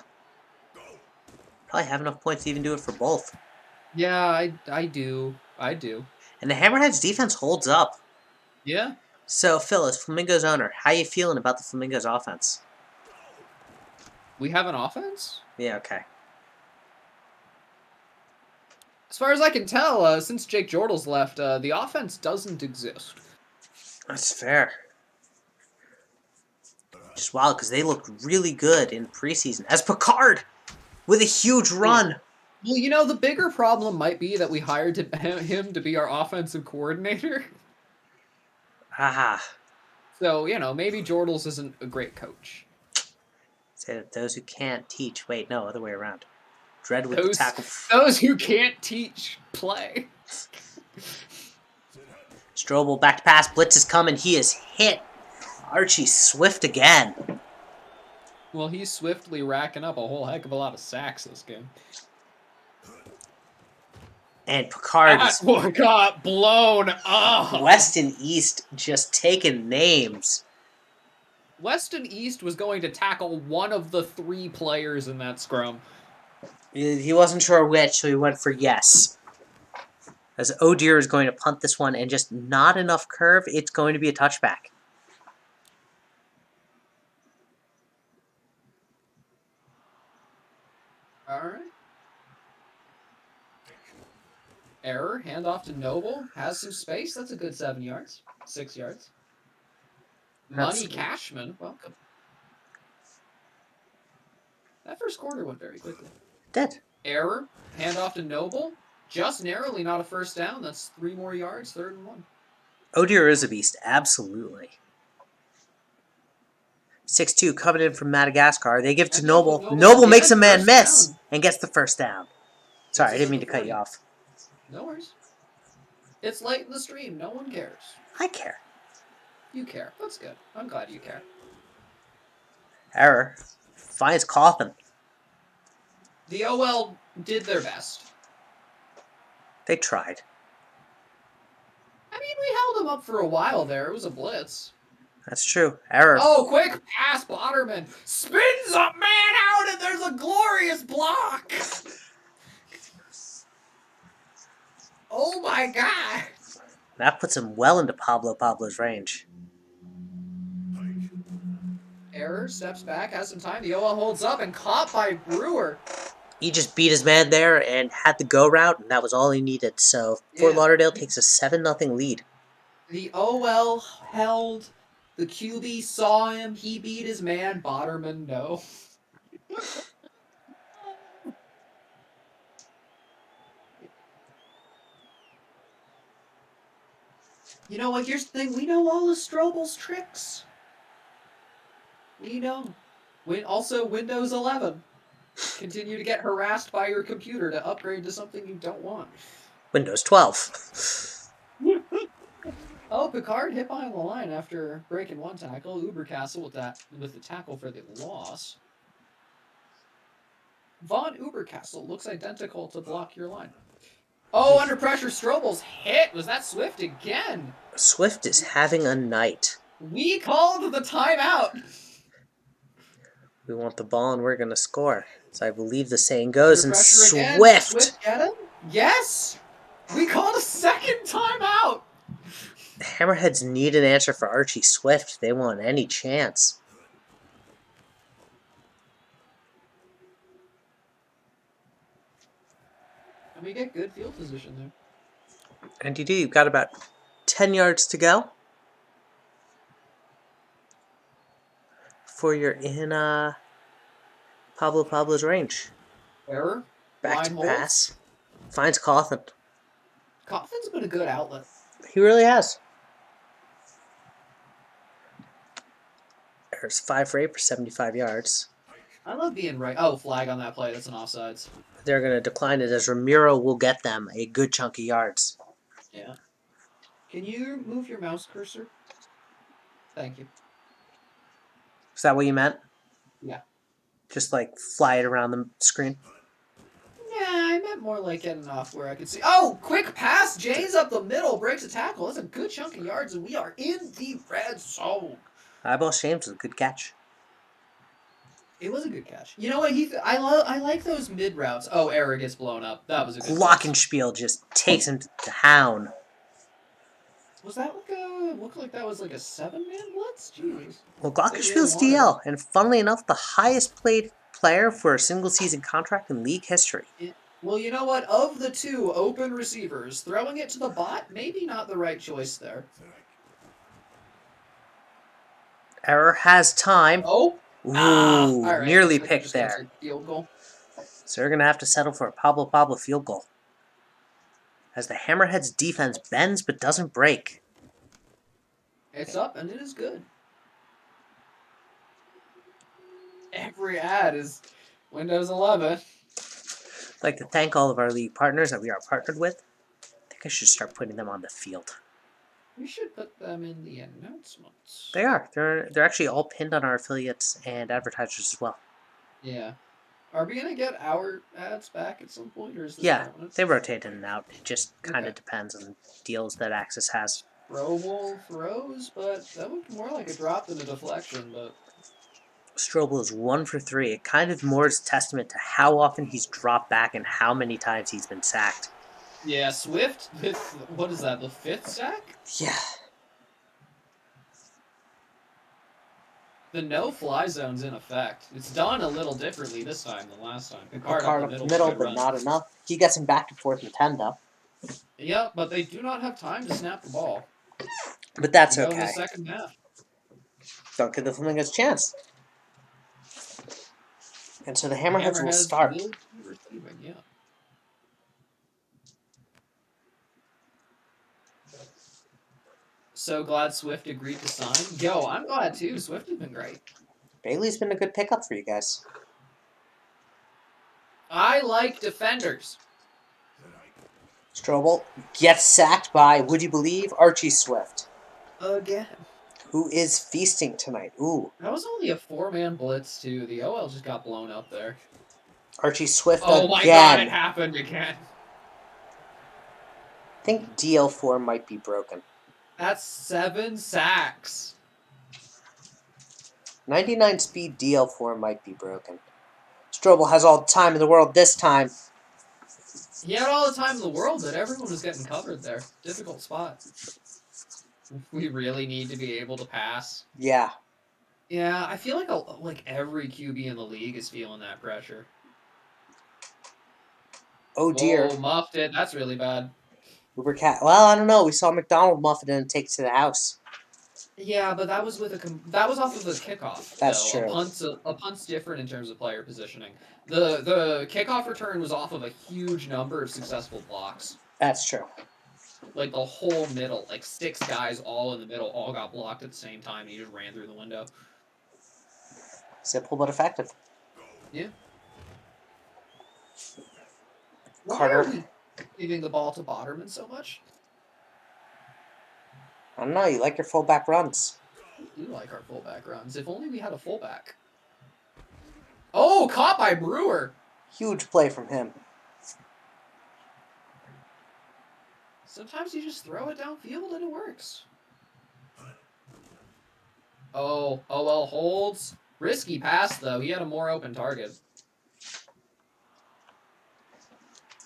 Probably have enough points to even do it for both. Yeah, I do. I do. And the Hammerheads defense holds up. Yeah. So, Phil, as Flamingo's owner, how you feeling about the Flamingos offense? We have an offense? Yeah, okay. As far as I can tell, since Jake Jordal's left, the offense doesn't exist. That's fair. Just wild, because they looked really good in preseason. As Picard, with a huge run. Well, you know, the bigger problem might be that we hired him to be our offensive coordinator. Ah. So, you know, maybe Jordals isn't a great coach. Say that those who can't teach... Wait, no, other way around. Dread with the tackle. Those who can't teach play. Strobel back to pass. Blitz is coming. He is hit. Archie Swift again. Well, he's swiftly racking up a whole heck of a lot of sacks this game. And Picard That one got blown up. West and East just taking names. West and East was going to tackle one of the 3 players in that scrum. He wasn't sure which, so he went for yes. As Oh Dear is going to punt this one and just not enough curve, it's going to be a touchback. All right. Error, handoff to Noble, has some space. That's a good 7 yards, 6 yards. Money Cashman, welcome. That first quarter went very quickly. Did. Error, handoff to Noble, just narrowly not a first down. That's 3 more yards, 3rd and 1. Oh Dear is a beast, absolutely. 6-2 coming in from Madagascar. They give it to Noble. Noble makes a man miss and gets the first down. Sorry, I didn't mean to cut you off. No worries. It's late in the stream. No one cares. I care. You care. That's good. I'm glad you care. Error. Finds Coffin. The OL did their best. They tried. I mean, we held them up for a while there. It was a blitz. That's true. Error. Oh, quick pass, Botterman. Spins a man out, and there's a glorious block. Oh, my God. That puts him well into Pablo's range. Error steps back, has some time. The OL holds up and caught by Brewer. He just beat his man there and had the go route, and that was all he needed. So Fort Lauderdale takes a 7-0 lead. The OL held. The QB saw him. He beat his man. Botterman, no. You know what? Here's the thing. We know all of Strobel's tricks. We know. Also, Windows 11. Continue to get harassed by your computer to upgrade to something you don't want. Windows 12. Oh, Picard hit behind the line after breaking one tackle. Ubercastle with the tackle for the loss. Von Ubercastle looks identical to block your line. Oh, under pressure, Strobel's hit. Was that Swift again? Swift is having a night. We called the timeout. We want the ball and we're going to score. So I believe the saying goes. And Swift. Swift get him? Yes. We called a second timeout. The Hammerheads need an answer for Archie Swift if they want any chance. And we get good field position there. And you do. You've got about 10 yards to go before you're in Pablo's range. Error. Back to pass. Finds Coffin. Coffin's been a good outlet. He really has. There's 5 for 8 for 75 yards. I love being right. Oh, flag on that play. That's an offsides. They're going to decline it as Ramiro will get them a good chunk of yards. Yeah. Can you move your mouse cursor? Thank you. Is that what you meant? Yeah. Just like fly it around the screen? Yeah, I meant more like getting off where I could see. Oh, quick pass. Jay's up the middle, breaks a tackle. That's a good chunk of yards, and we are in the red zone. Eyeball Shames was a good catch. It was a good catch. You know what? I like those mid routes. Oh, error gets blown up. That was a good Glockenspiel just takes him to town. Was that looked like that was like a 7-man blitz? Jeez. Well, Glockenspiel's DL, and funnily enough, the highest paid player for a single season contract in league history. Well, you know what? Of the two open receivers, throwing it to the bot, maybe not the right choice there. Error has time. Oh. Ooh, right. nearly picked there. Field goal. So they're going to have to settle for a Pablo field goal. As the Hammerheads defense bends but doesn't break. It's up and it is good. Every ad is Windows 11. I'd like to thank all of our league partners that we are partnered with. I think I should start putting them on the field. We should put them in the announcements. They are. They're actually all pinned on our affiliates and advertisers as well. Yeah. Are we going to get our ads back at some point? Or is this permanent? They rotate in and out. It just kind of depends on deals that Access has. Robo throws, but that looked more like a drop than a deflection. But Strobel is 1 for 3. It kind of more is testament to how often he's dropped back and how many times he's been sacked. Yeah, Swift with, what is that, the 5th sack? Yeah. The no-fly zone's in effect. It's done a little differently this time than last time. Picard Picard up up the the middle, good but run. not enough. He gets him back to 4th and 10, though. Yeah, but they do not have time to snap the ball. But that's We go in the okay. second half. Don't give the Flamingos a chance. And so the Hammerheads will start. Will be receiving, yeah. So glad Swift agreed to sign. Yo, I'm glad too. Swift has been great. Bailey's been a good pickup for you guys. I like defenders. Strobel gets sacked by, would you believe, Archie Swift, Again. who is feasting tonight. Ooh. That was only a 4-man blitz too. The OL just got blown up there. Archie Swift Oh again. my god, it happened again. I think DL4 might be broken. That's 7 sacks. 99 speed DL4 might be broken. Strobel has all the time in the world this time. He had all the time in the world, but everyone was getting covered there. Difficult spot. We really need to be able to pass. Yeah. Yeah, I feel like every QB in the league is feeling that pressure. Oh dear. Whoa, muffed it. That's really bad. Uber Cat. Well, I don't know. We saw McDonald muff it and take it to the house. Yeah, but that was with that was off of a kickoff. That's though. true. A punt's different in terms of player positioning. The kickoff return was off of a huge number of successful blocks. That's true. Like the whole middle, like 6 guys all in the middle, all got blocked at the same time, and he just ran through the window. Simple but effective. Yeah. Carter. Why are we giving the ball to Botterman so much? I don't know. You like your fullback runs. We do like our fullback runs. If only we had a fullback. Oh, caught by Brewer. Huge play from him. Sometimes you just throw it downfield and it works. Oh, well, holds. Risky pass, though. He had a more open target.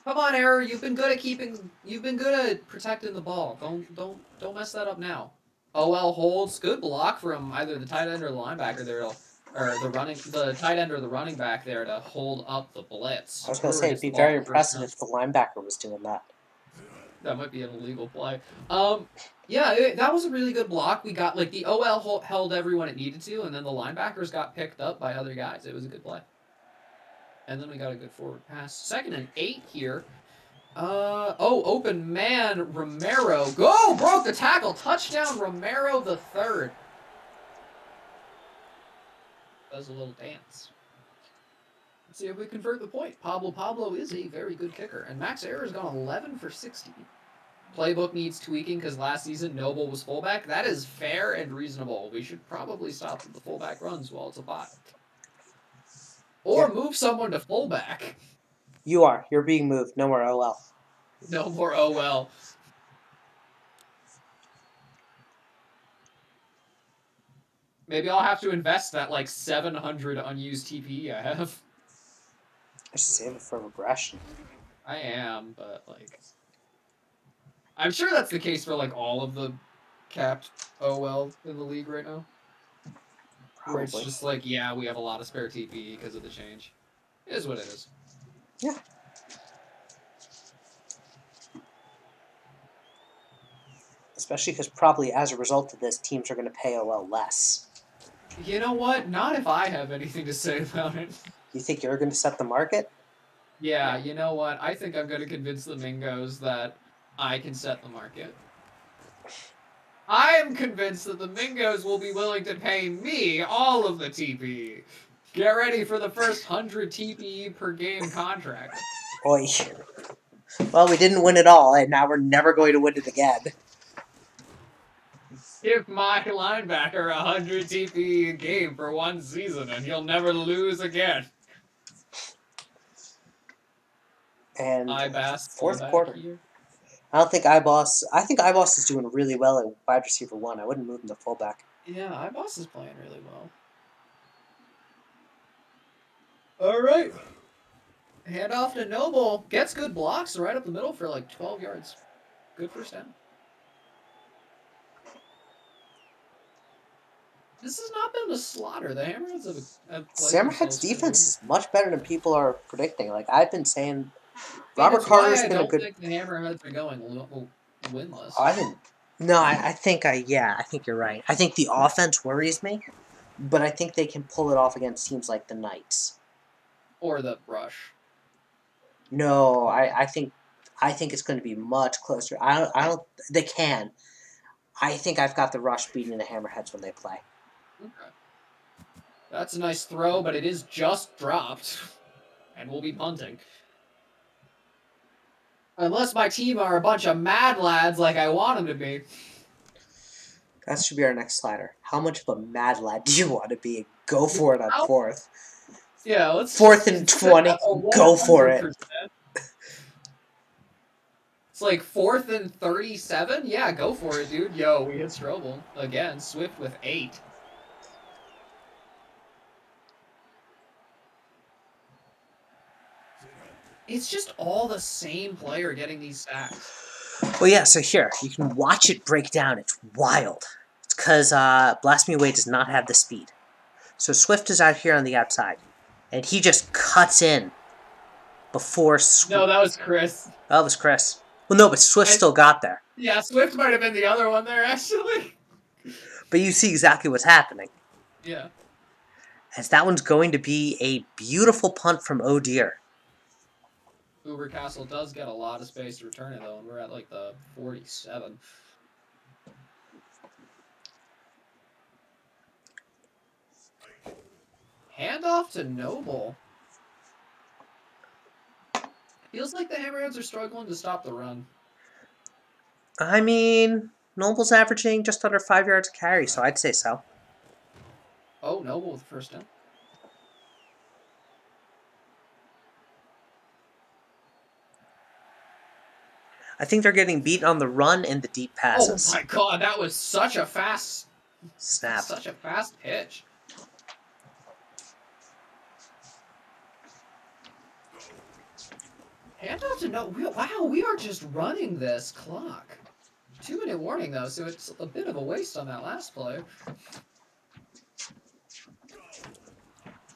Come on, Error. You've been good at protecting the ball. Don't mess that up now. OL holds. Good block from either the tight end or the linebacker there, or the tight end or the running back there to hold up the blitz. I was going to say, it'd be very impressive if the linebacker was doing that. That might be an illegal play. Yeah, that was a really good block. We got, like, the OL held everyone it needed to, and then the linebackers got picked up by other guys. It was a good play. And then we got a good forward pass. 2nd and 8 here. Open man, Romero. Go! Broke the tackle. Touchdown, Romero the 3rd. Does a little dance. Let's see if we convert the point. Pablo is a very good kicker. And Max Error's gone 11 for 60. Playbook needs tweaking because last season Noble was fullback. That is fair and reasonable. We should probably stop the fullback runs while it's a bot. Or move someone to fullback. You are. You're being moved. No more OL. No more OL. Maybe I'll have to invest that, like, 700 unused TPE I have. I should save it for regression. I am, but, like... I'm sure that's the case for, like, all of the capped OL in the league right now. Probably. Where it's just like, yeah, we have a lot of spare TPE because of the change. It is what it is. Yeah. Especially because probably as a result of this, teams are going to pay OL less. You know what? Not if I have anything to say about it. You think you're going to set the market? Yeah, you know what? I think I'm going to convince the Mingos that I can set the market. I am convinced that the Mingos will be willing to pay me all of the TPE. Get ready for the first 100 TPE per game contract. Oi. Well, we didn't win it all, and now we're never going to win it again. Give my linebacker 100 TPE a game for one season, and he'll never lose again. And Ibass 4th quarter. Here. I don't think Iboss. I think Iboss is doing really well at wide receiver 1. I wouldn't move him to fullback. Yeah, Iboss is playing really well. All right. Hand off to Noble. Gets good blocks right up the middle for like 12 yards. Good first down. This has not been a slaughter. The Hammerheads have played Hammerhead's themselves defense through. is much better than people are predicting. Like I've been saying, I mean, Robert it's why Carter's I been a don't good. think the Hammerheads are going winless. I think. No, I think I think you're right. I think the offense worries me, but I think they can pull it off against teams like the Knights. Or the Rush. No, I think it's going to be much closer. I don't. They can. I think I've got the Rush beating the Hammerheads when they play. Okay. That's a nice throw, but it is just dropped. And we'll be punting. Unless my team are a bunch of mad lads like I want them to be. That should be our next slider. How much of a mad lad do you want to be? Go for it on fourth. Yeah, let's Fourth and 20. Go for it. It's like 4th and 37? Yeah, go for it, dude. Yo, we hit Strobel. Again, Swift with 8. It's just all the same player getting these sacks. Well, yeah, so here, you can watch it break down. It's wild. It's because Blasphemy Way does not have the speed. So Swift is out here on the outside, and he just cuts in before No, that was Chris. Oh, it was Chris. Well, no, but Swift still got there. Yeah, Swift might have been the other one there, actually. But you see exactly what's happening. Yeah. As that one's going to be a beautiful punt from O'Deer. Uber Castle does get a lot of space to return it, though, and we're at, like, the 47. Handoff to Noble. Feels like the Hammerheads are struggling to stop the run. I mean, Noble's averaging just under 5 yards a carry, so I'd say so. Oh, Noble with the first down. I think they're getting beat on the run and the deep passes. Oh my god, that was such a fast snap. Such a fast pitch. Handoff to no. Wow, we are just running this clock. 2-minute warning though, so it's a bit of a waste on that last play.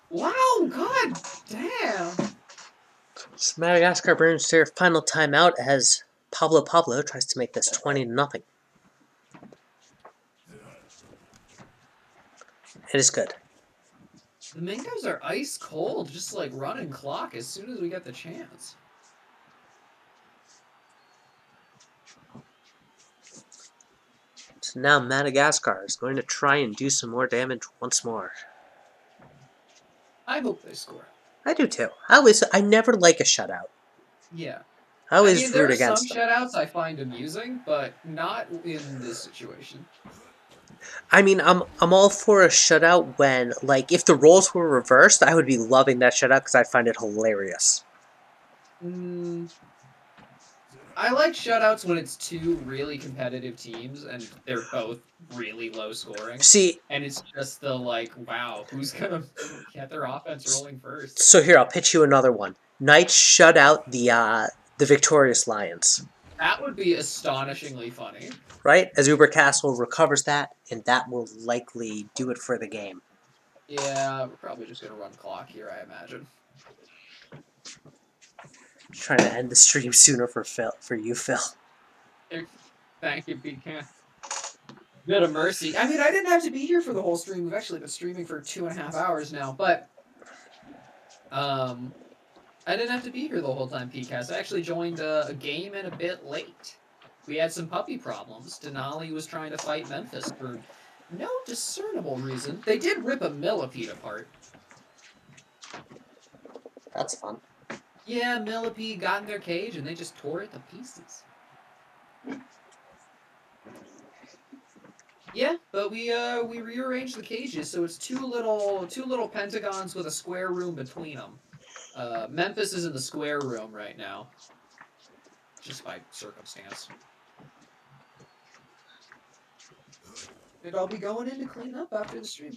Wow, god damn. So Madagascar burns their final timeout as Pablo tries to make this 20-0. It is good. The Mingoes are ice cold, just like running clock as soon as we get the chance. So now Madagascar is going to try and do some more damage once more. I hope they score. I do too. I never like a shutout. Yeah. I always there root are against some them. shutouts I find amusing, but not in this situation. I mean, I'm all for a shutout when, like, if the roles were reversed, I would be loving that shutout because I'd find it hilarious. I like shutouts when it's two really competitive teams and they're both really low scoring. See, and it's just the like, wow, who's gonna get their offense rolling first? so here, I'll pitch you another one. Knights shut out the victorious Lions. That would be astonishingly funny. Right? As Uber Castle recovers that, and that will likely do it for the game. Yeah, we're probably just gonna run clock here, I imagine. Trying to end the stream sooner for you, Phil. Thank you, PK. Bit of mercy. I mean, I didn't have to be here for the whole stream. We've actually been streaming for 2.5 hours now, but I didn't have to be here the whole time, PCast. I actually joined a game in a bit late. We had some puppy problems. Denali was trying to fight Memphis for no discernible reason. They did rip a millipede apart. That's fun. Yeah, millipede got in their cage and they just tore it to pieces. Yeah, but we rearranged the cages so it's two little pentagons with a square room between them. Memphis is in the square room right now, just by circumstance. And I'll be going in to clean up after the stream.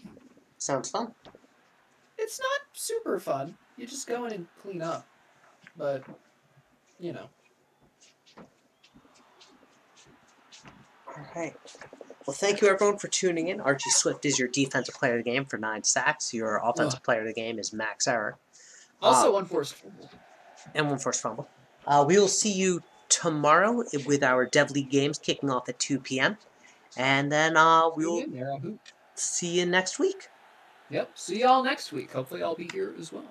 Sounds fun. It's not super fun. You just go in and clean up. But, you know. All right. Well, thank you everyone for tuning in. Archie Swift is your defensive player of the game for 9 sacks. Your offensive player of the game is Max Error. Also, one forced fumble. And one forced fumble. We will see you tomorrow with our Dev League games kicking off at 2 p.m. And then we will see you next week. Yep. See y'all next week. Hopefully I'll be here as well.